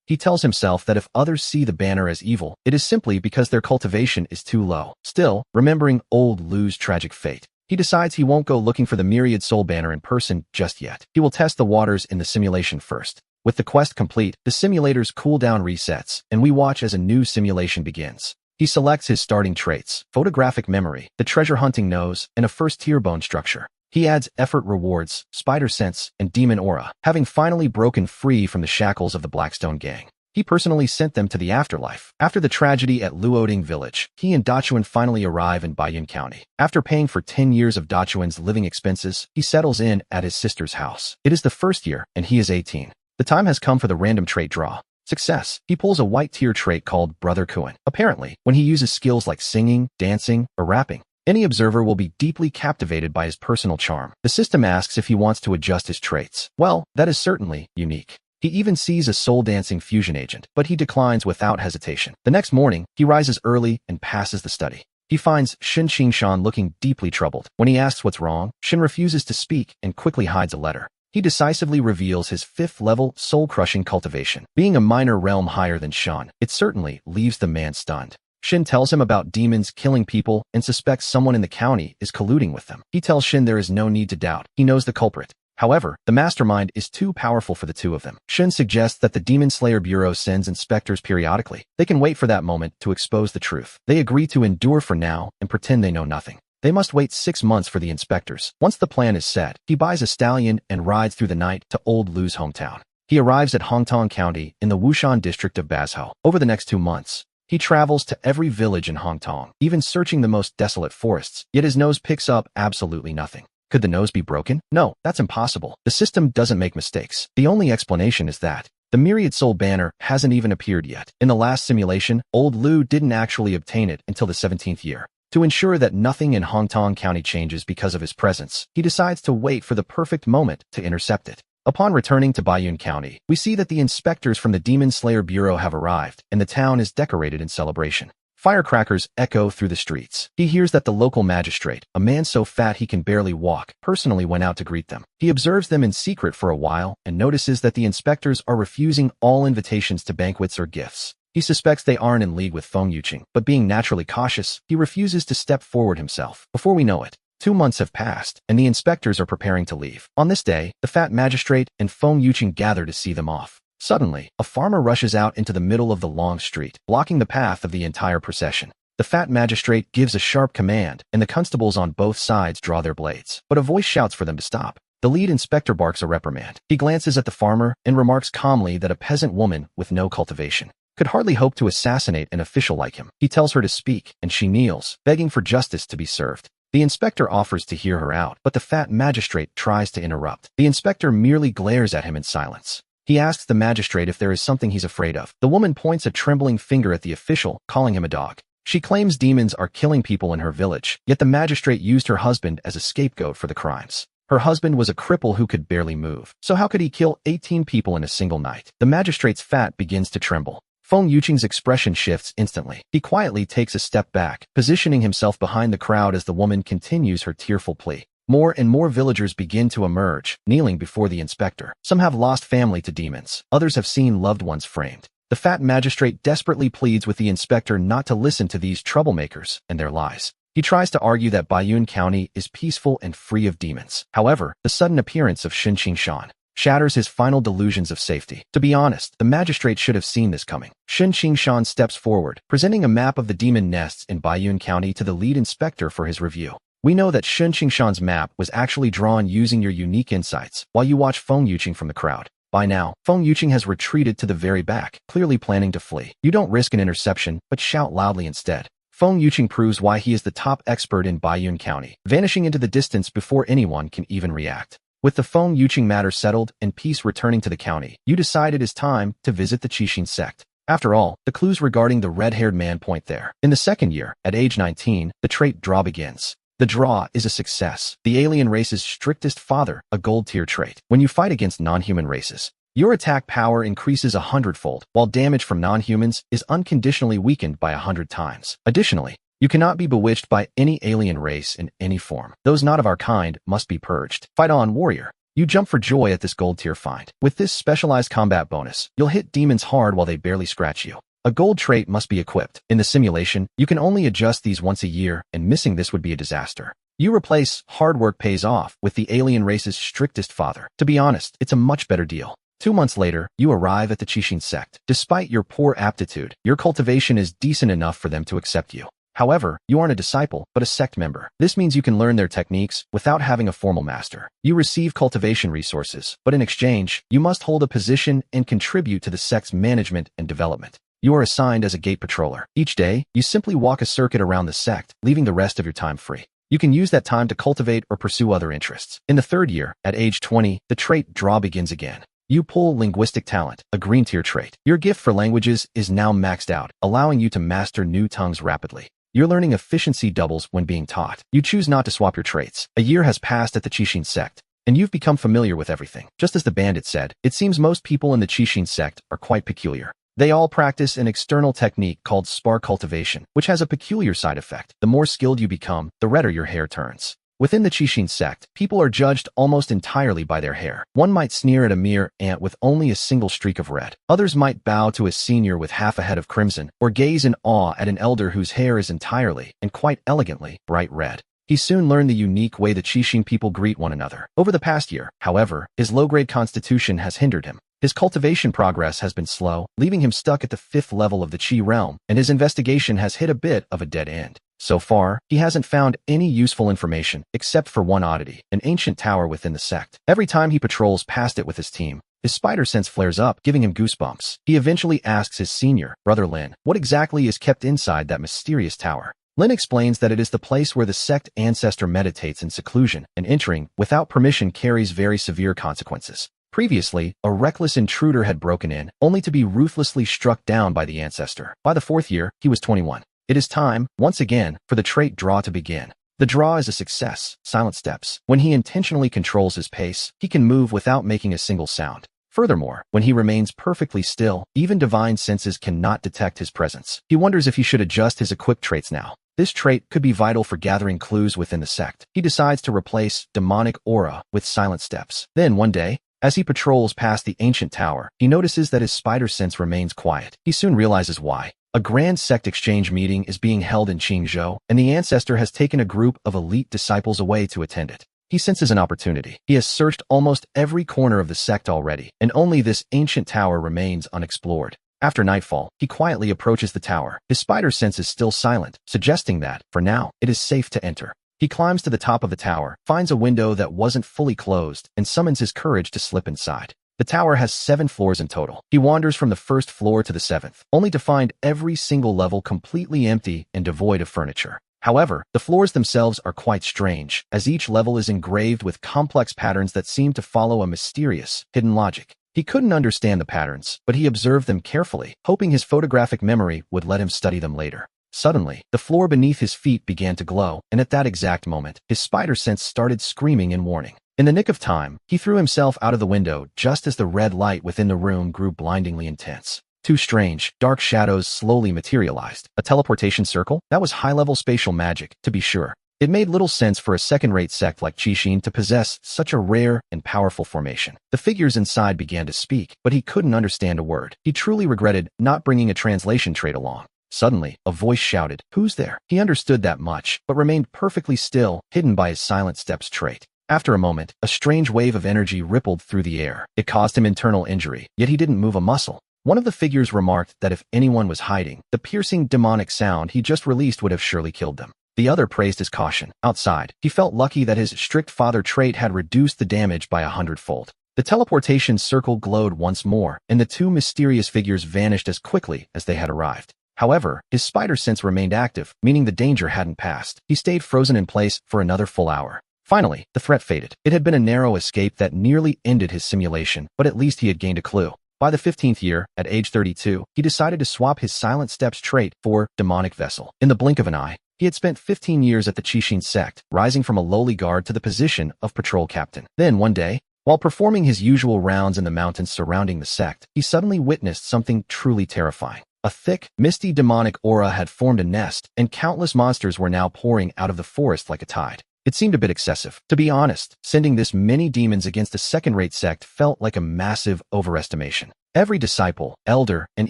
He tells himself that if others see the banner as evil, it is simply because their cultivation is too low. Still, remembering old Lu's tragic fate, he decides he won't go looking for the myriad soul banner in person just yet. He will test the waters in the simulation first. With the quest complete, the simulator's cooldown resets, and we watch as a new simulation begins. He selects his starting traits, photographic memory, the treasure hunting nose, and a first-tier bone structure. He adds effort rewards, spider sense, and demon aura, having finally broken free from the shackles of the Blackstone gang. He personally sent them to the afterlife. After the tragedy at Luoding village, he and Dachuan finally arrive in Bayun County. After paying for 10 years of Dachuan's living expenses, he settles in at his sister's house. It is the first year, and he is 18. The time has come for the random trait draw. Success. He pulls a white tier trait called Brother Kuan. Apparently, when he uses skills like singing, dancing, or rapping, any observer will be deeply captivated by his personal charm. The system asks if he wants to adjust his traits. Well, that is certainly unique. He even sees a soul-dancing fusion agent, but he declines without hesitation. The next morning, he rises early and passes the study. He finds Shin Qingshan looking deeply troubled. When he asks what's wrong, Shin refuses to speak and quickly hides a letter. He decisively reveals his 5th-level soul-crushing cultivation. Being a minor realm higher than Shan, it certainly leaves the man stunned. Shin tells him about demons killing people and suspects someone in the county is colluding with them. He tells Shin there is no need to doubt. He knows the culprit. However, the mastermind is too powerful for the two of them. Shin suggests that the Demon Slayer Bureau sends inspectors periodically. They can wait for that moment to expose the truth. They agree to endure for now and pretend they know nothing. They must wait 6 months for the inspectors. Once the plan is set, he buys a stallion and rides through the night to Old Lu's hometown. He arrives at Hongtong County in the Wushan district of Bazhou. Over the next 2 months, he travels to every village in Hongtong, even searching the most desolate forests, yet his nose picks up absolutely nothing. Could the nose be broken? No, that's impossible. The system doesn't make mistakes. The only explanation is that the Myriad Soul banner hasn't even appeared yet. In the last simulation, Old Lu didn't actually obtain it until the 17th year. To ensure that nothing in Hongtong County changes because of his presence, he decides to wait for the perfect moment to intercept it. Upon returning to Bayun County, we see that the inspectors from the Demon Slayer Bureau have arrived, and the town is decorated in celebration. Firecrackers echo through the streets. He hears that the local magistrate, a man so fat he can barely walk, personally went out to greet them. He observes them in secret for a while and notices that the inspectors are refusing all invitations to banquets or gifts. He suspects they aren't in league with Feng Yuqing, but being naturally cautious, he refuses to step forward himself. Before we know it, 2 months have passed, and the inspectors are preparing to leave. On this day, the fat magistrate and Feng Yuqing gather to see them off. Suddenly, a farmer rushes out into the middle of the long street, blocking the path of the entire procession. The fat magistrate gives a sharp command, and the constables on both sides draw their blades. But a voice shouts for them to stop. The lead inspector barks a reprimand. He glances at the farmer and remarks calmly that a peasant woman with no cultivation could hardly hope to assassinate an official like him. He tells her to speak, and she kneels, begging for justice to be served. The inspector offers to hear her out, but the fat magistrate tries to interrupt. The inspector merely glares at him in silence. He asks the magistrate if there is something he's afraid of. The woman points a trembling finger at the official, calling him a dog. She claims demons are killing people in her village, yet the magistrate used her husband as a scapegoat for the crimes. Her husband was a cripple who could barely move, so how could he kill 18 people in a single night? The magistrate's fat begins to tremble. Feng Yuqing's expression shifts instantly. He quietly takes a step back, positioning himself behind the crowd as the woman continues her tearful plea. More and more villagers begin to emerge, kneeling before the inspector. Some have lost family to demons. Others have seen loved ones framed. The fat magistrate desperately pleads with the inspector not to listen to these troublemakers and their lies. He tries to argue that Bayun County is peaceful and free of demons. However, the sudden appearance of Shin Qingshan shatters his final delusions of safety. To be honest, the magistrate should have seen this coming. Shin Qingshan steps forward, presenting a map of the demon nests in Bayun County to the lead inspector for his review. We know that Shin Qingshan's map was actually drawn using your unique insights while you watch Feng Yuqing from the crowd. By now, Feng Yuqing has retreated to the very back, clearly planning to flee. You don't risk an interception, but shout loudly instead. Feng Yuqing proves why he is the top expert in Baiyun County, vanishing into the distance before anyone can even react. With the Feng Yuqing matter settled and peace returning to the county, you decide it is time to visit the Qixin sect. After all, the clues regarding the red-haired man point there. In the second year, at age 19, the trait draw begins. The draw is a success. The alien race's strictest father, a gold-tier trait. When you fight against non-human races, your attack power increases 100-fold, while damage from non-humans is unconditionally weakened by 100 times. Additionally, you cannot be bewitched by any alien race in any form. Those not of our kind must be purged. Fight on, warrior. You jump for joy at this gold-tier find. With this specialized combat bonus, you'll hit demons hard while they barely scratch you. A gold trait must be equipped. In the simulation, you can only adjust these once a year, and missing this would be a disaster. You replace hard work pays off with the alien race's strictest father. To be honest, it's a much better deal. 2 months later, you arrive at the Qixin sect. Despite your poor aptitude, your cultivation is decent enough for them to accept you. However, you aren't a disciple, but a sect member. This means you can learn their techniques without having a formal master. You receive cultivation resources, but in exchange, you must hold a position and contribute to the sect's management and development. You are assigned as a gate patroller. Each day, you simply walk a circuit around the sect, leaving the rest of your time free. You can use that time to cultivate or pursue other interests. In the third year, at age 20, the trait draw begins again. You pull linguistic talent, a green tier trait. Your gift for languages is now maxed out, allowing you to master new tongues rapidly. Your learning efficiency doubles when being taught. You choose not to swap your traits. A year has passed at the Qixin sect, and you've become familiar with everything. Just as the bandit said, it seems most people in the Qixin sect are quite peculiar. They all practice an external technique called spar cultivation, which has a peculiar side effect. The more skilled you become, the redder your hair turns. Within the Qixin sect, people are judged almost entirely by their hair. One might sneer at a mere ant with only a single streak of red. Others might bow to a senior with half a head of crimson, or gaze in awe at an elder whose hair is entirely, and quite elegantly, bright red. He soon learned the unique way the Qixin people greet one another. Over the past year, however, his low-grade constitution has hindered him. His cultivation progress has been slow, leaving him stuck at the 5th level of the Qi realm, and his investigation has hit a bit of a dead end. So far, he hasn't found any useful information, except for one oddity, an ancient tower within the sect. Every time he patrols past it with his team, his spider sense flares up, giving him goosebumps. He eventually asks his senior, Brother Lin, what exactly is kept inside that mysterious tower. Lin explains that it is the place where the sect ancestor meditates in seclusion, and entering without permission carries very severe consequences. Previously, a reckless intruder had broken in, only to be ruthlessly struck down by the ancestor. By the 4th year, he was 21. It is time, once again, for the trait draw to begin. The draw is a success, silent steps. When he intentionally controls his pace, he can move without making a single sound. Furthermore, when he remains perfectly still, even divine senses cannot detect his presence. He wonders if he should adjust his equipped traits now. This trait could be vital for gathering clues within the sect. He decides to replace demonic aura with silent steps. Then, one day, as he patrols past the ancient tower, he notices that his spider sense remains quiet. He soon realizes why. A grand sect exchange meeting is being held in Qingzhou, and the ancestor has taken a group of elite disciples away to attend it. He senses an opportunity. He has searched almost every corner of the sect already, and only this ancient tower remains unexplored. After nightfall, he quietly approaches the tower. His spider sense is still silent, suggesting that, for now, it is safe to enter. He climbs to the top of the tower, finds a window that wasn't fully closed, and summons his courage to slip inside. The tower has 7 floors in total. He wanders from the 1st floor to the 7th, only to find every single level completely empty and devoid of furniture. However, the floors themselves are quite strange, as each level is engraved with complex patterns that seem to follow a mysterious, hidden logic. He couldn't understand the patterns, but he observed them carefully, hoping his photographic memory would let him study them later. Suddenly, the floor beneath his feet began to glow, and at that exact moment, his spider sense started screaming in warning. In the nick of time, he threw himself out of the window just as the red light within the room grew blindingly intense. 2 strange, dark shadows slowly materialized. A teleportation circle? That was high-level spatial magic, to be sure. It made little sense for a second-rate sect like Qixin to possess such a rare and powerful formation. The figures inside began to speak, but he couldn't understand a word. He truly regretted not bringing a translation trait along. Suddenly, a voice shouted, "Who's there?" He understood that much, but remained perfectly still, hidden by his silent steps trait. After a moment, a strange wave of energy rippled through the air. It caused him internal injury, yet he didn't move a muscle. One of the figures remarked that if anyone was hiding, the piercing demonic sound he just released would have surely killed them. The other praised his caution. Outside, he felt lucky that his strict father trait had reduced the damage by 100-fold. The teleportation circle glowed once more, and the two mysterious figures vanished as quickly as they had arrived. However, his spider sense remained active, meaning the danger hadn't passed. He stayed frozen in place for another full hour. Finally, the threat faded. It had been a narrow escape that nearly ended his simulation, but at least he had gained a clue. By the 15th year, at age 32, he decided to swap his Silent Steps trait for Demonic Vessel. In the blink of an eye, he had spent 15 years at the Qixin sect, rising from a lowly guard to the position of patrol captain. Then, one day, while performing his usual rounds in the mountains surrounding the sect, he suddenly witnessed something truly terrifying. A thick, misty demonic aura had formed a nest, and countless monsters were now pouring out of the forest like a tide. It seemed a bit excessive. To be honest, sending this many demons against a second-rate sect felt like a massive overestimation. Every disciple, elder, and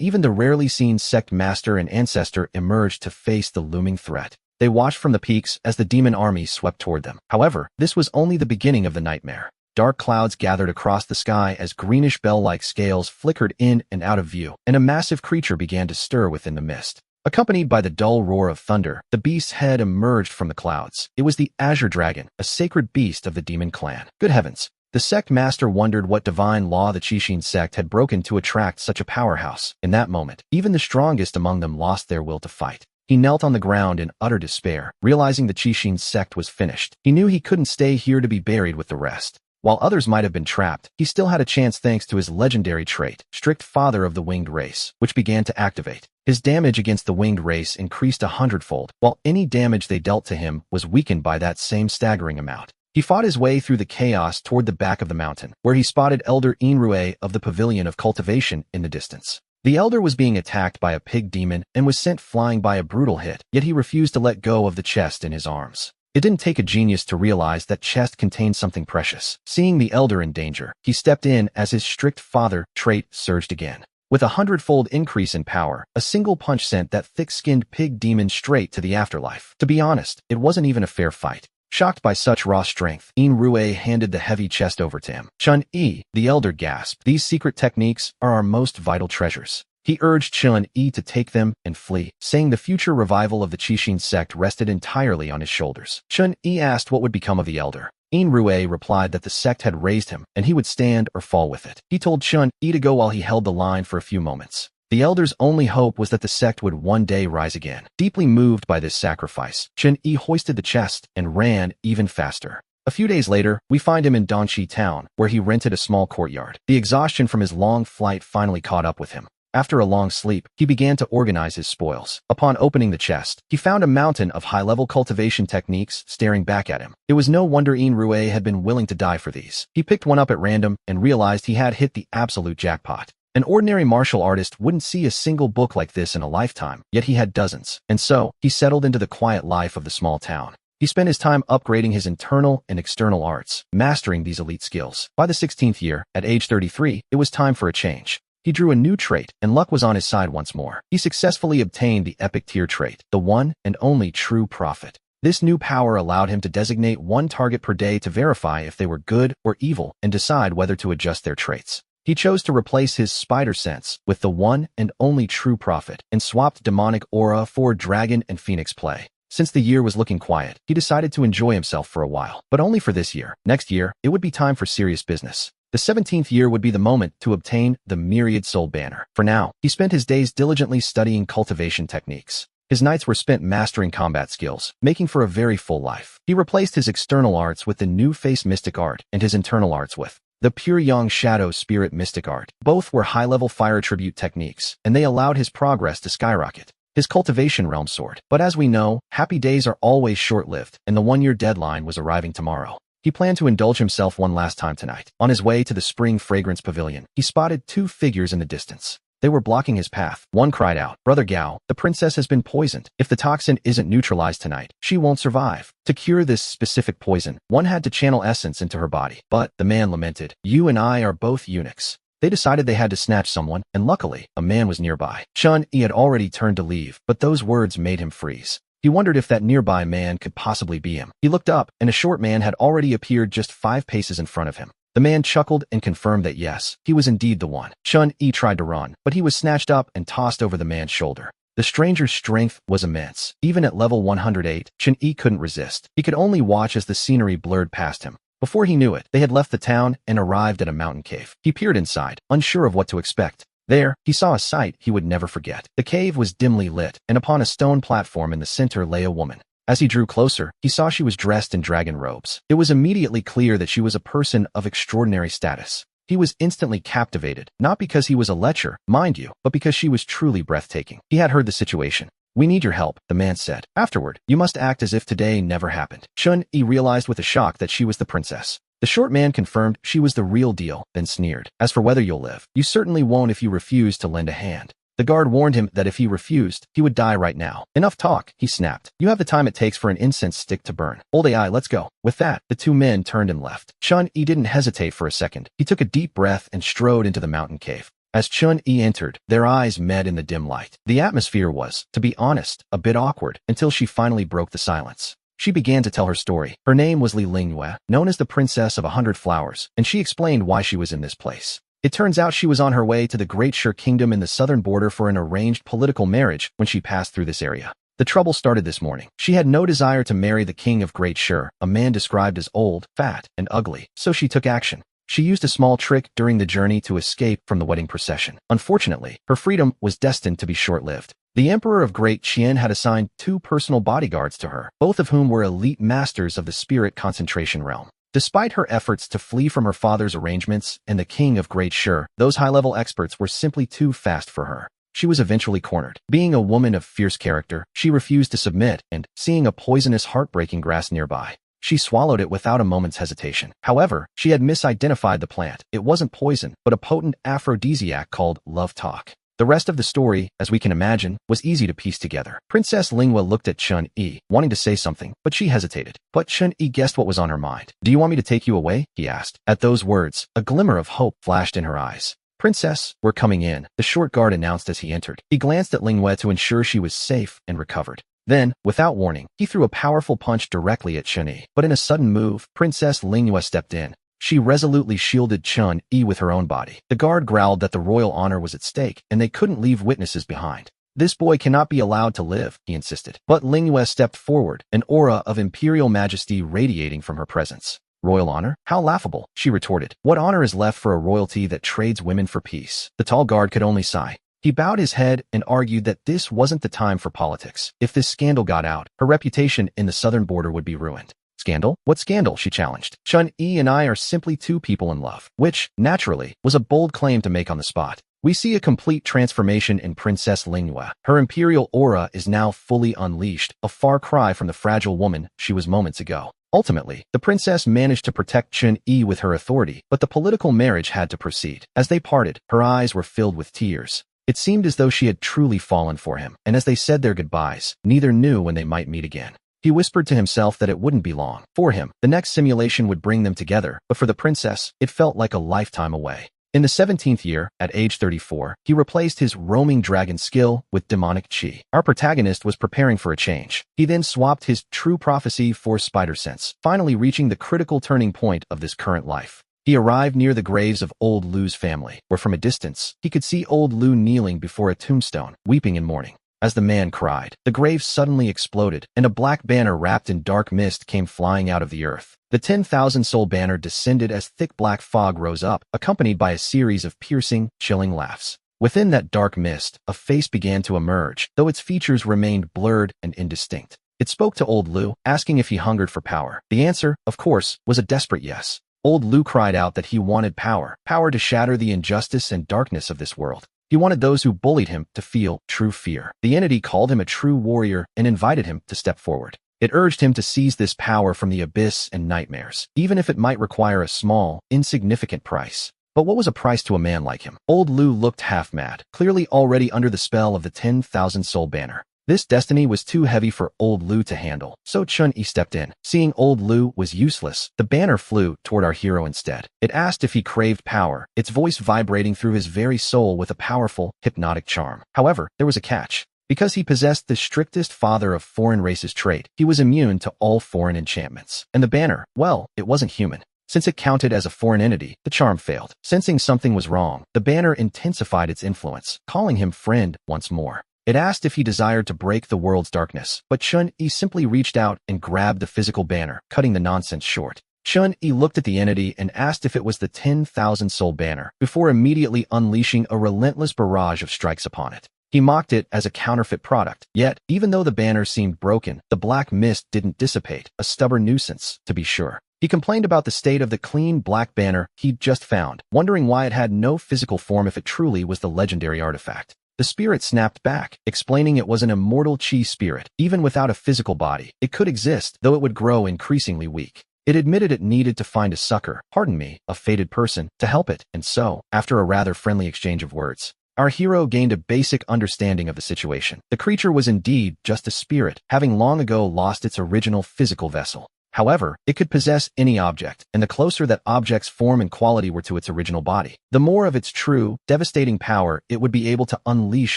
even the rarely seen sect master and ancestor emerged to face the looming threat. They watched from the peaks as the demon army swept toward them. However, this was only the beginning of the nightmare. Dark clouds gathered across the sky as greenish bell-like scales flickered in and out of view, and a massive creature began to stir within the mist. Accompanied by the dull roar of thunder, the beast's head emerged from the clouds. It was the Azure Dragon, a sacred beast of the demon clan. Good heavens! The sect master wondered what divine law the Qixin sect had broken to attract such a powerhouse. In that moment, even the strongest among them lost their will to fight. He knelt on the ground in utter despair, realizing the Qixin sect was finished. He knew he couldn't stay here to be buried with the rest. While others might have been trapped, he still had a chance thanks to his legendary trait, Strict Father of the Winged Race, which began to activate. His damage against the winged race increased 100-fold, while any damage they dealt to him was weakened by that same staggering amount. He fought his way through the chaos toward the back of the mountain, where he spotted Elder Enro of the Pavilion of Cultivation in the distance. The elder was being attacked by a pig demon and was sent flying by a brutal hit, yet he refused to let go of the chest in his arms. It didn't take a genius to realize that chest contained something precious. Seeing the elder in danger, he stepped in as his Strict Father trait surged again. With a 100-fold increase in power, a single punch sent that thick-skinned pig demon straight to the afterlife. To be honest, it wasn't even a fair fight. Shocked by such raw strength, Enro handed the heavy chest over to him. Chun-Yi, the elder gasped, "These secret techniques are our most vital treasures." He urged Chun-Yi to take them and flee, saying the future revival of the Qixin sect rested entirely on his shoulders. Chun-Yi asked what would become of the elder. Enro replied that the sect had raised him, and he would stand or fall with it. He told Chun-Yi to go while he held the line for a few moments. The elder's only hope was that the sect would one day rise again. Deeply moved by this sacrifice, Chun-Yi hoisted the chest and ran even faster. A few days later, we find him in Dongxi town, where he rented a small courtyard. The exhaustion from his long flight finally caught up with him. After a long sleep, he began to organize his spoils. Upon opening the chest, he found a mountain of high-level cultivation techniques staring back at him. It was no wonder Enro had been willing to die for these. He picked one up at random and realized he had hit the absolute jackpot. An ordinary martial artist wouldn't see a single book like this in a lifetime, yet he had dozens. And so, he settled into the quiet life of the small town. He spent his time upgrading his internal and external arts, mastering these elite skills. By the 16th year, at age 33, it was time for a change. He drew a new trait, and luck was on his side once more. He successfully obtained the epic tier trait, the one and only true prophet. This new power allowed him to designate one target per day to verify if they were good or evil and decide whether to adjust their traits. He chose to replace his spider sense with the one and only true prophet and swapped demonic aura for dragon and phoenix play. Since the year was looking quiet, he decided to enjoy himself for a while, but only for this year. Next year, it would be time for serious business. The 17th year would be the moment to obtain the Myriad Soul Banner. For now, he spent his days diligently studying cultivation techniques. His nights were spent mastering combat skills, making for a very full life. He replaced his external arts with the New Face Mystic Art and his internal arts with the Pure Yang Shadow Spirit Mystic Art. Both were high-level fire tribute techniques, and they allowed his progress to skyrocket. His cultivation realm soared. But as we know, happy days are always short-lived, and the one-year deadline was arriving tomorrow. He planned to indulge himself one last time tonight. On his way to the Spring Fragrance Pavilion, he spotted two figures in the distance. They were blocking his path. One cried out, "Brother Gao, the princess has been poisoned. If the toxin isn't neutralized tonight, she won't survive." To cure this specific poison, one had to channel essence into her body. But, the man lamented, "You and I are both eunuchs." They decided they had to snatch someone, and luckily, a man was nearby. Chun-Yi had already turned to leave, but those words made him freeze. He wondered if that nearby man could possibly be him. He looked up, and a short man had already appeared just 5 paces in front of him. The man chuckled and confirmed that yes, he was indeed the one. Chun-Yi tried to run, but he was snatched up and tossed over the man's shoulder. The stranger's strength was immense. Even at level 108, Chun-Yi couldn't resist. He could only watch as the scenery blurred past him. Before he knew it, they had left the town and arrived at a mountain cave. He peered inside, unsure of what to expect. There, he saw a sight he would never forget. The cave was dimly lit, and upon a stone platform in the center lay a woman. As he drew closer, he saw she was dressed in dragon robes. It was immediately clear that she was a person of extraordinary status. He was instantly captivated, not because he was a lecher, mind you, but because she was truly breathtaking. He had heard the situation. "We need your help," the man said. "Afterward, you must act as if today never happened." Chun-Yi realized with a shock that she was the princess. The short man confirmed she was the real deal, then sneered. "As for whether you'll live, you certainly won't if you refuse to lend a hand." The guard warned him that if he refused, he would die right now. "Enough talk," he snapped. "You have the time it takes for an incense stick to burn. Old AI, let's go." With that, the two men turned and left. Chun-Yi didn't hesitate for a second. He took a deep breath and strode into the mountain cave. As Chun-Yi entered, their eyes met in the dim light. The atmosphere was, to be honest, a bit awkward until she finally broke the silence. She began to tell her story. Her name was Li Linghua, known as the Princess of 100 Flowers, and she explained why she was in this place. It turns out she was on her way to the Great Shur Kingdom in the southern border for an arranged political marriage when she passed through this area. The trouble started this morning. She had no desire to marry the king of Great Shur, a man described as old, fat, and ugly, so she took action. She used a small trick during the journey to escape from the wedding procession. Unfortunately, her freedom was destined to be short-lived. The Emperor of Great Qian had assigned 2 personal bodyguards to her, both of whom were elite masters of the spirit concentration realm. Despite her efforts to flee from her father's arrangements and the king of Great Shur, those high-level experts were simply too fast for her. She was eventually cornered. Being a woman of fierce character, she refused to submit, and, seeing a poisonous heartbreaking grass nearby, she swallowed it without a moment's hesitation. However, she had misidentified the plant. It wasn't poison, but a potent aphrodisiac called love talk. The rest of the story, as we can imagine, was easy to piece together. Princess Linghua looked at Chun-Yi, wanting to say something, but she hesitated. But Chun-Yi guessed what was on her mind. "Do you want me to take you away?" he asked. At those words, a glimmer of hope flashed in her eyes. "Princess, we're coming in," the short guard announced as he entered. He glanced at Linghua to ensure she was safe and recovered. Then, without warning, he threw a powerful punch directly at Chun-Yi. But in a sudden move, Princess Linghua stepped in. She resolutely shielded Chun-Yi with her own body. The guard growled that the royal honor was at stake, and they couldn't leave witnesses behind. "This boy cannot be allowed to live," he insisted. But Linghua stepped forward, an aura of imperial majesty radiating from her presence. "Royal honor? How laughable," she retorted. "What honor is left for a royalty that trades women for peace?" The tall guard could only sigh. He bowed his head and argued that this wasn't the time for politics. If this scandal got out, her reputation in the southern border would be ruined. "Scandal? What scandal?" she challenged. "Chun-Yi and I are simply 2 people in love," which, naturally, was a bold claim to make on the spot. We see a complete transformation in Princess Linghua. Her imperial aura is now fully unleashed, a far cry from the fragile woman she was moments ago. Ultimately, the princess managed to protect Chun-Yi with her authority, but the political marriage had to proceed. As they parted, her eyes were filled with tears. It seemed as though she had truly fallen for him, and as they said their goodbyes, neither knew when they might meet again. He whispered to himself that it wouldn't be long. For him, the next simulation would bring them together, but for the princess, it felt like a lifetime away. In the 17th year, at age 34, he replaced his roaming dragon skill with demonic chi. Our protagonist was preparing for a change. He then swapped his true prophecy for spider sense, finally reaching the critical turning point of this current life. He arrived near the graves of old Lu's family, where from a distance, he could see old Lu kneeling before a tombstone, weeping in mourning. As the man cried, the grave suddenly exploded, and a black banner wrapped in dark mist came flying out of the earth. The 10,000-soul banner descended as thick black fog rose up, accompanied by a series of piercing, chilling laughs. Within that dark mist, a face began to emerge, though its features remained blurred and indistinct. It spoke to old Lu, asking if he hungered for power. The answer, of course, was a desperate yes. Old Lu cried out that he wanted power to shatter the injustice and darkness of this world. He wanted those who bullied him to feel true fear. The entity called him a true warrior and invited him to step forward. It urged him to seize this power from the abyss and nightmares, even if it might require a small, insignificant price. But what was a price to a man like him? Old Lu looked half mad, clearly already under the spell of the 10,000-soul banner. This destiny was too heavy for old Lu to handle, so Chun-Yi stepped in. Seeing old Lu was useless, the banner flew toward our hero instead. It asked if he craved power, its voice vibrating through his very soul with a powerful, hypnotic charm. However, there was a catch. Because he possessed the strictest father of foreign races trait, he was immune to all foreign enchantments. And the banner, well, it wasn't human. Since it counted as a foreign entity, the charm failed. Sensing something was wrong, the banner intensified its influence, calling him friend once more. It asked if he desired to break the world's darkness, but Chun-Yi simply reached out and grabbed the physical banner, cutting the nonsense short. Chun-Yi looked at the entity and asked if it was the 10,000-soul banner, before immediately unleashing a relentless barrage of strikes upon it. He mocked it as a counterfeit product. Yet, even though the banner seemed broken, the black mist didn't dissipate, a stubborn nuisance, to be sure. He complained about the state of the clean black banner he'd just found, wondering why it had no physical form if it truly was the legendary artifact. The spirit snapped back, explaining it was an immortal chi spirit. Even without a physical body, it could exist, though it would grow increasingly weak. It admitted it needed to find a sucker, pardon me, a fated person, to help it, and so, after a rather friendly exchange of words, our hero gained a basic understanding of the situation. The creature was indeed just a spirit, having long ago lost its original physical vessel. However, it could possess any object, and the closer that object's form and quality were to its original body, the more of its true, devastating power it would be able to unleash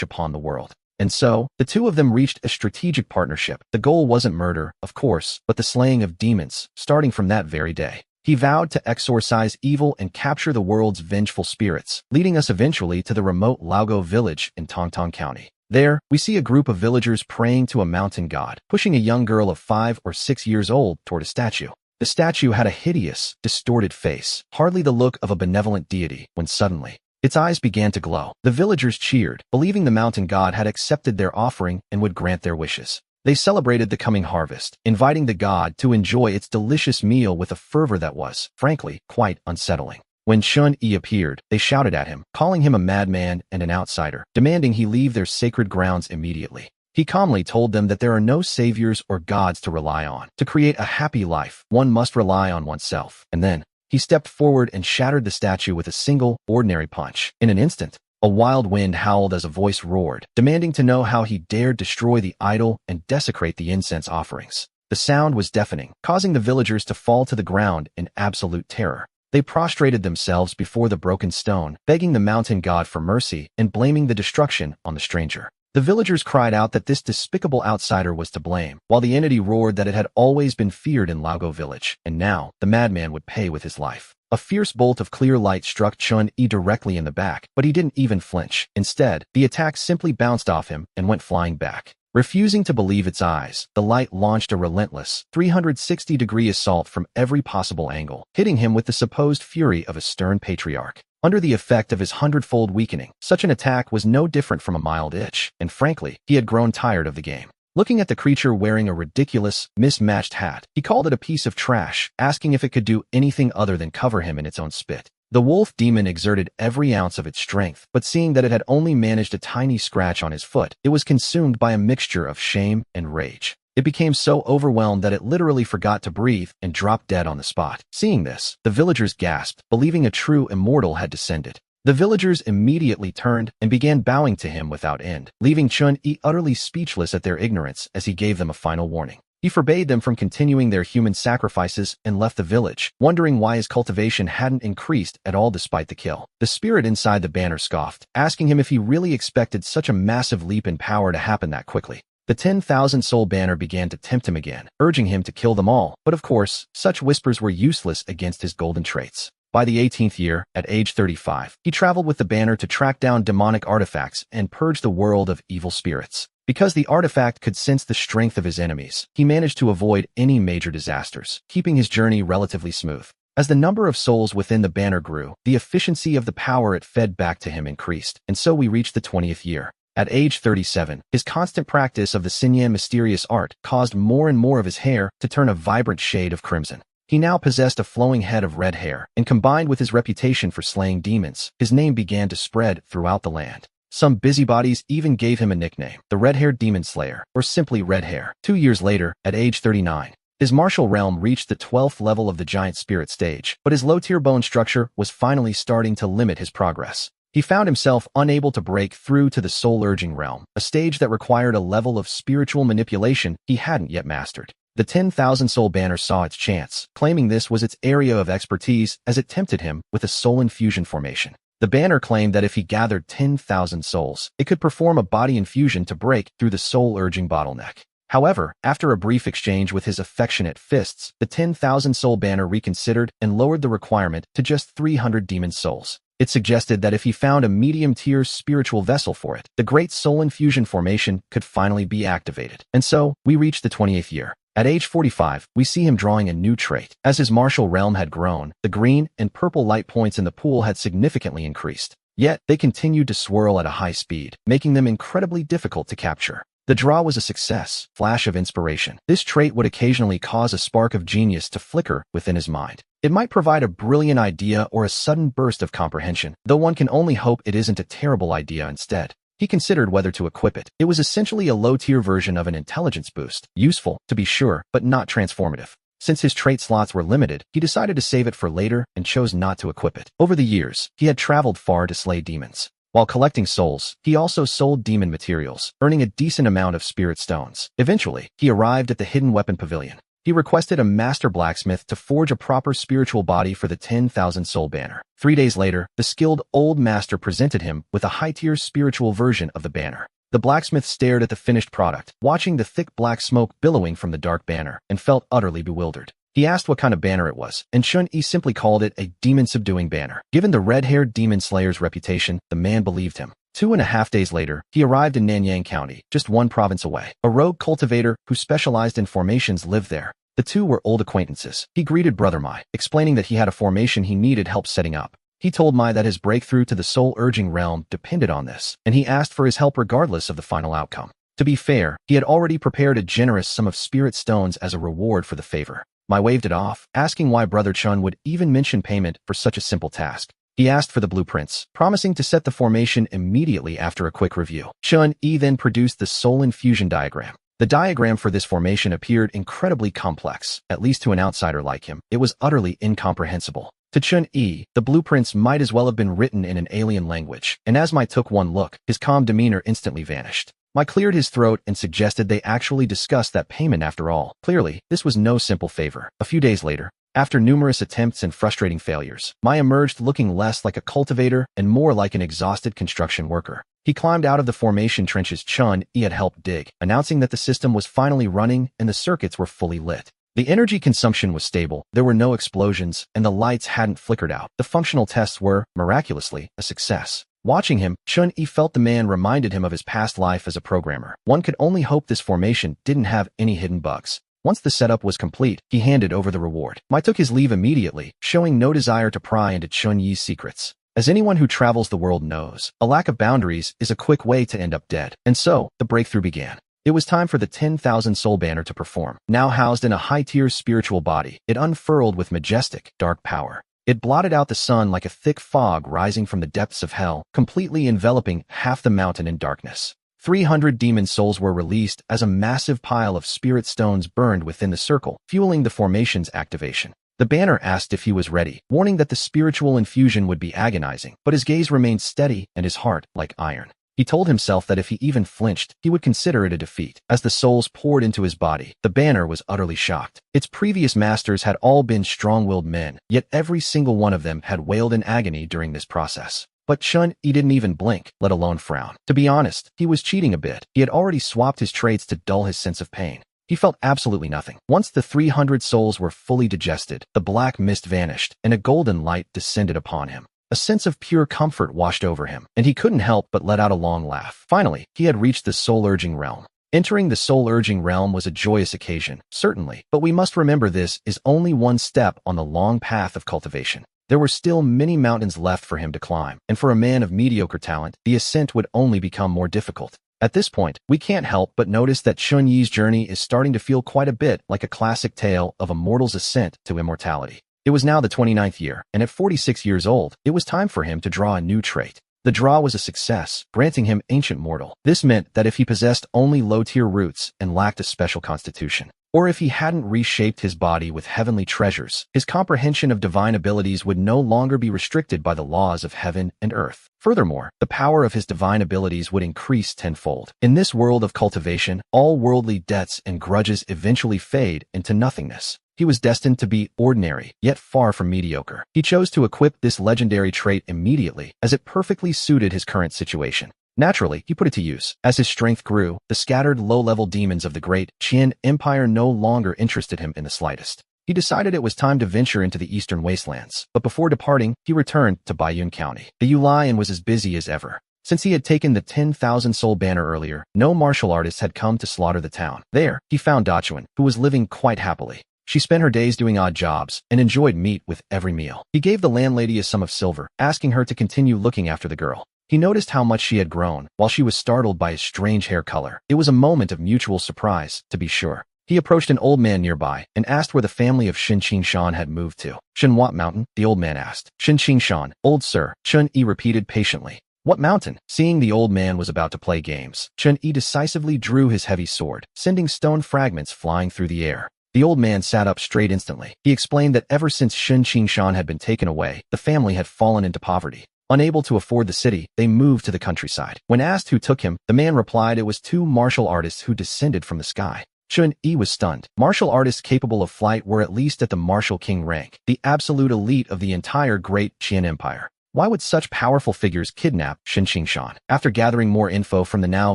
upon the world. And so, the two of them reached a strategic partnership. The goal wasn't murder, of course, but the slaying of demons, starting from that very day. He vowed to exorcise evil and capture the world's vengeful spirits, leading us eventually to the remote Laogo village in Tongtong County. There, we see a group of villagers praying to a mountain god, pushing a young girl of 5 or 6 years old toward a statue. The statue had a hideous, distorted face, hardly the look of a benevolent deity, when suddenly, its eyes began to glow. The villagers cheered, believing the mountain god had accepted their offering and would grant their wishes. They celebrated the coming harvest, inviting the god to enjoy its delicious meal with a fervor that was, frankly, quite unsettling. When Chun-Yi appeared, they shouted at him, calling him a madman and an outsider, demanding he leave their sacred grounds immediately. He calmly told them that there are no saviors or gods to rely on. To create a happy life, one must rely on oneself. And then, he stepped forward and shattered the statue with a single, ordinary punch. In an instant, a wild wind howled as a voice roared, demanding to know how he dared destroy the idol and desecrate the incense offerings. The sound was deafening, causing the villagers to fall to the ground in absolute terror. They prostrated themselves before the broken stone, begging the mountain god for mercy and blaming the destruction on the stranger. The villagers cried out that this despicable outsider was to blame, while the entity roared that it had always been feared in Laogo village, and now, the madman would pay with his life. A fierce bolt of clear light struck Chun-Yi directly in the back, but he didn't even flinch. Instead, the attack simply bounced off him and went flying back. Refusing to believe its eyes, the light launched a relentless, 360-degree assault from every possible angle, hitting him with the supposed fury of a stern patriarch. Under the effect of his hundredfold weakening, such an attack was no different from a mild itch, and frankly, he had grown tired of the game. Looking at the creature wearing a ridiculous, mismatched hat, he called it a piece of trash, asking if it could do anything other than cover him in its own spit. The wolf demon exerted every ounce of its strength, but seeing that it had only managed a tiny scratch on his foot, it was consumed by a mixture of shame and rage. It became so overwhelmed that it literally forgot to breathe and dropped dead on the spot. Seeing this, the villagers gasped, believing a true immortal had descended. The villagers immediately turned and began bowing to him without end, leaving Chun-Yi utterly speechless at their ignorance as he gave them a final warning. He forbade them from continuing their human sacrifices and left the village, wondering why his cultivation hadn't increased at all despite the kill. The spirit inside the banner scoffed, asking him if he really expected such a massive leap in power to happen that quickly. The 10,000-soul banner began to tempt him again, urging him to kill them all, but of course, such whispers were useless against his golden traits. By the 18th year, at age 35, he traveled with the banner to track down demonic artifacts and purge the world of evil spirits. Because the artifact could sense the strength of his enemies, he managed to avoid any major disasters, keeping his journey relatively smooth. As the number of souls within the banner grew, the efficiency of the power it fed back to him increased, and so we reached the 20th year. At age 37, his constant practice of the Xinyan mysterious art caused more and more of his hair to turn a vibrant shade of crimson. He now possessed a flowing head of red hair, and combined with his reputation for slaying demons, his name began to spread throughout the land. Some busybodies even gave him a nickname, the Red-Haired Demon Slayer, or simply Red Hair. 2 years later, at age 39, his martial realm reached the 12th level of the giant spirit stage, but his low-tier bone structure was finally starting to limit his progress. He found himself unable to break through to the soul-urging realm, a stage that required a level of spiritual manipulation he hadn't yet mastered. The 10,000-soul banner saw its chance, claiming this was its area of expertise as it tempted him with a soul infusion formation. The banner claimed that if he gathered 10,000 souls, it could perform a body infusion to break through the soul-urging bottleneck. However, after a brief exchange with his affectionate fists, the 10,000-soul banner reconsidered and lowered the requirement to just 300 demon souls. It suggested that if he found a medium-tier spiritual vessel for it, the great soul infusion formation could finally be activated. And so, we reached the 20th year. At age 45, we see him drawing a new trait. As his martial realm had grown, the green and purple light points in the pool had significantly increased. Yet, they continued to swirl at a high speed, making them incredibly difficult to capture. The draw was a success, flash of inspiration. This trait would occasionally cause a spark of genius to flicker within his mind. It might provide a brilliant idea or a sudden burst of comprehension, though one can only hope it isn't a terrible idea instead. He considered whether to equip it. It was essentially a low-tier version of an intelligence boost. Useful, to be sure, but not transformative. Since his trait slots were limited, he decided to save it for later and chose not to equip it. Over the years, he had traveled far to slay demons. While collecting souls, he also sold demon materials, earning a decent amount of spirit stones. Eventually, he arrived at the hidden weapon pavilion. He requested a master blacksmith to forge a proper spiritual body for the 10,000 soul banner. 3 days later, the skilled old master presented him with a high-tier spiritual version of the banner. The blacksmith stared at the finished product, watching the thick black smoke billowing from the dark banner, and felt utterly bewildered. He asked what kind of banner it was, and Chun-Yi simply called it a demon-subduing banner. Given the red-haired demon slayer's reputation, the man believed him. 2.5 days later, he arrived in Nanyang County, just 1 province away. A rogue cultivator who specialized in formations lived there. The two were old acquaintances. He greeted Brother Mai, explaining that he had a formation he needed help setting up. He told Mai that his breakthrough to the soul-urging realm depended on this, and he asked for his help regardless of the final outcome. To be fair, he had already prepared a generous sum of spirit stones as a reward for the favor. Mai waved it off, asking why Brother Chun would even mention payment for such a simple task. He asked for the blueprints, promising to set the formation immediately after a quick review. Chun-Yi then produced the soul infusion diagram. The diagram for this formation appeared incredibly complex, at least to an outsider like him. It was utterly incomprehensible. To Chun-Yi, the blueprints might as well have been written in an alien language, and as Mai took one look, his calm demeanor instantly vanished. Mai cleared his throat and suggested they actually discuss that payment after all. Clearly, this was no simple favor. A few days later, after numerous attempts and frustrating failures, Mai emerged looking less like a cultivator and more like an exhausted construction worker. He climbed out of the formation trenches Chun-Yi had helped dig, announcing that the system was finally running and the circuits were fully lit. The energy consumption was stable, there were no explosions, and the lights hadn't flickered out. The functional tests were, miraculously, a success. Watching him, Chun-Yi felt the man reminded him of his past life as a programmer. One could only hope this formation didn't have any hidden bugs. Once the setup was complete, he handed over the reward. Mai took his leave immediately, showing no desire to pry into Chun-Yi's secrets. As anyone who travels the world knows, a lack of boundaries is a quick way to end up dead. And so, the breakthrough began. It was time for the 10,000 soul banner to perform. Now housed in a high-tier spiritual body, it unfurled with majestic, dark power. It blotted out the sun like a thick fog rising from the depths of hell, completely enveloping half the mountain in darkness. 300 demon souls were released as a massive pile of spirit stones burned within the circle, fueling the formation's activation. The banner asked if he was ready, warning that the spiritual infusion would be agonizing, but his gaze remained steady and his heart like iron. He told himself that if he even flinched, he would consider it a defeat. As the souls poured into his body, the banner was utterly shocked. Its previous masters had all been strong-willed men, yet every single one of them had wailed in agony during this process. But Chun-Yi didn't even blink, let alone frown. To be honest, he was cheating a bit. He had already swapped his traits to dull his sense of pain. He felt absolutely nothing. Once the 300 souls were fully digested, the black mist vanished, and a golden light descended upon him. A sense of pure comfort washed over him, and he couldn't help but let out a long laugh. Finally, he had reached the soul-urging realm. Entering the soul-urging realm was a joyous occasion, certainly, but we must remember this is only one step on the long path of cultivation. There were still many mountains left for him to climb, and for a man of mediocre talent, the ascent would only become more difficult. At this point, we can't help but notice that Chun-Yi's journey is starting to feel quite a bit like a classic tale of a mortal's ascent to immortality. It was now the 29th year, and at 46 years old, it was time for him to draw a new trait. The draw was a success, granting him Ancient Mortal. This meant that if he possessed only low-tier roots and lacked a special constitution, or if he hadn't reshaped his body with heavenly treasures, his comprehension of divine abilities would no longer be restricted by the laws of heaven and earth. Furthermore, the power of his divine abilities would increase tenfold. In this world of cultivation, all worldly debts and grudges eventually fade into nothingness. He was destined to be ordinary, yet far from mediocre. He chose to equip this legendary trait immediately, as it perfectly suited his current situation. Naturally, he put it to use. As his strength grew, the scattered low-level demons of the great Qin Empire no longer interested him in the slightest. He decided it was time to venture into the eastern wastelands, but before departing, he returned to Baiyun County. The Yulian was as busy as ever. Since he had taken the 10,000 soul banner earlier, no martial artists had come to slaughter the town. There, he found Dachuan, who was living quite happily. She spent her days doing odd jobs and enjoyed meat with every meal. He gave the landlady a sum of silver, asking her to continue looking after the girl. He noticed how much she had grown, while she was startled by his strange hair color. It was a moment of mutual surprise, to be sure. He approached an old man nearby and asked where the family of Shin Qingshan had moved to. Shin what mountain? The old man asked. Shin Qingshan, old sir, Chun-Yi repeated patiently. What mountain? Seeing the old man was about to play games, Chun-Yi decisively drew his heavy sword, sending stone fragments flying through the air. The old man sat up straight instantly. He explained that ever since Shin Qingshan had been taken away, the family had fallen into poverty. Unable to afford the city, they moved to the countryside. When asked who took him, the man replied it was two martial artists who descended from the sky. Chun-Yi was stunned. Martial artists capable of flight were at least at the martial king rank, the absolute elite of the entire great Qian Empire. Why would such powerful figures kidnap Shin Qingshan? After gathering more info from the now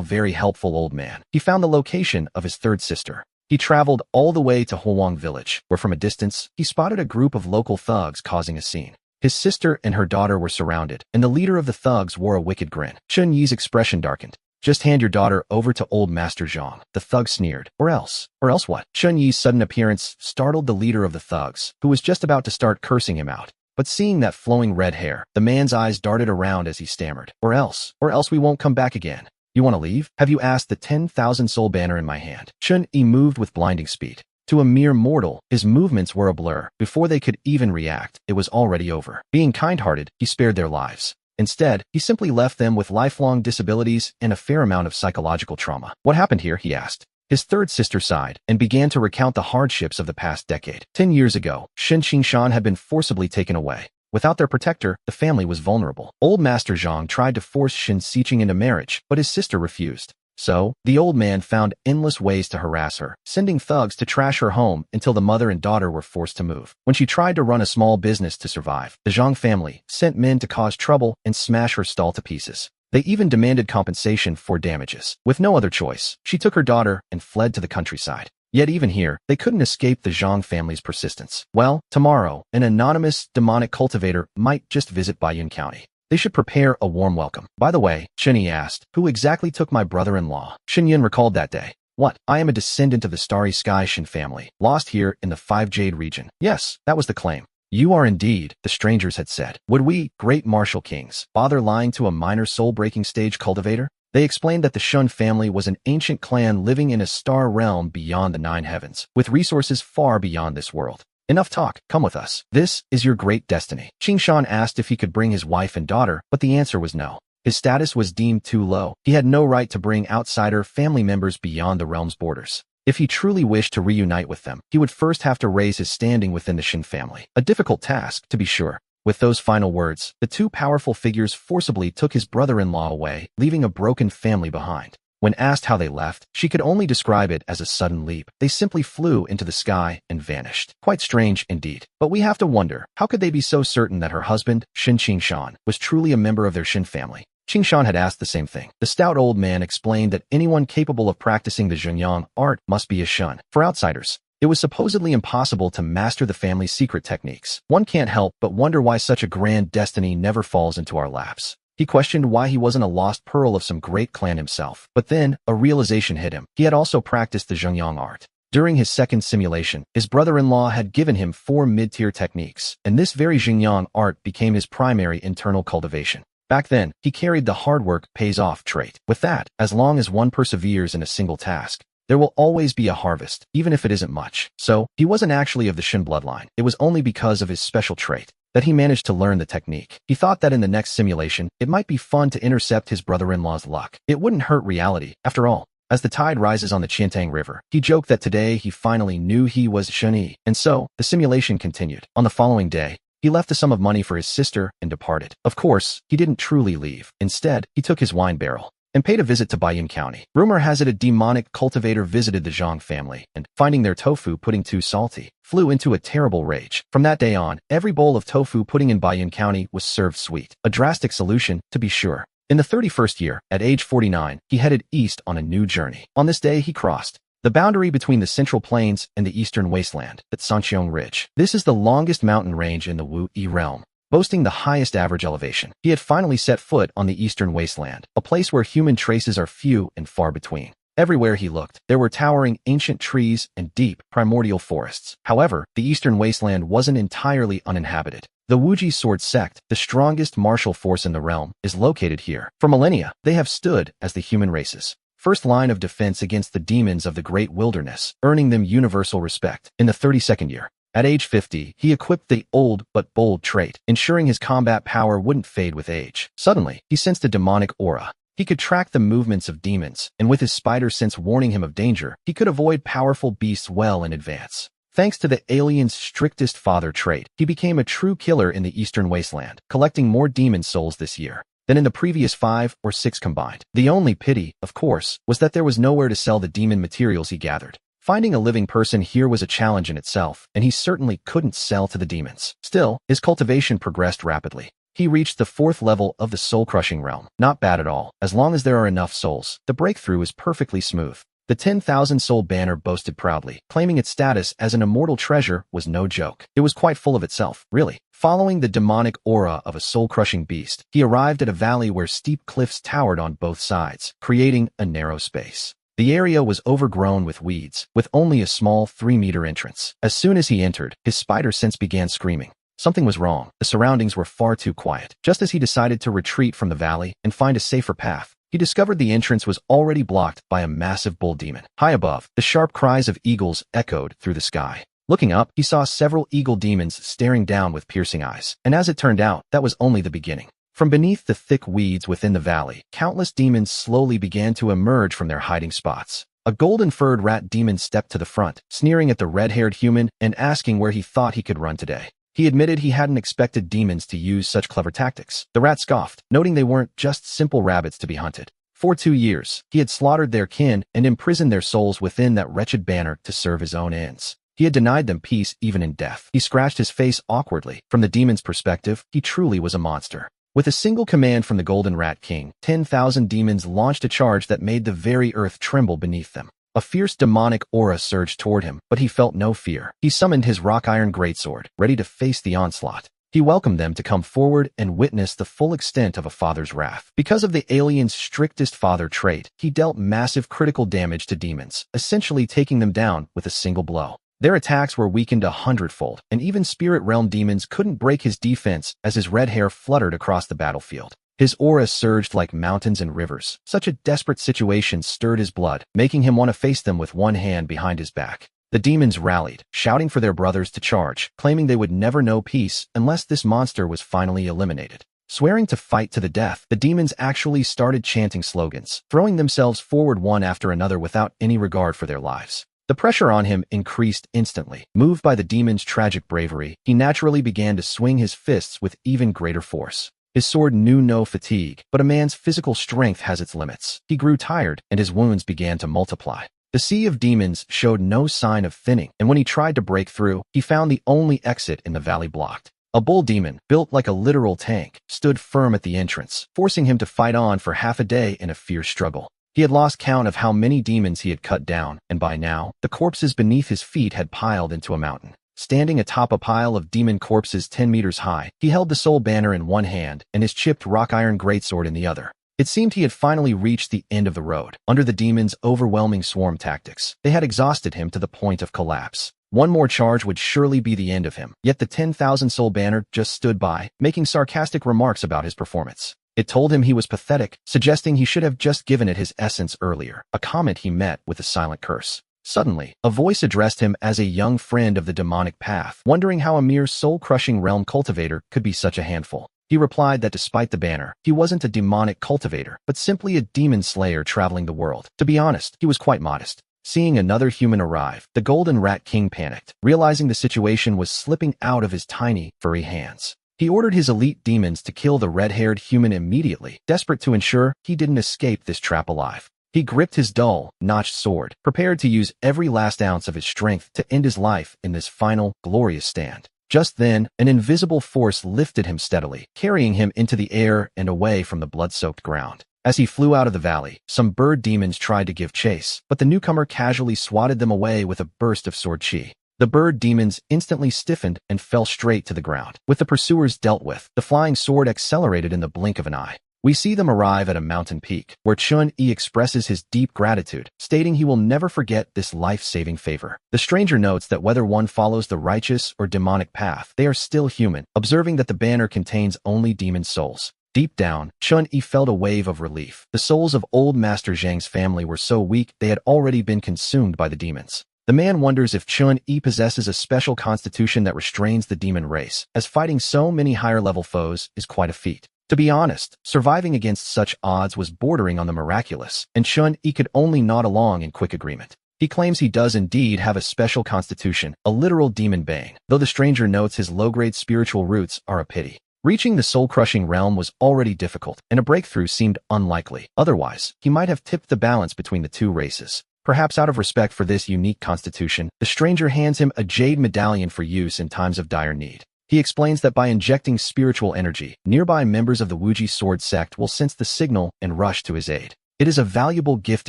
very helpful old man, he found the location of his third sister. He traveled all the way to Huang village, where from a distance, he spotted a group of local thugs causing a scene. His sister and her daughter were surrounded, and the leader of the thugs wore a wicked grin. Chun-Yi's expression darkened. Just hand your daughter over to old Master Zhang, the thug sneered. Or else what? Chun-Yi's sudden appearance startled the leader of the thugs, who was just about to start cursing him out. But seeing that flowing red hair, the man's eyes darted around as he stammered. Or else we won't come back again. You want to leave? Have you asked the 10,000 soul banner in my hand? Chun-Yi moved with blinding speed. To a mere mortal, his movements were a blur. Before they could even react, it was already over. Being kind-hearted, he spared their lives. Instead, he simply left them with lifelong disabilities and a fair amount of psychological trauma. What happened here? He asked. His third sister sighed and began to recount the hardships of the past decade. 10 years ago, Shin Qingshan had been forcibly taken away. Without their protector, the family was vulnerable. Old Master Zhang tried to force Shin Xiqing into marriage, but his sister refused. So, the old man found endless ways to harass her, sending thugs to trash her home until the mother and daughter were forced to move. When she tried to run a small business to survive, the Zhang family sent men to cause trouble and smash her stall to pieces. They even demanded compensation for damages. With no other choice, she took her daughter and fled to the countryside. Yet even here, they couldn't escape the Zhang family's persistence. Well, tomorrow, an anonymous demonic cultivator might just visit Baiyun County. They should prepare a warm welcome. By the way, Chun-Yi asked, who exactly took my brother-in-law? Shin-Yun recalled that day. What? I am a descendant of the Starry Sky Shin family, lost here in the Five Jade region. Yes, that was the claim. You are indeed, the strangers had said. Would we, great martial kings, bother lying to a minor soul-breaking stage cultivator? They explained that the Shun family was an ancient clan living in a star realm beyond the 9 heavens, with resources far beyond this world. Enough talk, come with us. This is your great destiny. Qingshan asked if he could bring his wife and daughter, but the answer was no. His status was deemed too low. He had no right to bring outsider family members beyond the realm's borders. If he truly wished to reunite with them, he would first have to raise his standing within the Shin family. A difficult task, to be sure. With those final words, the two powerful figures forcibly took his brother-in-law away, leaving a broken family behind. When asked how they left, she could only describe it as a sudden leap. They simply flew into the sky and vanished. Quite strange, indeed. But we have to wonder, how could they be so certain that her husband, Shin Qingshan, was truly a member of their Shin family? Qingshan had asked the same thing. The stout old man explained that anyone capable of practicing the Zhenyang art must be a Shun. For outsiders, it was supposedly impossible to master the family's secret techniques. One can't help but wonder why such a grand destiny never falls into our laps. He questioned why he wasn't a lost pearl of some great clan himself. But then, a realization hit him. He had also practiced the Zhenyang art. During his second simulation, his brother-in-law had given him 4 mid-tier techniques, and this very Zhenyang art became his primary internal cultivation. Back then, he carried the hard work pays off trait. With that, as long as one perseveres in a single task, there will always be a harvest, even if it isn't much. So, he wasn't actually of the Shin bloodline. It was only because of his special trait that he managed to learn the technique. He thought that in the next simulation, it might be fun to intercept his brother-in-law's luck. It wouldn't hurt reality, after all. As the tide rises on the Qiantang River, he joked that today he finally knew he was Shun-Yi. And so, the simulation continued. On the following day, he left a sum of money for his sister and departed. Of course, he didn't truly leave. Instead, he took his wine barrel and paid a visit to Baiyun County. Rumor has it a demonic cultivator visited the Zhang family and, finding their tofu pudding too salty, flew into a terrible rage. From that day on, every bowl of tofu pudding in Baiyun County was served sweet. A drastic solution, to be sure. In the 31st year, at age 49, he headed east on a new journey. On this day, he crossed the boundary between the Central Plains and the Eastern Wasteland at Sanqiong Ridge. This is the longest mountain range in the Wu-Yi realm. boasting the highest average elevation. He had finally set foot on the eastern wasteland, a place where human traces are few and far between. Everywhere he looked, there were towering ancient trees and deep, primordial forests. However, the eastern wasteland wasn't entirely uninhabited. The Wuji Sword Sect, the strongest martial force in the realm, is located here. For millennia, they have stood as the human race's first line of defense against the demons of the great wilderness, earning them universal respect. In the 32nd year, at age 50, he equipped the old but bold trait, ensuring his combat power wouldn't fade with age. Suddenly, he sensed a demonic aura. He could track the movements of demons, and with his spider sense warning him of danger, he could avoid powerful beasts well in advance. Thanks to the alien's strictest father trait, he became a true killer in the Eastern Wasteland, collecting more demon souls this year than in the previous 5 or 6 combined. The only pity, of course, was that there was nowhere to sell the demon materials he gathered. Finding a living person here was a challenge in itself, and he certainly couldn't sell to the demons. Still, his cultivation progressed rapidly. He reached the 4th level of the soul-crushing realm. Not bad at all. As long as there are enough souls, the breakthrough is perfectly smooth. The 10,000 soul banner boasted proudly, claiming its status as an immortal treasure was no joke. It was quite full of itself, really. Following the demonic aura of a soul-crushing beast, he arrived at a valley where steep cliffs towered on both sides, creating a narrow space. The area was overgrown with weeds, with only a small 3-meter entrance. As soon as he entered, his spider sense began screaming. Something was wrong. The surroundings were far too quiet. Just as he decided to retreat from the valley and find a safer path, he discovered the entrance was already blocked by a massive bull demon. High above, the sharp cries of eagles echoed through the sky. Looking up, he saw several eagle demons staring down with piercing eyes. And as it turned out, that was only the beginning. From beneath the thick weeds within the valley, countless demons slowly began to emerge from their hiding spots. A golden-furred rat demon stepped to the front, sneering at the red-haired human and asking where he thought he could run today. He admitted he hadn't expected demons to use such clever tactics. The rat scoffed, noting they weren't just simple rabbits to be hunted. For 2 years, he had slaughtered their kin and imprisoned their souls within that wretched banner to serve his own ends. He had denied them peace even in death. He scratched his face awkwardly. From the demon's perspective, he truly was a monster. With a single command from the Golden Rat King, 10,000 demons launched a charge that made the very earth tremble beneath them. A fierce demonic aura surged toward him, but he felt no fear. He summoned his rock iron greatsword, ready to face the onslaught. He welcomed them to come forward and witness the full extent of a father's wrath. Because of the alien's strictest father trait, he dealt massive critical damage to demons, essentially taking them down with a single blow. Their attacks were weakened 100-fold, and even spirit realm demons couldn't break his defense as his red hair fluttered across the battlefield. His aura surged like mountains and rivers. Such a desperate situation stirred his blood, making him want to face them with one hand behind his back. The demons rallied, shouting for their brothers to charge, claiming they would never know peace unless this monster was finally eliminated. Swearing to fight to the death, the demons actually started chanting slogans, throwing themselves forward one after another without any regard for their lives. The pressure on him increased instantly. Moved by the demon's tragic bravery, he naturally began to swing his fists with even greater force. His sword knew no fatigue, but a man's physical strength has its limits. He grew tired, and his wounds began to multiply. The sea of demons showed no sign of thinning, and when he tried to break through, he found the only exit in the valley blocked. A bull demon, built like a literal tank, stood firm at the entrance, forcing him to fight on for half a day in a fierce struggle. He had lost count of how many demons he had cut down, and by now, the corpses beneath his feet had piled into a mountain. Standing atop a pile of demon corpses 10 meters high, he held the soul banner in one hand and his chipped rock iron greatsword in the other. It seemed he had finally reached the end of the road. Under the demons' overwhelming swarm tactics, they had exhausted him to the point of collapse. One more charge would surely be the end of him, yet the 10,000 soul banner just stood by, making sarcastic remarks about his performance. It told him he was pathetic, suggesting he should have just given it his essence earlier, a comment he met with a silent curse. Suddenly, a voice addressed him as a young friend of the demonic path, wondering how a mere soul-crushing realm cultivator could be such a handful. He replied that despite the banner, he wasn't a demonic cultivator, but simply a demon slayer traveling the world. To be honest, he was quite modest. Seeing another human arrive, the Golden Rat King panicked, realizing the situation was slipping out of his tiny, furry hands. He ordered his elite demons to kill the red-haired human immediately, desperate to ensure he didn't escape this trap alive. He gripped his dull, notched sword, prepared to use every last ounce of his strength to end his life in this final, glorious stand. Just then, an invisible force lifted him steadily, carrying him into the air and away from the blood-soaked ground. As he flew out of the valley, some bird demons tried to give chase, but the newcomer casually swatted them away with a burst of sword chi. The bird demons instantly stiffened and fell straight to the ground. With the pursuers dealt with, the flying sword accelerated in the blink of an eye. We see them arrive at a mountain peak, where Chun-Yi expresses his deep gratitude, stating he will never forget this life-saving favor. The stranger notes that whether one follows the righteous or demonic path, they are still human, observing that the banner contains only demon souls. Deep down, Chun-Yi felt a wave of relief. The souls of old Master Zhang's family were so weak they had already been consumed by the demons. The man wonders if Chun-Yi possesses a special constitution that restrains the demon race, as fighting so many higher-level foes is quite a feat. To be honest, surviving against such odds was bordering on the miraculous, and Chun-Yi could only nod along in quick agreement. He claims he does indeed have a special constitution, a literal demon bane, though the stranger notes his low-grade spiritual roots are a pity. Reaching the soul-crushing realm was already difficult, and a breakthrough seemed unlikely. Otherwise, he might have tipped the balance between the two races. Perhaps out of respect for this unique constitution, the stranger hands him a jade medallion for use in times of dire need. He explains that by injecting spiritual energy, nearby members of the Wuji sword sect will sense the signal and rush to his aid. It is a valuable gift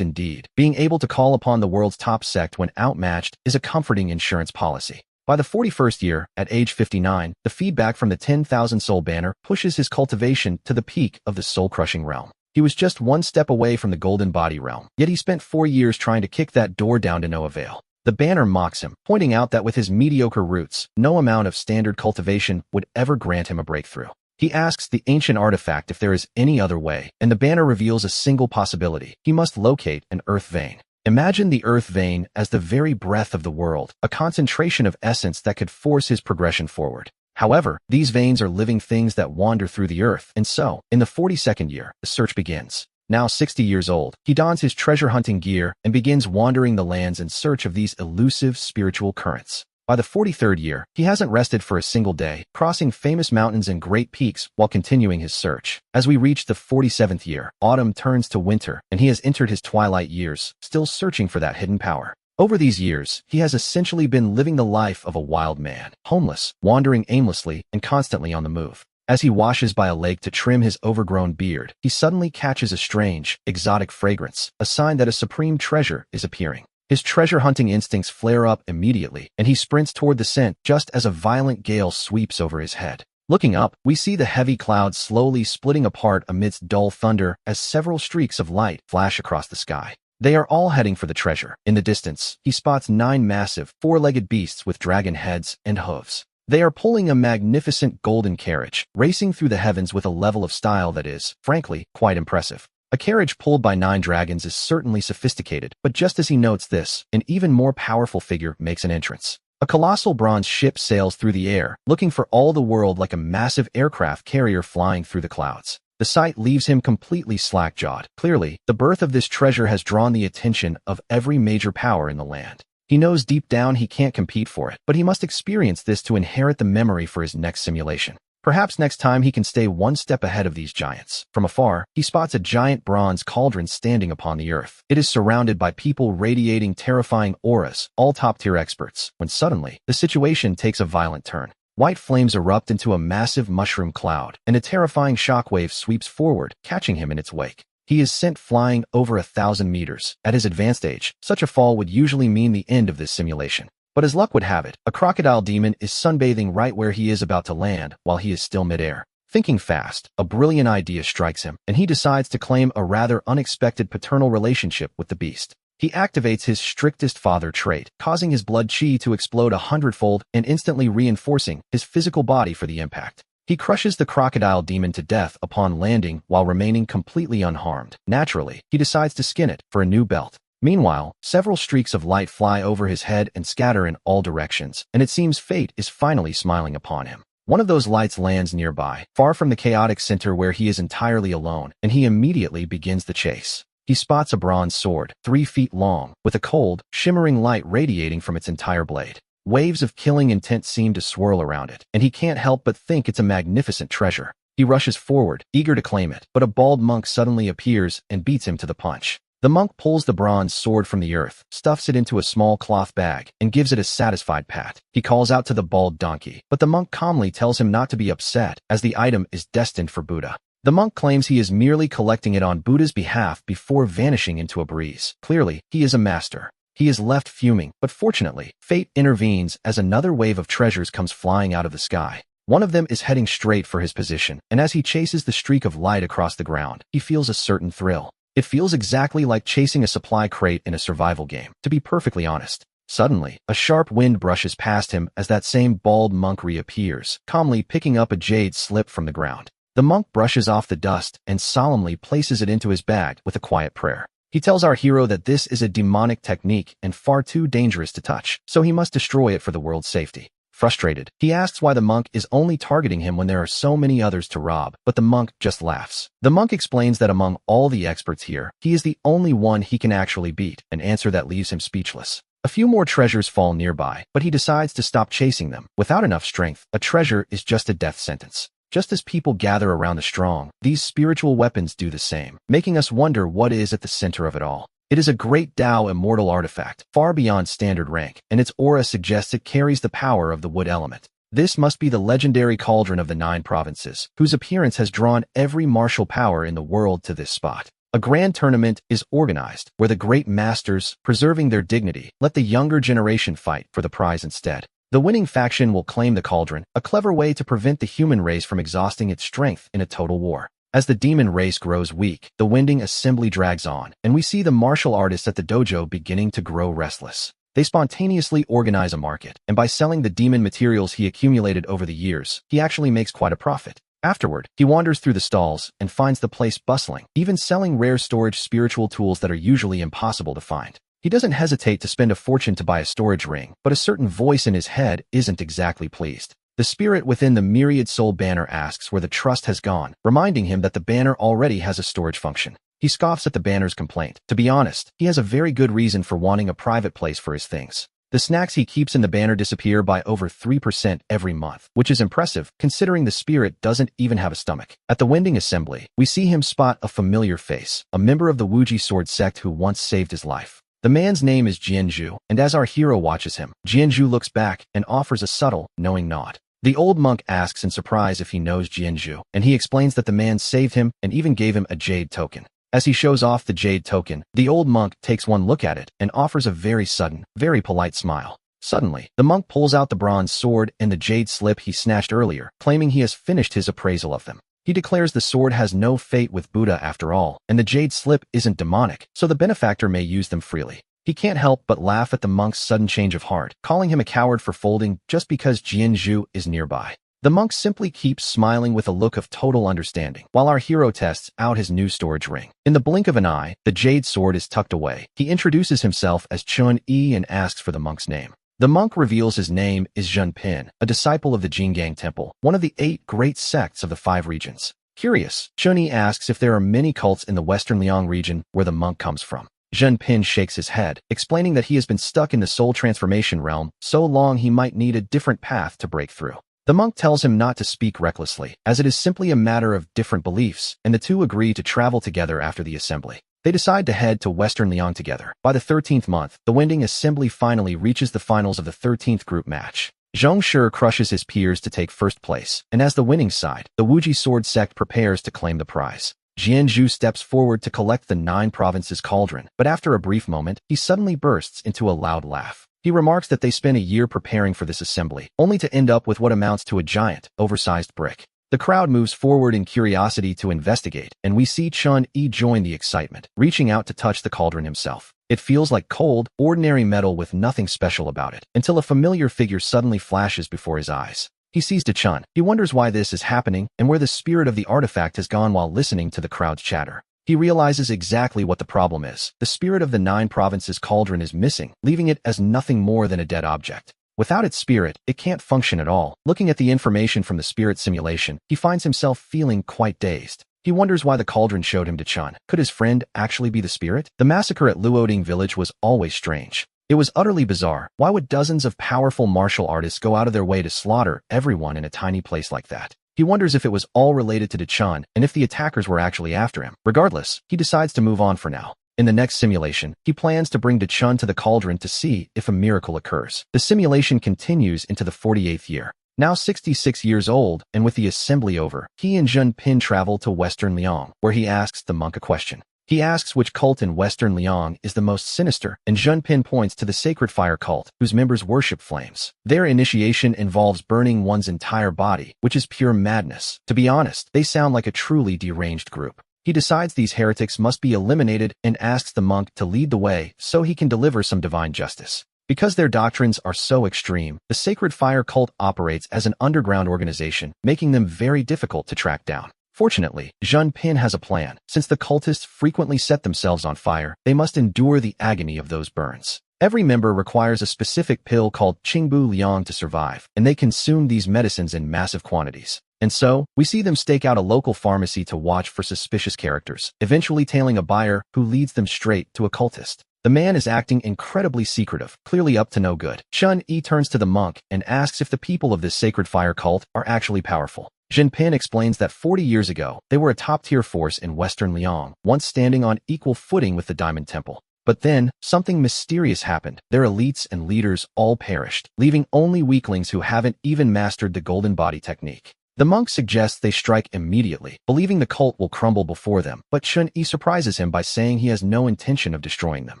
indeed. Being able to call upon the world's top sect when outmatched is a comforting insurance policy. By the 41st year, at age 59, the feedback from the 10,000 soul banner pushes his cultivation to the peak of the soul-crushing realm. He was just one step away from the golden body realm, yet he spent 4 years trying to kick that door down to no avail. The banner mocks him, pointing out that with his mediocre roots, no amount of standard cultivation would ever grant him a breakthrough. He asks the ancient artifact if there is any other way, and the banner reveals a single possibility. He must locate an earth vein. Imagine the earth vein as the very breath of the world, a concentration of essence that could force his progression forward. However, these veins are living things that wander through the earth, and so, in the 42nd year, the search begins. Now 60 years old, he dons his treasure-hunting gear and begins wandering the lands in search of these elusive spiritual currents. By the 43rd year, he hasn't rested for a single day, crossing famous mountains and great peaks while continuing his search. As we reach the 47th year, autumn turns to winter, and he has entered his twilight years, still searching for that hidden power. Over these years, he has essentially been living the life of a wild man, homeless, wandering aimlessly, and constantly on the move. As he washes by a lake to trim his overgrown beard, he suddenly catches a strange, exotic fragrance, a sign that a supreme treasure is appearing. His treasure-hunting instincts flare up immediately, and he sprints toward the scent just as a violent gale sweeps over his head. Looking up, we see the heavy clouds slowly splitting apart amidst dull thunder as several streaks of light flash across the sky. They are all heading for the treasure. In the distance, he spots 9 massive, 4-legged beasts with dragon heads and hooves. They are pulling a magnificent golden carriage, racing through the heavens with a level of style that is, frankly, quite impressive. A carriage pulled by 9 dragons is certainly sophisticated, but just as he notes this, an even more powerful figure makes an entrance. A colossal bronze ship sails through the air, looking for all the world like a massive aircraft carrier flying through the clouds. The sight leaves him completely slack-jawed. Clearly, the birth of this treasure has drawn the attention of every major power in the land. He knows deep down he can't compete for it, but he must experience this to inherit the memory for his next simulation. Perhaps next time he can stay one step ahead of these giants. From afar, he spots a giant bronze cauldron standing upon the earth. It is surrounded by people radiating terrifying auras, all top-tier experts, when suddenly, the situation takes a violent turn. White flames erupt into a massive mushroom cloud, and a terrifying shockwave sweeps forward, catching him in its wake. He is sent flying over 1,000 meters. At his advanced age, such a fall would usually mean the end of this simulation. But as luck would have it, a crocodile demon is sunbathing right where he is about to land while he is still midair. Thinking fast, a brilliant idea strikes him, and he decides to claim a rather unexpected paternal relationship with the beast. He activates his strictest father trait, causing his blood chi to explode 100-fold and instantly reinforcing his physical body for the impact. He crushes the crocodile demon to death upon landing while remaining completely unharmed. Naturally, he decides to skin it for a new belt. Meanwhile, several streaks of light fly over his head and scatter in all directions, and it seems fate is finally smiling upon him. One of those lights lands nearby, far from the chaotic center where he is entirely alone, and he immediately begins the chase. He spots a bronze sword, 3 feet long, with a cold, shimmering light radiating from its entire blade. Waves of killing intent seem to swirl around it, and he can't help but think it's a magnificent treasure. He rushes forward, eager to claim it, but a bald monk suddenly appears and beats him to the punch. The monk pulls the bronze sword from the earth, stuffs it into a small cloth bag, and gives it a satisfied pat. He calls out to the bald donkey, but the monk calmly tells him not to be upset, as the item is destined for Buddha. The monk claims he is merely collecting it on Buddha's behalf before vanishing into a breeze. Clearly, he is a master. He is left fuming, but fortunately, fate intervenes as another wave of treasures comes flying out of the sky. One of them is heading straight for his position, and as he chases the streak of light across the ground, he feels a certain thrill. It feels exactly like chasing a supply crate in a survival game, to be perfectly honest. Suddenly, a sharp wind brushes past him as that same bald monk reappears, calmly picking up a jade slip from the ground. The monk brushes off the dust and solemnly places it into his bag with a quiet prayer. He tells our hero that this is a demonic technique and far too dangerous to touch, so he must destroy it for the world's safety. Frustrated, he asks why the monk is only targeting him when there are so many others to rob, but the monk just laughs. The monk explains that among all the experts here, he is the only one he can actually beat, an answer that leaves him speechless. A few more treasures fall nearby, but he decides to stop chasing them. Without enough strength, a treasure is just a death sentence. Just as people gather around the strong, these spiritual weapons do the same, making us wonder what is at the center of it all. It is a great Tao immortal artifact, far beyond standard rank, and its aura suggests it carries the power of the wood element. This must be the legendary cauldron of the 9 provinces, whose appearance has drawn every martial power in the world to this spot. A grand tournament is organized, where the great masters, preserving their dignity, let the younger generation fight for the prize instead. The winning faction will claim the cauldron, a clever way to prevent the human race from exhausting its strength in a total war. As the demon race grows weak, the winding assembly drags on, and we see the martial artists at the dojo beginning to grow restless. They spontaneously organize a market, and by selling the demon materials he accumulated over the years, he actually makes quite a profit. Afterward, he wanders through the stalls and finds the place bustling, even selling rare storage spiritual tools that are usually impossible to find. He doesn't hesitate to spend a fortune to buy a storage ring, but a certain voice in his head isn't exactly pleased. The spirit within the myriad soul banner asks where the trust has gone, reminding him that the banner already has a storage function. He scoffs at the banner's complaint. To be honest, he has a very good reason for wanting a private place for his things. The snacks he keeps in the banner disappear by over 3% every month, which is impressive considering the spirit doesn't even have a stomach. At the winding assembly, we see him spot a familiar face, a member of the Wuji sword sect who once saved his life. The man's name is Jianzhu, and as our hero watches him, Jianzhu looks back and offers a subtle, knowing nod. The old monk asks in surprise if he knows Jianzhu, and he explains that the man saved him and even gave him a jade token. As he shows off the jade token, the old monk takes one look at it and offers a very sudden, very polite smile. Suddenly, the monk pulls out the bronze sword and the jade slip he snatched earlier, claiming he has finished his appraisal of them. He declares the sword has no fate with Buddha after all, and the jade slip isn't demonic, so the benefactor may use them freely. He can't help but laugh at the monk's sudden change of heart, calling him a coward for folding just because Jianzhu is nearby. The monk simply keeps smiling with a look of total understanding, while our hero tests out his new storage ring. In the blink of an eye, the jade sword is tucked away. He introduces himself as Chun Yi and asks for the monk's name. The monk reveals his name is Zhen Pin, a disciple of the Jingang Temple, one of the 8 great sects of the 5 regions. Curious, Chun Yi asks if there are many cults in the western Liang region where the monk comes from. Zhen Pin shakes his head, explaining that he has been stuck in the soul transformation realm so long he might need a different path to break through. The monk tells him not to speak recklessly, as it is simply a matter of different beliefs, and the two agree to travel together after the assembly. They decide to head to Western Liang together. By the 13th month, the winding assembly finally reaches the finals of the 13th group match. Zhong Shi crushes his peers to take first place, and as the winning side, the Wuji sword sect prepares to claim the prize. Jianzhu steps forward to collect the 9 provinces cauldron, but after a brief moment, he suddenly bursts into a loud laugh. He remarks that they spent a year preparing for this assembly, only to end up with what amounts to a giant, oversized brick. The crowd moves forward in curiosity to investigate, and we see Chun Yi join the excitement, reaching out to touch the cauldron himself. It feels like cold, ordinary metal with nothing special about it, until a familiar figure suddenly flashes before his eyes. He sees Chun. He wonders why this is happening and where the spirit of the artifact has gone while listening to the crowd's chatter. He realizes exactly what the problem is. The spirit of the 9 provinces cauldron is missing, leaving it as nothing more than a dead object. Without its spirit, it can't function at all. Looking at the information from the spirit simulation, he finds himself feeling quite dazed. He wonders why the cauldron showed him Chun. Could his friend actually be the spirit? The massacre at Luoding village was always strange. It was utterly bizarre. Why would dozens of powerful martial artists go out of their way to slaughter everyone in a tiny place like that? He wonders if it was all related to Chun and if the attackers were actually after him. Regardless, he decides to move on for now. In the next simulation, he plans to bring Chun to the cauldron to see if a miracle occurs. The simulation continues into the 48th year. Now 66 years old, and with the assembly over, he and Zhen Pin travel to Western Liang, where he asks the monk a question. He asks which cult in Western Liang is the most sinister, and Junpin points to the Sacred Fire cult, whose members worship flames. Their initiation involves burning one's entire body, which is pure madness. To be honest, they sound like a truly deranged group. He decides these heretics must be eliminated and asks the monk to lead the way so he can deliver some divine justice. Because their doctrines are so extreme, the Sacred Fire cult operates as an underground organization, making them very difficult to track down. Fortunately, Junpin has a plan. Since the cultists frequently set themselves on fire, they must endure the agony of those burns. Every member requires a specific pill called Qingbu Liang to survive, and they consume these medicines in massive quantities. And so, we see them stake out a local pharmacy to watch for suspicious characters, eventually tailing a buyer who leads them straight to a cultist. The man is acting incredibly secretive, clearly up to no good. Chun-Yi turns to the monk and asks if the people of this Sacred Fire cult are actually powerful. Jinpin explains that 40 years ago, they were a top-tier force in Western Liang, once standing on equal footing with the Diamond Temple. But then, something mysterious happened. Their elites and leaders all perished, leaving only weaklings who haven't even mastered the Golden Body technique. The monk suggests they strike immediately, believing the cult will crumble before them, but Chun-Yi surprises him by saying he has no intention of destroying them.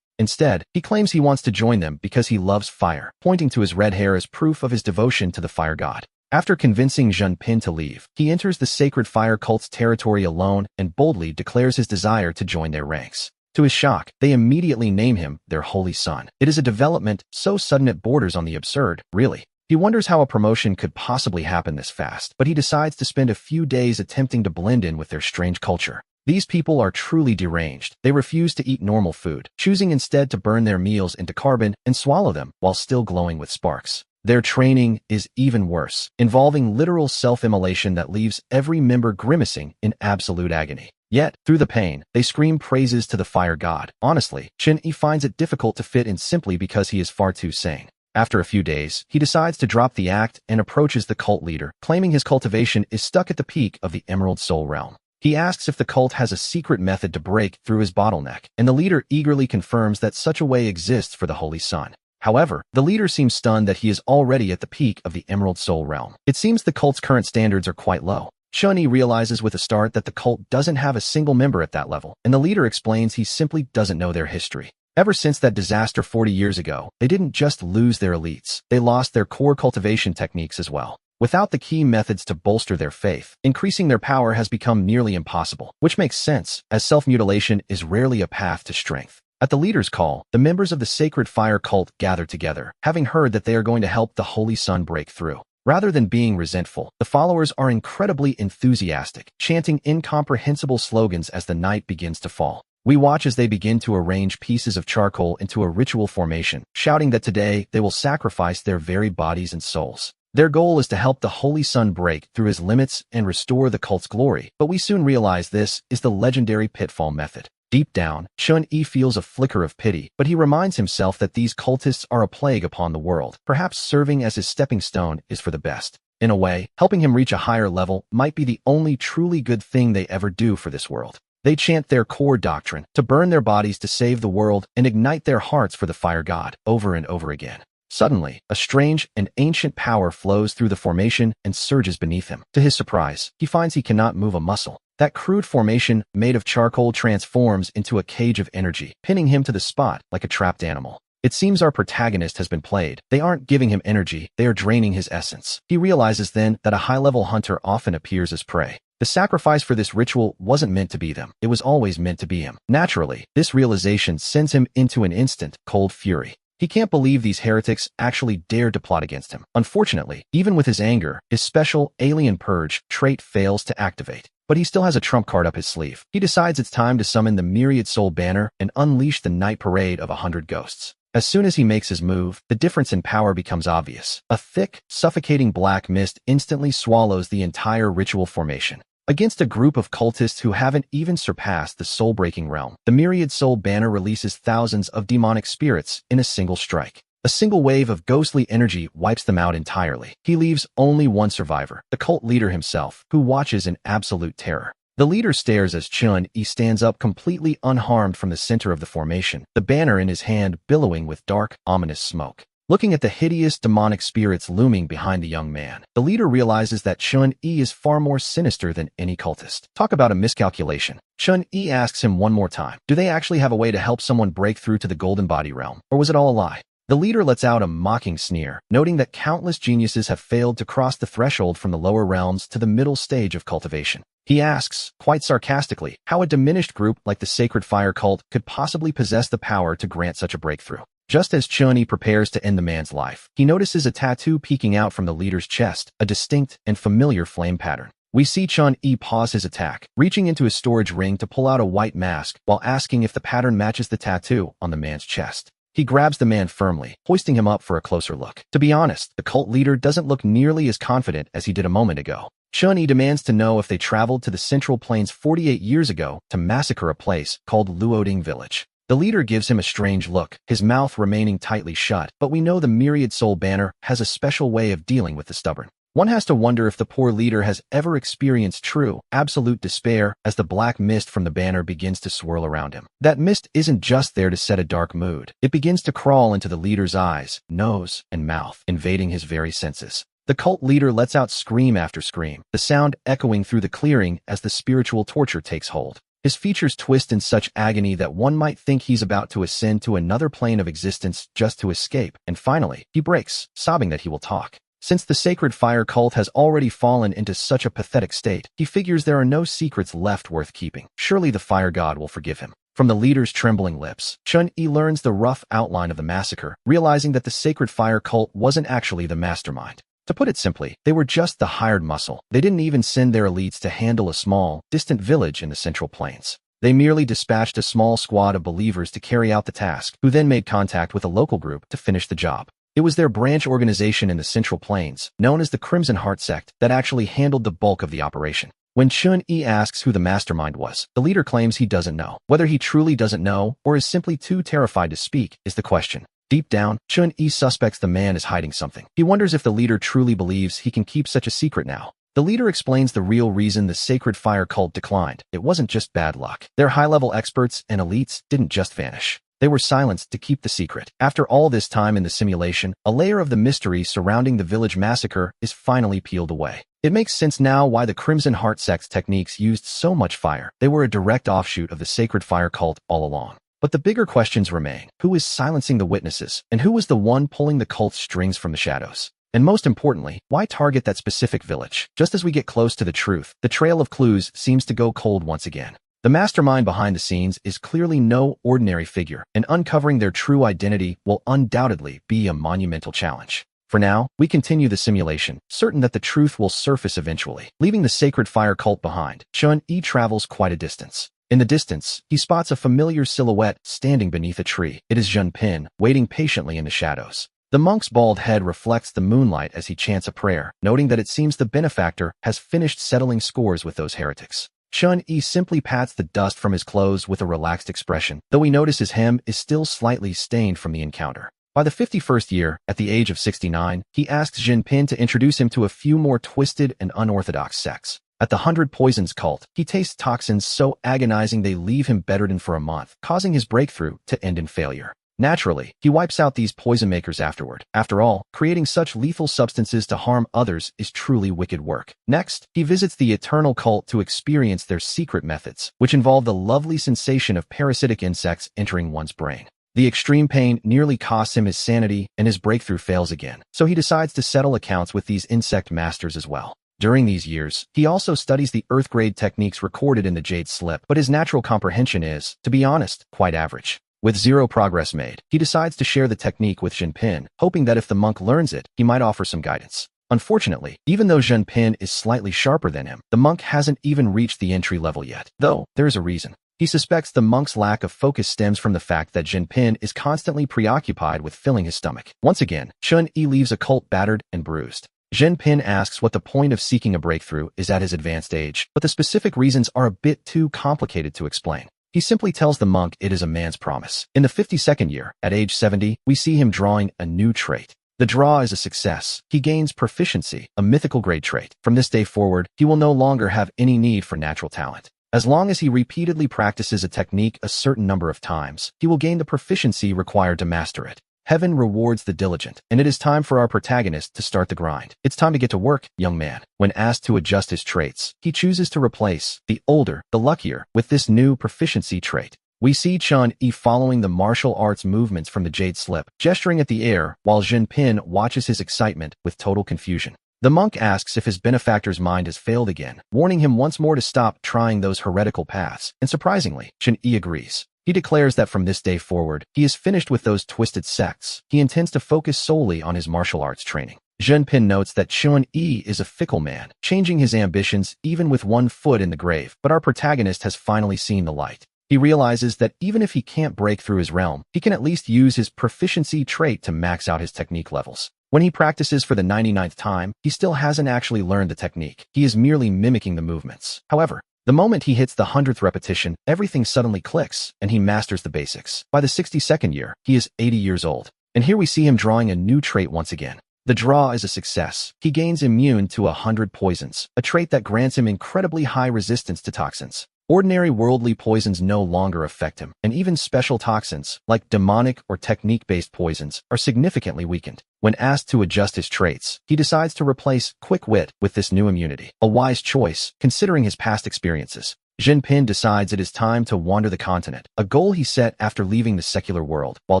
Instead, he claims he wants to join them because he loves fire, pointing to his red hair as proof of his devotion to the fire god. After convincing Junpin to leave, he enters the Sacred Fire cult's territory alone and boldly declares his desire to join their ranks. To his shock, they immediately name him their holy son. It is a development so sudden it borders on the absurd, really. He wonders how a promotion could possibly happen this fast, but he decides to spend a few days attempting to blend in with their strange culture. These people are truly deranged. They refuse to eat normal food, choosing instead to burn their meals into carbon and swallow them while still glowing with sparks. Their training is even worse, involving literal self-immolation that leaves every member grimacing in absolute agony. Yet, through the pain, they scream praises to the fire god. Honestly, Chun-Yi finds it difficult to fit in simply because he is far too sane. After a few days, he decides to drop the act and approaches the cult leader, claiming his cultivation is stuck at the peak of the Emerald Soul Realm. He asks if the cult has a secret method to break through his bottleneck, and the leader eagerly confirms that such a way exists for the Holy Sun. However, the leader seems stunned that he is already at the peak of the Emerald Soul Realm. It seems the cult's current standards are quite low. Chun-Yi realizes with a start that the cult doesn't have a single member at that level, and the leader explains he simply doesn't know their history. Ever since that disaster 40 years ago, they didn't just lose their elites, they lost their core cultivation techniques as well. Without the key methods to bolster their faith, increasing their power has become nearly impossible, which makes sense, as self-mutilation is rarely a path to strength. At the leader's call, the members of the Sacred Fire cult gather together, having heard that they are going to help the Holy Sun break through. Rather than being resentful, the followers are incredibly enthusiastic, chanting incomprehensible slogans as the night begins to fall. We watch as they begin to arrange pieces of charcoal into a ritual formation, shouting that today they will sacrifice their very bodies and souls. Their goal is to help the Holy Sun break through his limits and restore the cult's glory, but we soon realize this is the legendary pitfall method. Deep down, Chun-Yi feels a flicker of pity, but he reminds himself that these cultists are a plague upon the world. Perhaps serving as his stepping stone is for the best. In a way, helping him reach a higher level might be the only truly good thing they ever do for this world. They chant their core doctrine, to burn their bodies to save the world and ignite their hearts for the fire god, over and over again. Suddenly, a strange and ancient power flows through the formation and surges beneath him. To his surprise, he finds he cannot move a muscle. That crude formation, made of charcoal, transforms into a cage of energy, pinning him to the spot like a trapped animal. It seems our protagonist has been played. They aren't giving him energy, they are draining his essence. He realizes then that a high-level hunter often appears as prey. The sacrifice for this ritual wasn't meant to be them, it was always meant to be him. Naturally, this realization sends him into an instant, cold fury. He can't believe these heretics actually dared to plot against him. Unfortunately, even with his anger, his special alien purge trait fails to activate. But he still has a trump card up his sleeve. He decides it's time to summon the Myriad Soul Banner and unleash the night parade of 100 ghosts. As soon as he makes his move, the difference in power becomes obvious. A thick, suffocating black mist instantly swallows the entire ritual formation. Against a group of cultists who haven't even surpassed the soul-breaking realm, the Myriad Soul Banner releases thousands of demonic spirits in a single strike. A single wave of ghostly energy wipes them out entirely. He leaves only one survivor, the cult leader himself, who watches in absolute terror. The leader stares as Chun-Yi stands up completely unharmed from the center of the formation, the banner in his hand billowing with dark, ominous smoke. Looking at the hideous demonic spirits looming behind the young man, the leader realizes that Chun-Yi is far more sinister than any cultist. Talk about a miscalculation. Chun-Yi asks him one more time, do they actually have a way to help someone break through to the Golden Body realm, or was it all a lie? The leader lets out a mocking sneer, noting that countless geniuses have failed to cross the threshold from the lower realms to the middle stage of cultivation. He asks, quite sarcastically, how a diminished group like the Sacred Fire Cult could possibly possess the power to grant such a breakthrough. Just as Chun-Yi prepares to end the man's life, he notices a tattoo peeking out from the leader's chest, a distinct and familiar flame pattern. We see Chun-Yi pause his attack, reaching into his storage ring to pull out a white mask while asking if the pattern matches the tattoo on the man's chest. He grabs the man firmly, hoisting him up for a closer look. To be honest, the cult leader doesn't look nearly as confident as he did a moment ago. Chun-Yi demands to know if they traveled to the Central Plains 48 years ago to massacre a place called Luoding Village. The leader gives him a strange look, his mouth remaining tightly shut, but we know the Myriad Soul banner has a special way of dealing with the stubborn. One has to wonder if the poor leader has ever experienced true, absolute despair as the black mist from the banner begins to swirl around him. That mist isn't just there to set a dark mood. It begins to crawl into the leader's eyes, nose, and mouth, invading his very senses. The cult leader lets out scream after scream, the sound echoing through the clearing as the spiritual torture takes hold. His features twist in such agony that one might think he's about to ascend to another plane of existence just to escape, and finally, he breaks, sobbing that he will talk. Since the Sacred Fire Cult has already fallen into such a pathetic state, he figures there are no secrets left worth keeping. Surely the Fire God will forgive him. From the leader's trembling lips, Chun-Yi learns the rough outline of the massacre, realizing that the Sacred Fire Cult wasn't actually the mastermind. To put it simply, they were just the hired muscle. They didn't even send their elites to handle a small, distant village in the Central Plains. They merely dispatched a small squad of believers to carry out the task, who then made contact with a local group to finish the job. It was their branch organization in the Central Plains, known as the Crimson Heart Sect, that actually handled the bulk of the operation. When Chun-Yi asks who the mastermind was, the leader claims he doesn't know. Whether he truly doesn't know, or is simply too terrified to speak, is the question. Deep down, Chun-Yi suspects the man is hiding something. He wonders if the leader truly believes he can keep such a secret now. The leader explains the real reason the Sacred Fire Cult declined. It wasn't just bad luck. Their high-level experts and elites didn't just vanish. They were silenced to keep the secret. After all this time in the simulation, a layer of the mystery surrounding the village massacre is finally peeled away. It makes sense now why the Crimson Heart Sect's techniques used so much fire. They were a direct offshoot of the Sacred Fire Cult all along. But the bigger questions remain. Who is silencing the witnesses? And who was the one pulling the cult's strings from the shadows? And most importantly, why target that specific village? Just as we get close to the truth, the trail of clues seems to go cold once again. The mastermind behind the scenes is clearly no ordinary figure, and uncovering their true identity will undoubtedly be a monumental challenge. For now, we continue the simulation, certain that the truth will surface eventually. Leaving the Sacred Fire Cult behind, Chun-Yi travels quite a distance. In the distance, he spots a familiar silhouette standing beneath a tree. It is Junpin, waiting patiently in the shadows. The monk's bald head reflects the moonlight as he chants a prayer, noting that it seems the benefactor has finished settling scores with those heretics. Chun-Yi simply pats the dust from his clothes with a relaxed expression, though we notice his hem is still slightly stained from the encounter. By the 51st year, at the age of 69, he asks Junpin to introduce him to a few more twisted and unorthodox sects. At the 100 Poisons cult, he tastes toxins so agonizing they leave him bedridden for a month, causing his breakthrough to end in failure. Naturally, he wipes out these poison makers afterward. After all, creating such lethal substances to harm others is truly wicked work. Next, he visits the Eternal cult to experience their secret methods, which involve the lovely sensation of parasitic insects entering one's brain. The extreme pain nearly costs him his sanity, and his breakthrough fails again, so he decides to settle accounts with these insect masters as well. During these years, he also studies the Earth-grade techniques recorded in the Jade Slip, but his natural comprehension is, to be honest, quite average. With zero progress made, he decides to share the technique with Junpin, hoping that if the monk learns it, he might offer some guidance. Unfortunately, even though Junpin is slightly sharper than him, the monk hasn't even reached the entry level yet, though there is a reason. He suspects the monk's lack of focus stems from the fact that Junpin is constantly preoccupied with filling his stomach. Once again, Chun-Yi leaves a cult battered and bruised. Junpin asks what the point of seeking a breakthrough is at his advanced age, but the specific reasons are a bit too complicated to explain. He simply tells the monk it is a man's promise. In the 52nd year, at age 70, we see him drawing a new trait. The draw is a success. He gains proficiency, a mythical grade trait. From this day forward, he will no longer have any need for natural talent. As long as he repeatedly practices a technique a certain number of times, he will gain the proficiency required to master it. Heaven rewards the diligent, and it is time for our protagonist to start the grind. It's time to get to work, young man. When asked to adjust his traits, he chooses to replace the older, the luckier, with this new proficiency trait. We see Chun-Yi following the martial arts movements from the Jade Slip, gesturing at the air, while Jinpin watches his excitement with total confusion. The monk asks if his benefactor's mind has failed again, warning him once more to stop trying those heretical paths, and surprisingly, Chun-Yi agrees. He declares that from this day forward, he is finished with those twisted sects. He intends to focus solely on his martial arts training. Jinpin notes that Chun-Yi is a fickle man, changing his ambitions even with one foot in the grave, but our protagonist has finally seen the light. He realizes that even if he can't break through his realm, he can at least use his proficiency trait to max out his technique levels. When he practices for the 99th time, he still hasn't actually learned the technique. He is merely mimicking the movements. However, the moment he hits the 100th repetition, everything suddenly clicks, and he masters the basics. By the 62nd year, he is 80 years old. And here we see him drawing a new trait once again. The draw is a success. He gains immune to 100 poisons, a trait that grants him incredibly high resistance to toxins. Ordinary worldly poisons no longer affect him, and even special toxins, like demonic or technique-based poisons, are significantly weakened. When asked to adjust his traits, he decides to replace quick wit with this new immunity, a wise choice, considering his past experiences. Jinpin decides it is time to wander the continent, a goal he set after leaving the secular world, while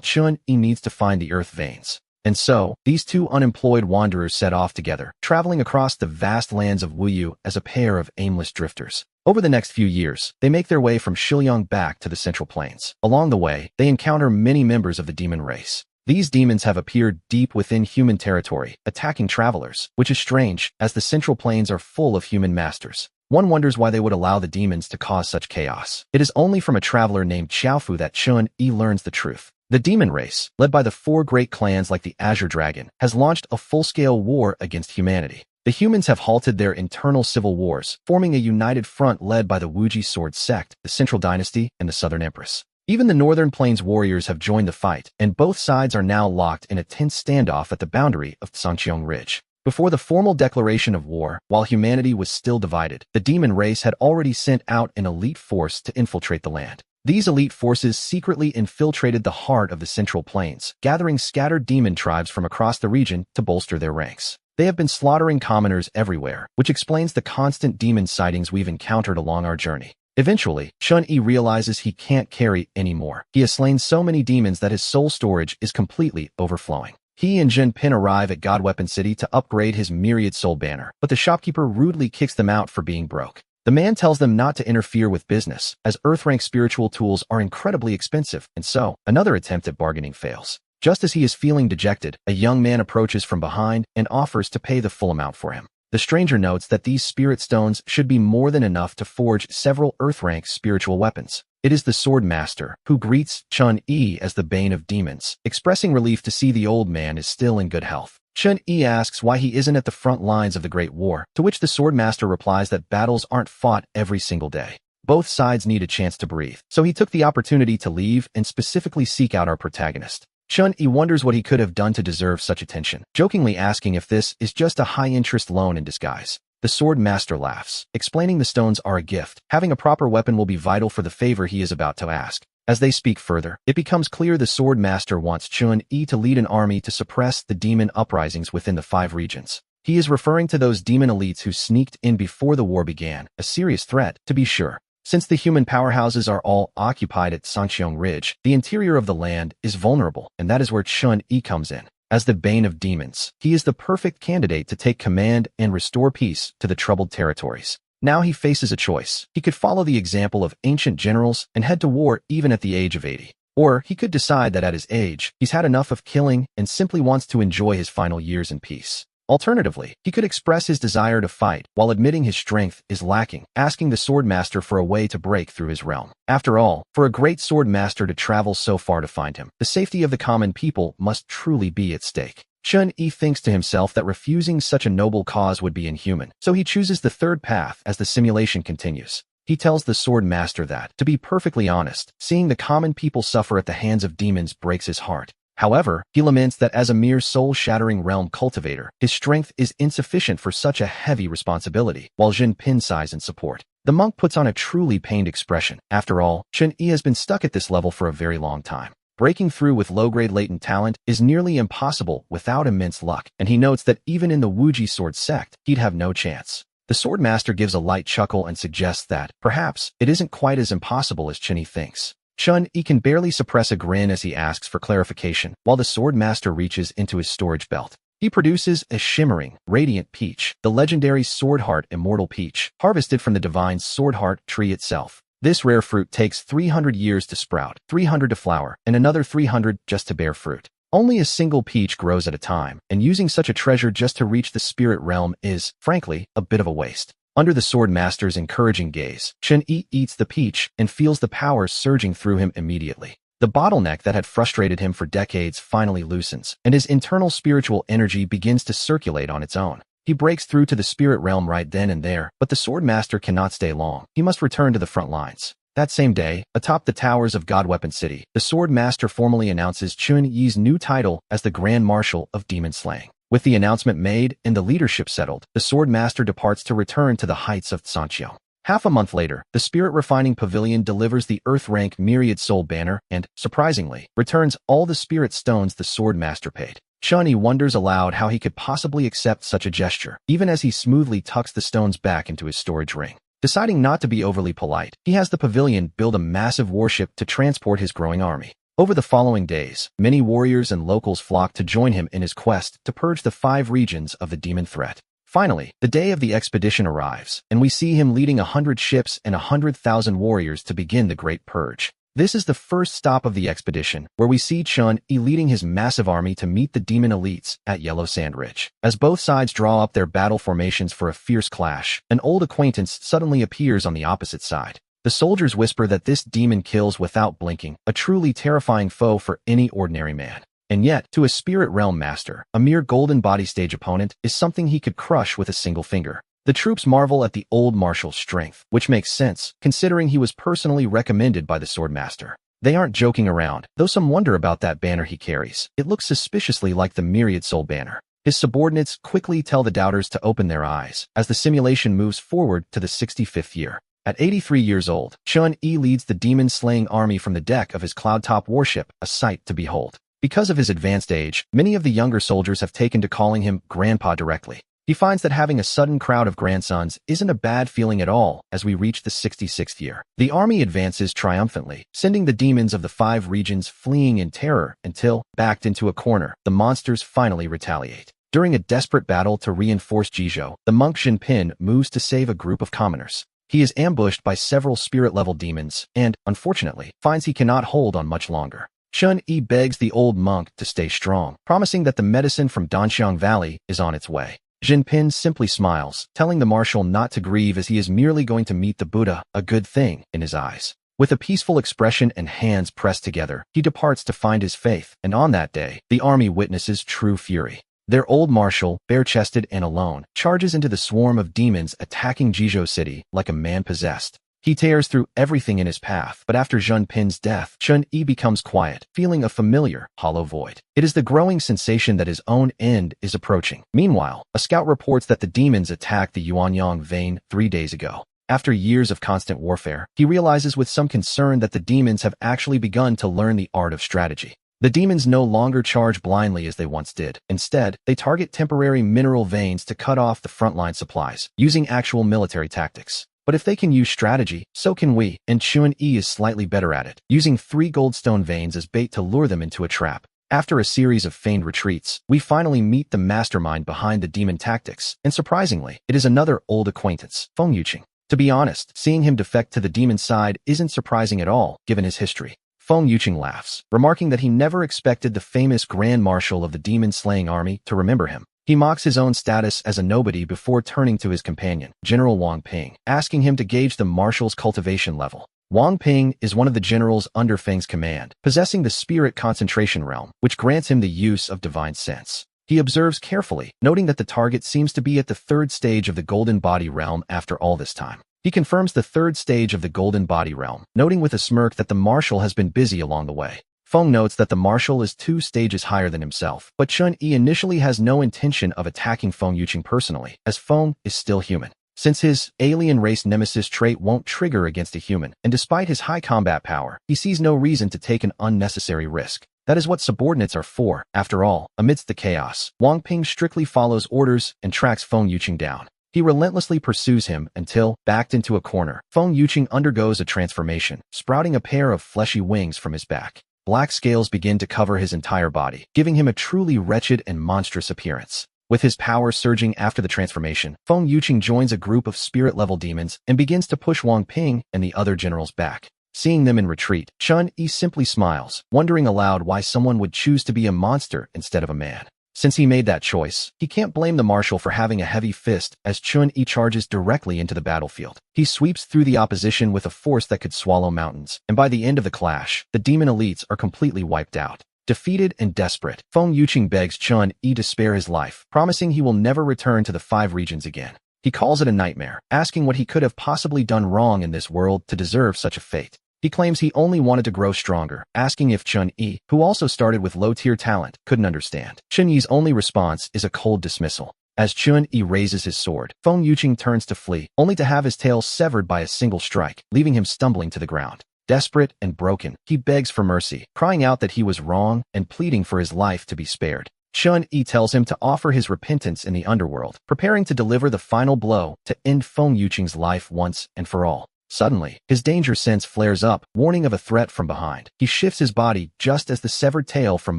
Chun-Yi needs to find the earth veins. And so, these two unemployed wanderers set off together, traveling across the vast lands of Wuyu as a pair of aimless drifters. Over the next few years, they make their way from Shiliang back to the Central Plains. Along the way, they encounter many members of the demon race. These demons have appeared deep within human territory, attacking travelers, which is strange, as the Central Plains are full of human masters. One wonders why they would allow the demons to cause such chaos. It is only from a traveler named Xiaofu that Chun-Yi learns the truth. The demon race, led by the four great clans like the Azure Dragon, has launched a full-scale war against humanity. The humans have halted their internal civil wars, forming a united front led by the Wuji Sword Sect, the Central Dynasty, and the Southern Empress. Even the Northern Plains warriors have joined the fight, and both sides are now locked in a tense standoff at the boundary of Sangqiong Ridge. Before the formal declaration of war, while humanity was still divided, the demon race had already sent out an elite force to infiltrate the land. These elite forces secretly infiltrated the heart of the Central Plains, gathering scattered demon tribes from across the region to bolster their ranks. They have been slaughtering commoners everywhere, which explains the constant demon sightings we've encountered along our journey. Eventually, Chun-Yi realizes he can't carry anymore. He has slain so many demons that his soul storage is completely overflowing. He and Jinpin arrive at God Weapon City to upgrade his myriad soul banner, but the shopkeeper rudely kicks them out for being broke. The man tells them not to interfere with business, as Earth-rank spiritual tools are incredibly expensive, and so, another attempt at bargaining fails. Just as he is feeling dejected, a young man approaches from behind and offers to pay the full amount for him. The stranger notes that these spirit stones should be more than enough to forge several Earth-rank spiritual weapons. It is the Sword Master, who greets Chun-Yi as the bane of demons, expressing relief to see the old man is still in good health. Chun-Yi asks why he isn't at the front lines of the Great War, to which the Sword Master replies that battles aren't fought every single day. Both sides need a chance to breathe, so he took the opportunity to leave and specifically seek out our protagonist. Chun-Yi wonders what he could have done to deserve such attention, jokingly asking if this is just a high-interest loan in disguise. The Sword Master laughs, explaining the stones are a gift. Having a proper weapon will be vital for the favor he is about to ask. As they speak further, it becomes clear the Sword Master wants Chun-Yi to lead an army to suppress the demon uprisings within the 5 regions. He is referring to those demon elites who sneaked in before the war began, a serious threat, to be sure. Since the human powerhouses are all occupied at Sangqiong Ridge, the interior of the land is vulnerable, and that is where Chun-Yi comes in. As the bane of demons, he is the perfect candidate to take command and restore peace to the troubled territories. Now he faces a choice. He could follow the example of ancient generals and head to war even at the age of 80. Or he could decide that at his age, he's had enough of killing and simply wants to enjoy his final years in peace. Alternatively, he could express his desire to fight while admitting his strength is lacking, asking the Sword Master for a way to break through his realm. After all, for a great Sword Master to travel so far to find him, the safety of the common people must truly be at stake. Chun-Yi thinks to himself that refusing such a noble cause would be inhuman, so he chooses the third path as the simulation continues. He tells the Sword Master that, to be perfectly honest, seeing the common people suffer at the hands of demons breaks his heart. However, he laments that as a mere soul-shattering realm cultivator, his strength is insufficient for such a heavy responsibility, while Jinpin sighs in support. The monk puts on a truly pained expression. After all, Chun-Yi has been stuck at this level for a very long time. Breaking through with low-grade latent talent is nearly impossible without immense luck, and he notes that even in the Wuji sword sect, he'd have no chance. The swordmaster gives a light chuckle and suggests that, perhaps, it isn't quite as impossible as Chun-Yi thinks. Chun-Yi can barely suppress a grin as he asks for clarification, while the swordmaster reaches into his storage belt. He produces a shimmering, radiant peach, the legendary Sword Heart Immortal Peach, harvested from the divine Sword Heart tree itself. This rare fruit takes 300 years to sprout, 300 to flower, and another 300 just to bear fruit. Only a single peach grows at a time, and using such a treasure just to reach the spirit realm is, frankly, a bit of a waste. Under the sword master's encouraging gaze, Chun-Yi eats the peach and feels the power surging through him immediately. The bottleneck that had frustrated him for decades finally loosens, and his internal spiritual energy begins to circulate on its own. He breaks through to the spirit realm right then and there, but the sword master cannot stay long. He must return to the front lines. That same day, atop the towers of God Weapon City, the sword master formally announces Chun-Yi's new title as the Grand Marshal of Demon Slaying. With the announcement made and the leadership settled, the sword master departs to return to the heights of Sanqiao. Half a month later, the Spirit Refining Pavilion delivers the Earth-rank Myriad Soul banner and, surprisingly, returns all the spirit stones the sword master paid. Chun-Yi wonders aloud how he could possibly accept such a gesture, even as he smoothly tucks the stones back into his storage ring. Deciding not to be overly polite, he has the pavilion build a massive warship to transport his growing army. Over the following days, many warriors and locals flock to join him in his quest to purge the 5 regions of the demon threat. Finally, the day of the expedition arrives, and we see him leading 100 ships and 100,000 warriors to begin the Great Purge. This is the first stop of the expedition, where we see Chun-Yi leading his massive army to meet the demon elites at Yellow Sand Ridge. As both sides draw up their battle formations for a fierce clash, an old acquaintance suddenly appears on the opposite side. The soldiers whisper that this demon kills without blinking, a truly terrifying foe for any ordinary man. And yet, to a spirit realm master, a mere golden body stage opponent is something he could crush with a single finger. The troops marvel at the old marshal's strength, which makes sense, considering he was personally recommended by the swordmaster. They aren't joking around, though some wonder about that banner he carries. It looks suspiciously like the Myriad Soul banner. His subordinates quickly tell the doubters to open their eyes, as the simulation moves forward to the 65th year. At 83 years old, Chun-Yi leads the demon-slaying army from the deck of his cloud-top warship, a sight to behold. Because of his advanced age, many of the younger soldiers have taken to calling him Grandpa directly. He finds that having a sudden crowd of grandsons isn't a bad feeling at all as we reach the 66th year. The army advances triumphantly, sending the demons of the 5 regions fleeing in terror until, backed into a corner, the monsters finally retaliate. During a desperate battle to reinforce Jizhou, the monk Jinpin moves to save a group of commoners. He is ambushed by several spirit-level demons and, unfortunately, finds he cannot hold on much longer. Chun-Yi begs the old monk to stay strong, promising that the medicine from Danxiang Valley is on its way. Jinpin simply smiles, telling the marshal not to grieve as he is merely going to meet the Buddha, a good thing, in his eyes. With a peaceful expression and hands pressed together, he departs to find his faith, and on that day, the army witnesses true fury. Their old marshal, bare-chested and alone, charges into the swarm of demons attacking Jizhou City like a man possessed. He tears through everything in his path, but after Jinpin's death, Chun-Yi becomes quiet, feeling a familiar, hollow void. It is the growing sensation that his own end is approaching. Meanwhile, a scout reports that the demons attacked the Yuanyang vein 3 days ago. After years of constant warfare, he realizes with some concern that the demons have actually begun to learn the art of strategy. The demons no longer charge blindly as they once did. Instead, they target temporary mineral veins to cut off the frontline supplies, using actual military tactics. But if they can use strategy, so can we, and Chun-Yi is slightly better at it, using 3 goldstone veins as bait to lure them into a trap. After a series of feigned retreats, we finally meet the mastermind behind the demon tactics, and surprisingly, it is another old acquaintance, Feng Yuqing. To be honest, seeing him defect to the demon side isn't surprising at all, given his history. Feng Yuqing laughs, remarking that he never expected the famous Grand Marshal of the demon-slaying army to remember him. He mocks his own status as a nobody before turning to his companion, General Wang Ping, asking him to gauge the marshal's cultivation level. Wang Ping is one of the generals under Feng's command, possessing the spirit concentration realm, which grants him the use of divine sense. He observes carefully, noting that the target seems to be at the 3rd stage of the golden body realm after all this time. He confirms the 3rd stage of the golden body realm, noting with a smirk that the marshal has been busy along the way. Feng notes that the marshal is 2 stages higher than himself, but Chun-Yi initially has no intention of attacking Feng Yuqing personally, as Feng is still human. since his alien race nemesis trait won't trigger against a human, and despite his high combat power, he sees no reason to take an unnecessary risk. That is what subordinates are for. After all, amidst the chaos, Wang Ping strictly follows orders and tracks Feng Yuqing down. He relentlessly pursues him until, backed into a corner, Feng Yuqing undergoes a transformation, sprouting a pair of fleshy wings from his back. Black scales begin to cover his entire body, giving him a truly wretched and monstrous appearance. With his power surging after the transformation, Feng Yuqing joins a group of spirit-level demons and begins to push Wang Ping and the other generals back. Seeing them in retreat, Chun-Yi simply smiles, wondering aloud why someone would choose to be a monster instead of a man. Since he made that choice, he can't blame the marshal for having a heavy fist as Chun-Yi charges directly into the battlefield. He sweeps through the opposition with a force that could swallow mountains, and by the end of the clash, the demon elites are completely wiped out. Defeated and desperate, Feng Yuqing begs Chun-Yi to spare his life, promising he will never return to the 5 regions again. He calls it a nightmare, asking what he could have possibly done wrong in this world to deserve such a fate. He claims he only wanted to grow stronger, asking if Chun-Yi, who also started with low-tier talent, couldn't understand. Chun-Yi's only response is a cold dismissal. As Chun-Yi raises his sword, Feng Yuqing turns to flee, only to have his tail severed by a single strike, leaving him stumbling to the ground. Desperate and broken, he begs for mercy, crying out that he was wrong and pleading for his life to be spared. Chun-Yi tells him to offer his repentance in the underworld, preparing to deliver the final blow to end Feng Yuqing's life once and for all. Suddenly, his danger sense flares up, warning of a threat from behind. He shifts his body just as the severed tail from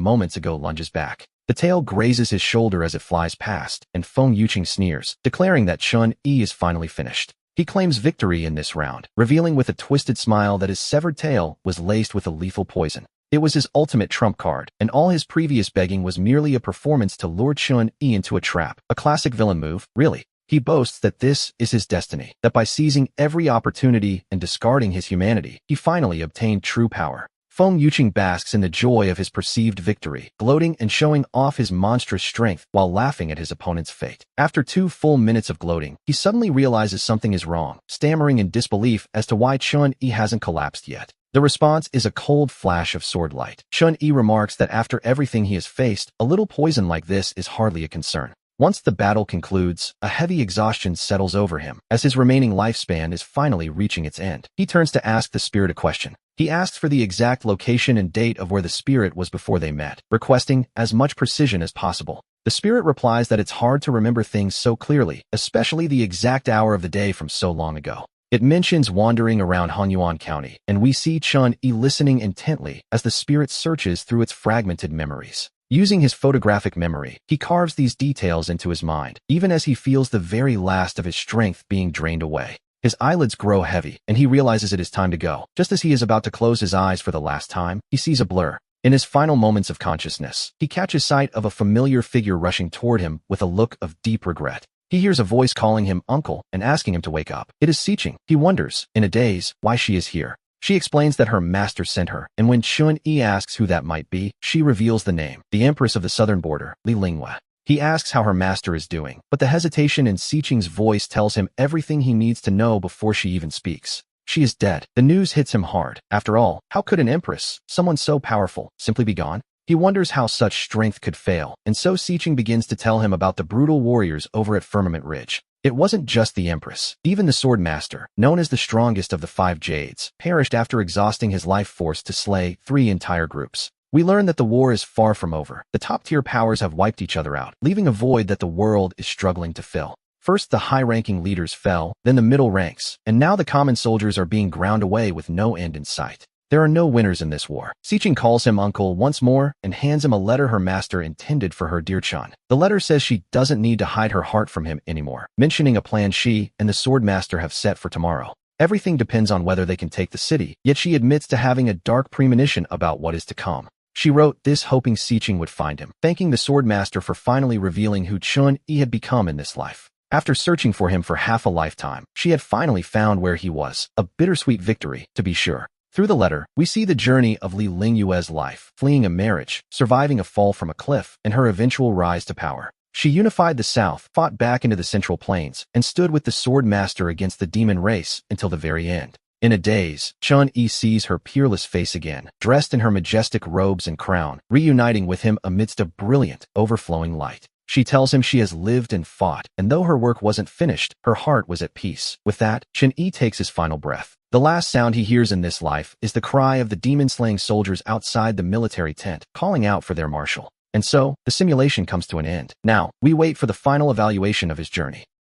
moments ago lunges back. The tail grazes his shoulder as it flies past, and Feng Yuqing sneers, declaring that Chun-Yi is finally finished. He claims victory in this round, revealing with a twisted smile that his severed tail was laced with a lethal poison. It was his ultimate trump card, and all his previous begging was merely a performance to lure Chun-Yi into a trap. A classic villain move, really. He boasts that this is his destiny, that by seizing every opportunity and discarding his humanity, he finally obtained true power. Feng Yuqing basks in the joy of his perceived victory, gloating and showing off his monstrous strength while laughing at his opponent's fate. After 2 full minutes of gloating, he suddenly realizes something is wrong, stammering in disbelief as to why Chun-Yi hasn't collapsed yet. The response is a cold flash of sword light. Chun-Yi remarks that after everything he has faced, a little poison like this is hardly a concern. Once the battle concludes, a heavy exhaustion settles over him, as his remaining lifespan is finally reaching its end. He turns to ask the spirit a question. He asks for the exact location and date of where the spirit was before they met, requesting as much precision as possible. The spirit replies that it's hard to remember things so clearly, especially the exact hour of the day from so long ago. It mentions wandering around Hanyuan County, and we see Chun-Yi listening intently as the spirit searches through its fragmented memories. Using his photographic memory, he carves these details into his mind, even as he feels the very last of his strength being drained away. His eyelids grow heavy, and he realizes it is time to go. Just as he is about to close his eyes for the last time, he sees a blur. In his final moments of consciousness, he catches sight of a familiar figure rushing toward him with a look of deep regret. He hears a voice calling him uncle and asking him to wake up. It is Siqing. He wonders, in a daze, why she is here. She explains that her master sent her, and when Chun-Yi asks who that might be, she reveals the name, the Empress of the Southern Border, Li Linghua. He asks how her master is doing, but the hesitation in Siqing's voice tells him everything he needs to know before she even speaks. She is dead. The news hits him hard. After all, how could an empress, someone so powerful, simply be gone? He wonders how such strength could fail, and so Siqing begins to tell him about the brutal warriors over at Firmament Ridge. It wasn't just the Empress. Even the Sword Master, known as the strongest of the 5 Jades, perished after exhausting his life force to slay 3 entire groups. We learn that the war is far from over. The top-tier powers have wiped each other out, leaving a void that the world is struggling to fill. First, the high-ranking leaders fell, then the middle ranks, and now the common soldiers are being ground away with no end in sight. There are no winners in this war. Siqing calls him uncle once more and hands him a letter her master intended for her dear Chun. The letter says she doesn't need to hide her heart from him anymore, mentioning a plan she and the sword master have set for tomorrow. Everything depends on whether they can take the city, yet she admits to having a dark premonition about what is to come. She wrote this hoping Siqing would find him, thanking the sword master for finally revealing who Chun-Yi had become in this life. After searching for him for half a lifetime, she had finally found where he was, a bittersweet victory, to be sure. Through the letter, we see the journey of Li Linghua's life, fleeing a marriage, surviving a fall from a cliff, and her eventual rise to power. She unified the South, fought back into the Central Plains, and stood with the Sword Master against the demon race until the very end. In a daze, Chun-Yi sees her peerless face again, dressed in her majestic robes and crown, reuniting with him amidst a brilliant, overflowing light. She tells him she has lived and fought, and though her work wasn't finished, her heart was at peace. With that, Shin-Yi takes his final breath. The last sound he hears in this life is the cry of the demon-slaying soldiers outside the military tent, calling out for their marshal. And so, the simulation comes to an end. Now, we wait for the final evaluation of his journey.